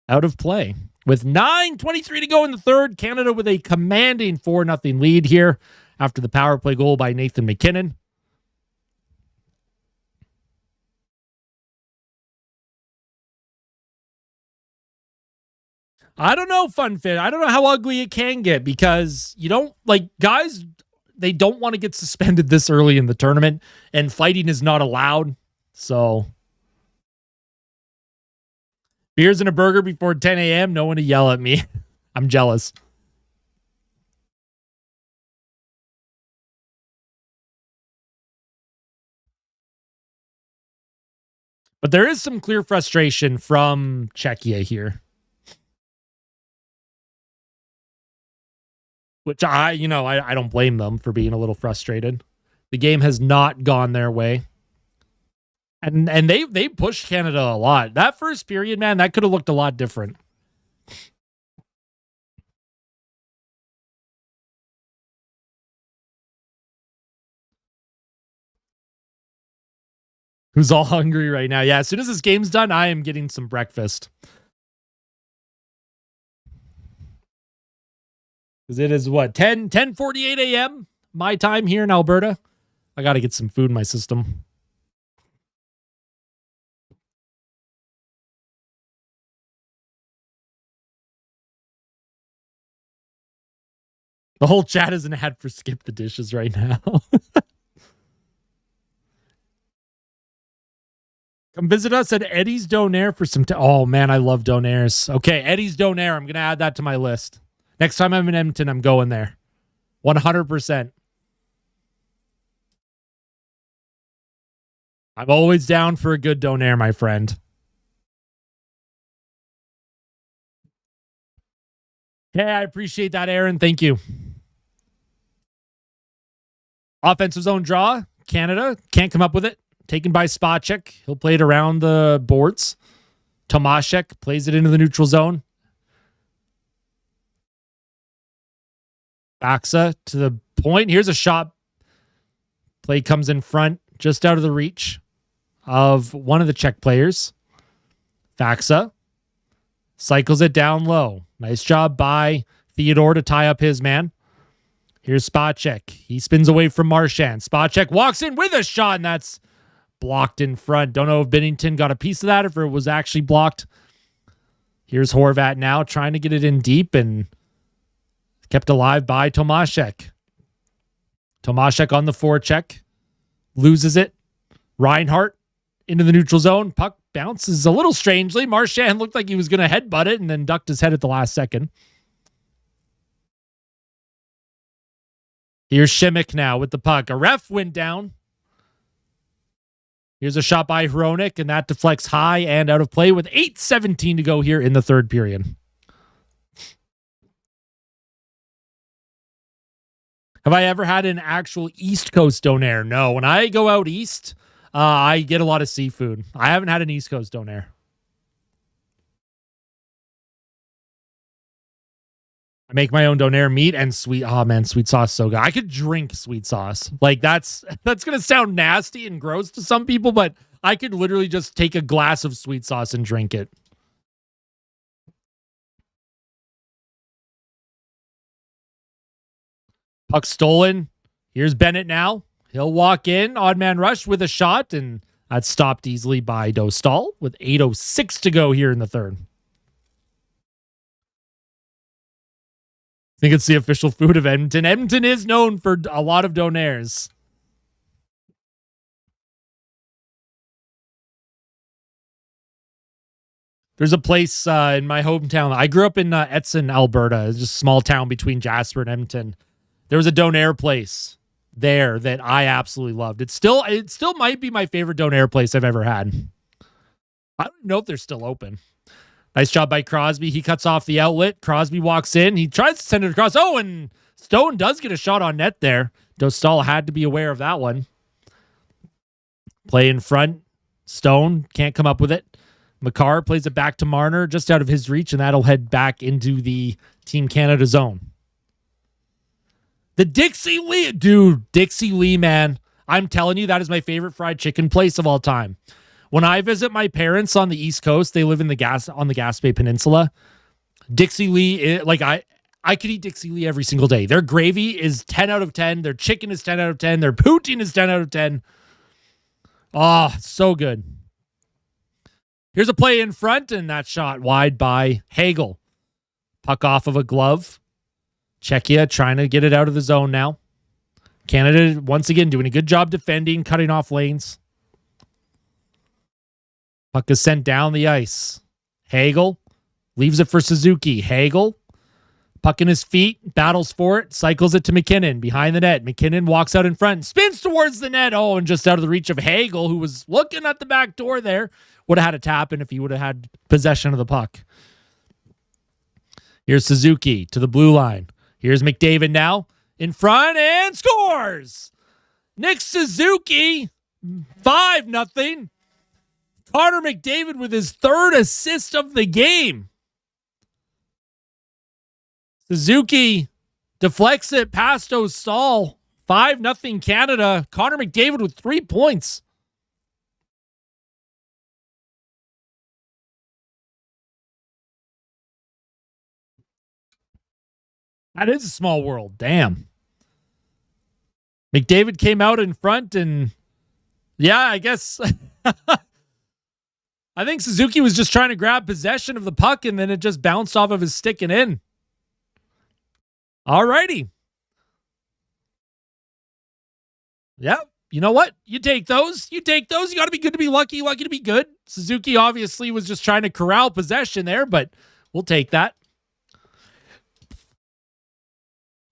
out of play. With 9:23 to go in the third, Canada with a commanding 4-0 lead here after the power play goal by Nathan MacKinnon. I don't know, FunFit. I don't know how ugly it can get because you don't, like, guys, they don't want to get suspended this early in the tournament, and fighting is not allowed. So, beers and a burger before 10 a.m. No one to yell at me. I'm jealous. But there is some clear frustration from Czechia here. Which I don't blame them for being a little frustrated. The game has not gone their way. And they pushed Canada a lot. That first period, man, that could have looked a lot different. Who's all hungry right now? Yeah, as soon as this game's done, I am getting some breakfast. Because it is what, 10:48 a.m. my time here in Alberta. I got to get some food in my system. The whole chat is an ad for Skip the Dishes right now. Come visit us at Eddie's Donair for some... oh, man, I love Donairs. Okay, Eddie's Donair. I'm going to add that to my list. Next time I'm in Edmonton, I'm going there. 100%. I'm always down for a good Donair, my friend. Hey, I appreciate that, Aaron. Thank you. Offensive zone draw. Canada can't come up with it. Taken by Spacek. He'll play it around the boards. Tomaszek plays it into the neutral zone. Baxa to the point. Here's a shot. Play comes in front, just out of the reach of one of the Czech players. Baxa cycles it down low. Nice job by Theodore to tie up his man. Here's Spacek. He spins away from Marchand. Spacek walks in with a shot, and that's blocked in front. Don't know if Binnington got a piece of that, if it was actually blocked. Here's Horvat now trying to get it in deep and kept alive by Tomaszek. Tomaszek on the forecheck. Loses it. Reinhart into the neutral zone. Puck bounces a little strangely. Marchand looked like he was going to headbutt it and then ducked his head at the last second. Here's Šimik now with the puck. A ref went down. Here's a shot by Hronik, and that deflects high and out of play with 8:17 to go here in the third period. Have I ever had an actual East Coast donair? No. When I go out east, I get a lot of seafood. I haven't had an East Coast donair. I make my own donair meat and sweet. Oh man, sweet sauce so good. I could drink sweet sauce. Like that's gonna sound nasty and gross to some people, but I could literally just take a glass of sweet sauce and drink it. Puck stolen. Here's Bennett now. He'll walk in, odd man rush with a shot, and that's stopped easily by Dostal with 8:06 to go here in the third. I think it's the official food of Edmonton. Edmonton is known for a lot of donairs. There's a place in my hometown. I grew up in Edson, Alberta. It's just a small town between Jasper and Edmonton. There was a donair place there that I absolutely loved. It still might be my favorite donair place I've ever had. I don't know if they're still open. Nice job by Crosby. He cuts off the outlet. Crosby walks in. He tries to send it across. Oh, and Stone does get a shot on net there. Dostal had to be aware of that one. Play in front. Stone can't come up with it. McCarr plays it back to Marner, just out of his reach, and that'll head back into the Team Canada zone. The Dixie Lee, dude, Dixie Lee, man. I'm telling you, that is my favorite fried chicken place of all time. When I visit my parents on the East Coast, they live on the Gaspé Peninsula. Dixie Lee, I could eat Dixie Lee every single day. Their gravy is 10 out of 10. Their chicken is 10 out of 10. Their poutine is 10 out of 10. Oh, so good. Here's a play in front, and that shot wide by Hagel. Puck off of a glove. Czechia trying to get it out of the zone now. Canada, once again, doing a good job defending, cutting off lanes. Puck is sent down the ice. Hagel leaves it for Suzuki. Hagel, puck in his feet, battles for it, cycles it to MacKinnon behind the net. MacKinnon walks out in front, spins towards the net. Oh, and just out of the reach of Hagel, who was looking at the back door there. Would have had a tap in if he would have had possession of the puck. Here's Suzuki to the blue line. Here's McDavid now in front and scores. Nick Suzuki, 5-0. Connor McDavid with his third assist of the game. Suzuki deflects it past Dostal. 5-0 Canada. Connor McDavid with 3 points. That is a small world. Damn. McDavid came out in front and yeah, I guess I think Suzuki was just trying to grab possession of the puck and then it just bounced off of his stick and in. All righty. Yeah. You know what? You take those. You take those. You got to be good to be lucky. Lucky to be good. Suzuki obviously was just trying to corral possession there, but we'll take that.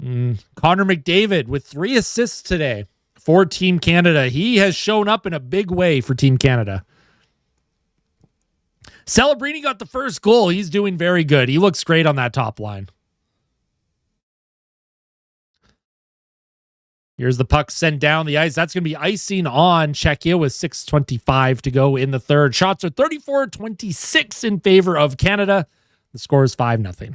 Connor McDavid with 3 assists today for Team Canada. He has shown up in a big way for Team Canada. Celebrini got the first goal. He's doing very good. He looks great on that top line. Here's the puck sent down the ice. That's going to be icing on Czechia with 6:25 to go in the third. Shots are 34-26 in favor of Canada. The score is 5-0.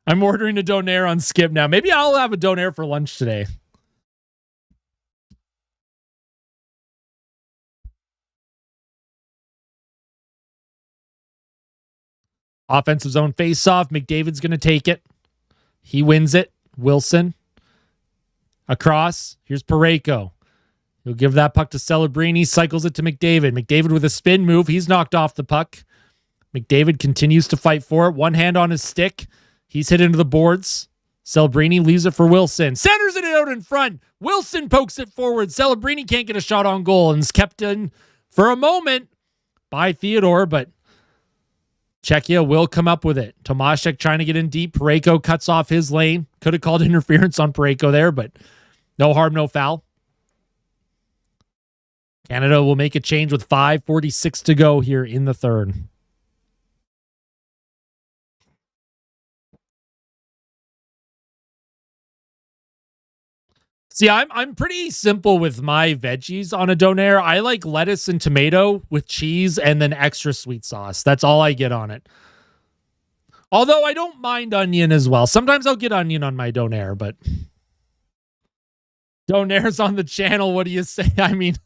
I'm ordering a donair on Skip now. Maybe I'll have a donair for lunch today. Offensive zone face-off. McDavid's going to take it. He wins it. Wilson. Across. Here's Parayko. He'll give that puck to Celebrini. Cycles it to McDavid. McDavid with a spin move. He's knocked off the puck. McDavid continues to fight for it. One hand on his stick. He's hit into the boards. Celebrini leaves it for Wilson. Centers it out in front. Wilson pokes it forward. Celebrini can't get a shot on goal and is kept in for a moment by Theodore, but Czechia will come up with it. Tomaszek trying to get in deep. Parayko cuts off his lane. Could have called interference on Parayko there, but no harm, no foul. Canada will make a change with 5:46 to go here in the third. See, I'm pretty simple with my veggies on a donair. I like lettuce and tomato with cheese and then extra sweet sauce. That's all I get on it. Although I don't mind onion as well. Sometimes I'll get onion on my donair, but donairs on the channel, what do you say? I mean,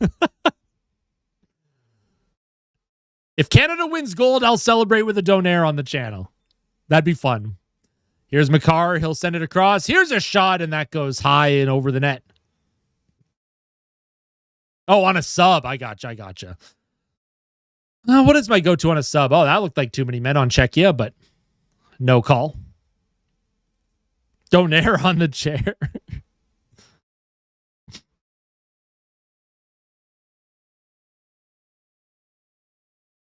if Canada wins gold, I'll celebrate with a donair on the channel. That'd be fun. Here's Makar. He'll send it across. Here's a shot, and that goes high and over the net. Oh, on a sub. I gotcha. What is my go-to on a sub? Oh, that looked like too many men on Czechia, but no call. Donair on the chair.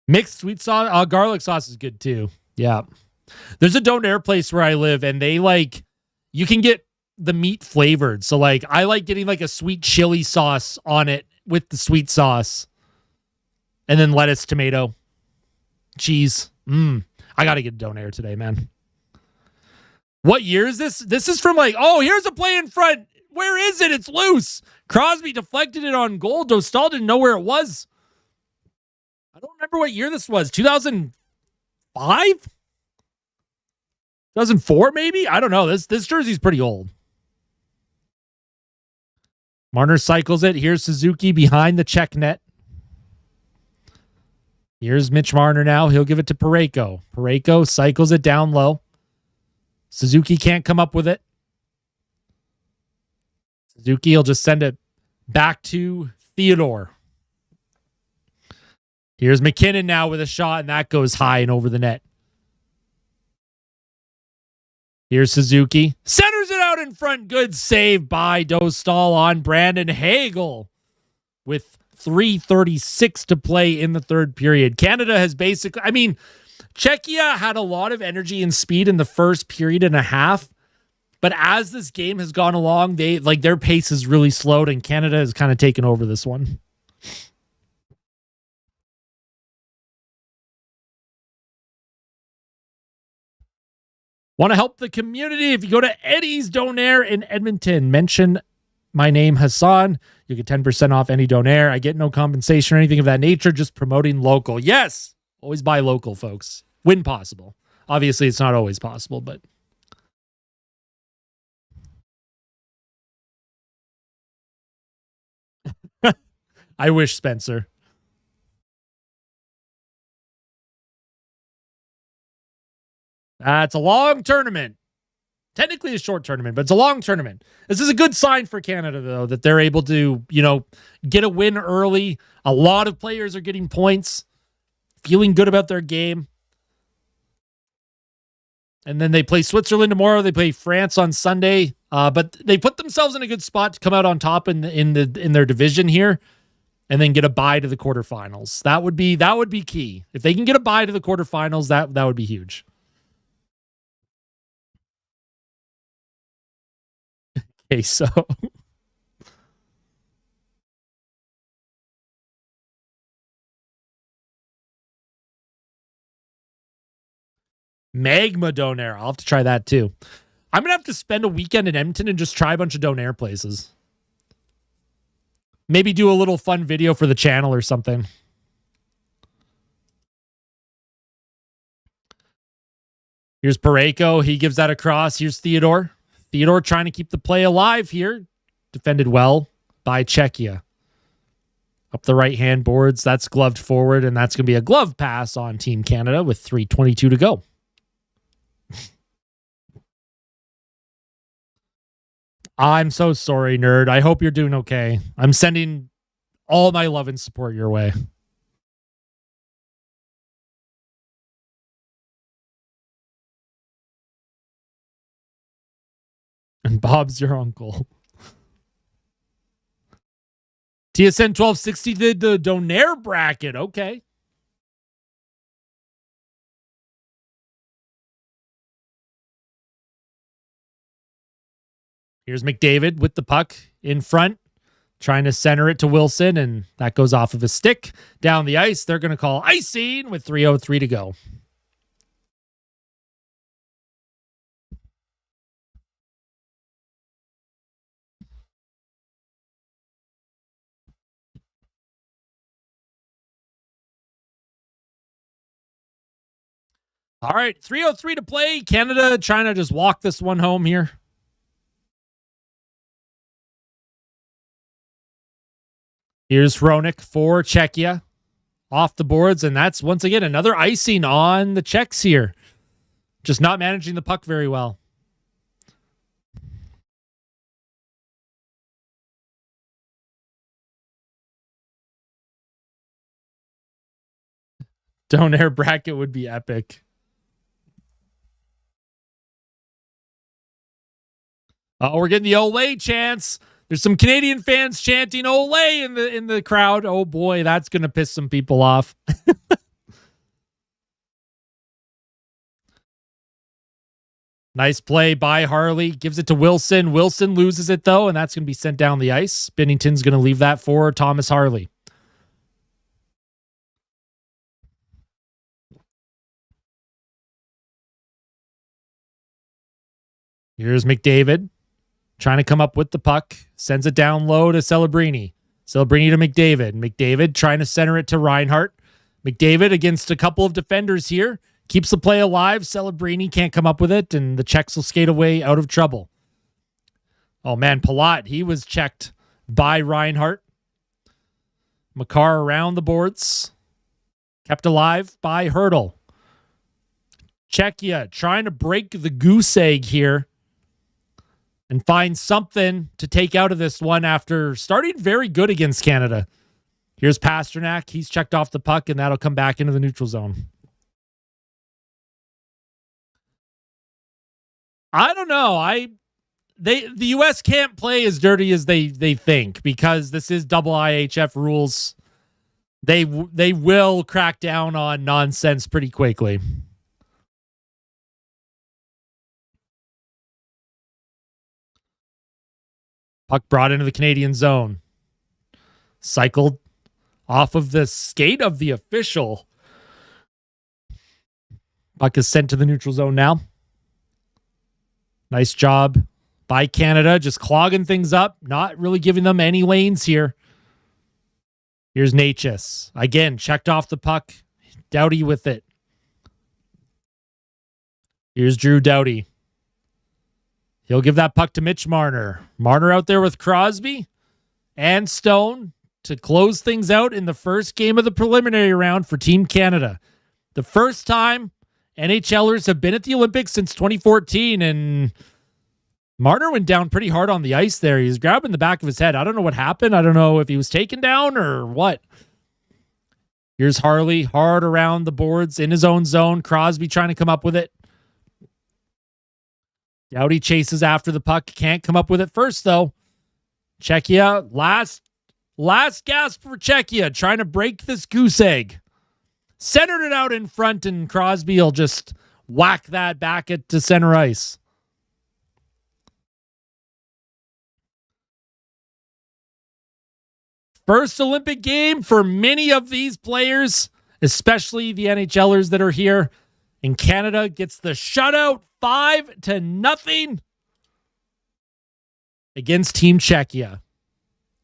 Mixed sweet sauce. Garlic sauce is good, too. Yeah. There's a donair place where I live, and they you can get the meat flavored. So I like getting a sweet chili sauce on it with the sweet sauce, and then lettuce, tomato, cheese. I got to get a donair today, man. What year is this? This is from here's a play in front. Where is it? It's loose. Crosby deflected it on goal. Dostal didn't know where it was. I don't remember what year this was. 2005? 2004, maybe? I don't know. This jersey's pretty old. Marner cycles it. Here's Suzuki behind the Czech net. Here's Mitch Marner now. He'll give it to Parayko. Parayko cycles it down low. Suzuki can't come up with it. Suzuki will just send it back to Theodore. Here's MacKinnon now with a shot, and that goes high and over the net. Here's Suzuki. Centers it out in front. Good save by Dostal on Brandon Hagel with 3:36 to play in the third period. Canada has basically, Czechia had a lot of energy and speed in the first period and a half, but as this game has gone along, their pace has really slowed, and Canada has kind of taken over this one. Want to help the community? If you go to Eddie's Donair in Edmonton, mention my name, Hassan. You get 10% off any Donair. I get no compensation or anything of that nature, just promoting local. Yes, always buy local, folks. When possible. Obviously, it's not always possible, but... I wish, Spencer. It's a long tournament. Technically a short tournament, but it's a long tournament. This is a good sign for Canada, though, that they're able to, get a win early. A lot of players are getting points, feeling good about their game. And then they play Switzerland tomorrow. They play France on Sunday. But they put themselves in a good spot to come out on top in their division here, and then get a bye to the quarterfinals. That would be key. If they can get a bye to the quarterfinals, that would be huge. Okay, so Magma Donair. I'll have to try that too. I'm going to have to spend a weekend in Edmonton and just try a bunch of Donair places. Maybe do a little fun video for the channel or something. Here's Parayko. He gives that across. Here's Theodore. Theodore trying to keep the play alive here. Defended well by Czechia. Up the right-hand boards. That's gloved forward, and that's going to be a glove pass on Team Canada with 3:22 to go. I'm so sorry, nerd. I hope you're doing okay. I'm sending all my love and support your way. And Bob's your uncle. TSN 1260 did the Donair bracket. Okay. Here's McDavid with the puck in front, trying to center it to Wilson, and that goes off of his stick down the ice. They're going to call icing with 3:03 to go. All right, 3:03 to play. Canada trying to just walk this one home here. Here's Hronek for Czechia off the boards, and that's once again another icing on the Czechs here. Just not managing the puck very well. Donair bracket would be epic. We're getting the Olay chants. There's some Canadian fans chanting Olay in the crowd. Oh boy, that's going to piss some people off. Nice play by Harley. Gives it to Wilson. Wilson loses it though, and that's going to be sent down the ice. Binnington's going to leave that for Thomas Harley. Here's McDavid. Trying to come up with the puck. Sends it down low to Celebrini. Celebrini to McDavid. McDavid trying to center it to Reinhart. McDavid against a couple of defenders here. Keeps the play alive. Celebrini can't come up with it, and the Czechs will skate away out of trouble. Oh, man, Palat, he was checked by Reinhart. Makar around the boards. Kept alive by Hurdle. Czechia trying to break the goose egg here and find something to take out of this one after starting very good against Canada. Here's Pastrnak. He's checked off the puck, and that'll come back into the neutral zone. I don't know. The U.S. can't play as dirty as they think because this is double IHF rules. They will crack down on nonsense pretty quickly. Puck brought into the Canadian zone. Cycled off of the skate of the official. Puck is sent to the neutral zone now. Nice job by Canada, just clogging things up, not really giving them any lanes here. Here's Natchez. Again, checked off the puck. Doughty with it. Here's Drew Doughty. He'll give that puck to Mitch Marner. Marner out there with Crosby and Stone to close things out in the first game of the preliminary round for Team Canada. The first time NHLers have been at the Olympics since 2014, and Marner went down pretty hard on the ice there. He was grabbing the back of his head. I don't know what happened. I don't know if he was taken down or what. Here's Harley, hard around the boards in his own zone. Crosby trying to come up with it. Doughty chases after the puck. Can't come up with it first, though. Czechia, last gasp for Czechia, trying to break this goose egg. Centered it out in front, and Crosby will just whack that back to center ice. First Olympic game for many of these players, especially the NHLers that are here. And Canada gets the shutout 5-0 against Team Czechia.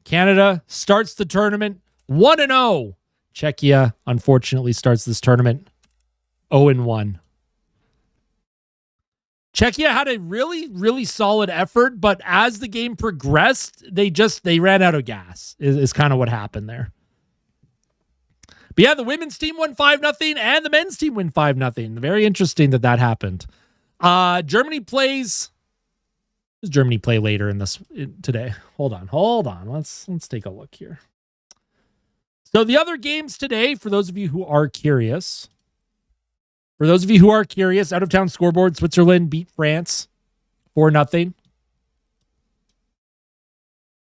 Canada starts the tournament 1-0. Czechia, unfortunately, starts this tournament 0-1. Czechia had a really, really solid effort, but as the game progressed, they ran out of gas, is kind of what happened there. But yeah, the women's team won 5-0 and the men's team win 5-0. Very interesting that happened. Germany plays. Does Germany play later in this today? Hold on. Let's take a look here. So the other games today, for those of you who are curious, out of town scoreboard, Switzerland beat France 4-0.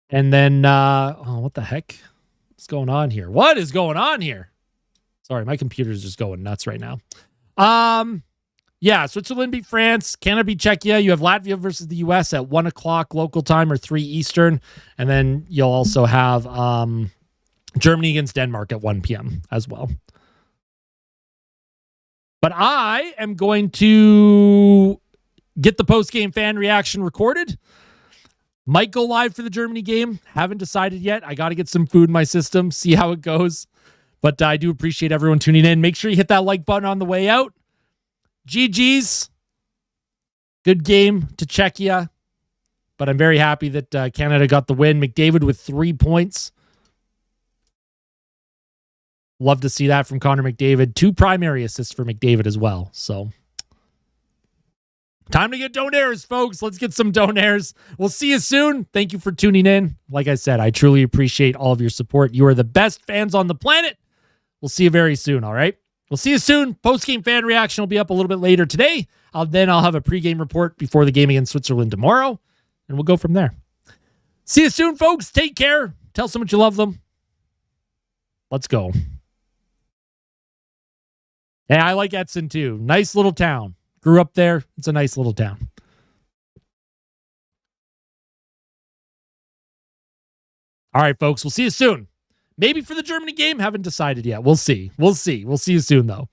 And then, what the heck is going on here? What is going on here? Sorry, my computer's just going nuts right now. Yeah, Switzerland beat France. Canada beat Czechia. You have Latvia versus the U.S. at 1 o'clock local time or 3 Eastern. And then you'll also have Germany against Denmark at 1 p.m. as well. But I am going to get the post-game fan reaction recorded. Might go live for the Germany game. Haven't decided yet. I got to get some food in my system, see how it goes. But I do appreciate everyone tuning in. Make sure you hit that like button on the way out. GG's. Good game to Czechia. But I'm very happy that Canada got the win. McDavid with 3 points. Love to see that from Connor McDavid. 2 primary assists for McDavid as well. So, time to get donaires, folks. Let's get some donaires. We'll see you soon. Thank you for tuning in. Like I said, I truly appreciate all of your support. You are the best fans on the planet. We'll see you very soon, all right? We'll see you soon. Post-game fan reaction will be up a little bit later today. Then I'll have a pregame report before the game against Switzerland tomorrow, and we'll go from there. See you soon, folks. Take care. Tell someone you love them. Let's go. Hey, I like Edson too. Nice little town. Grew up there. It's a nice little town. All right, folks. We'll see you soon. Maybe for the Germany game. Haven't decided yet. We'll see. We'll see you soon, though.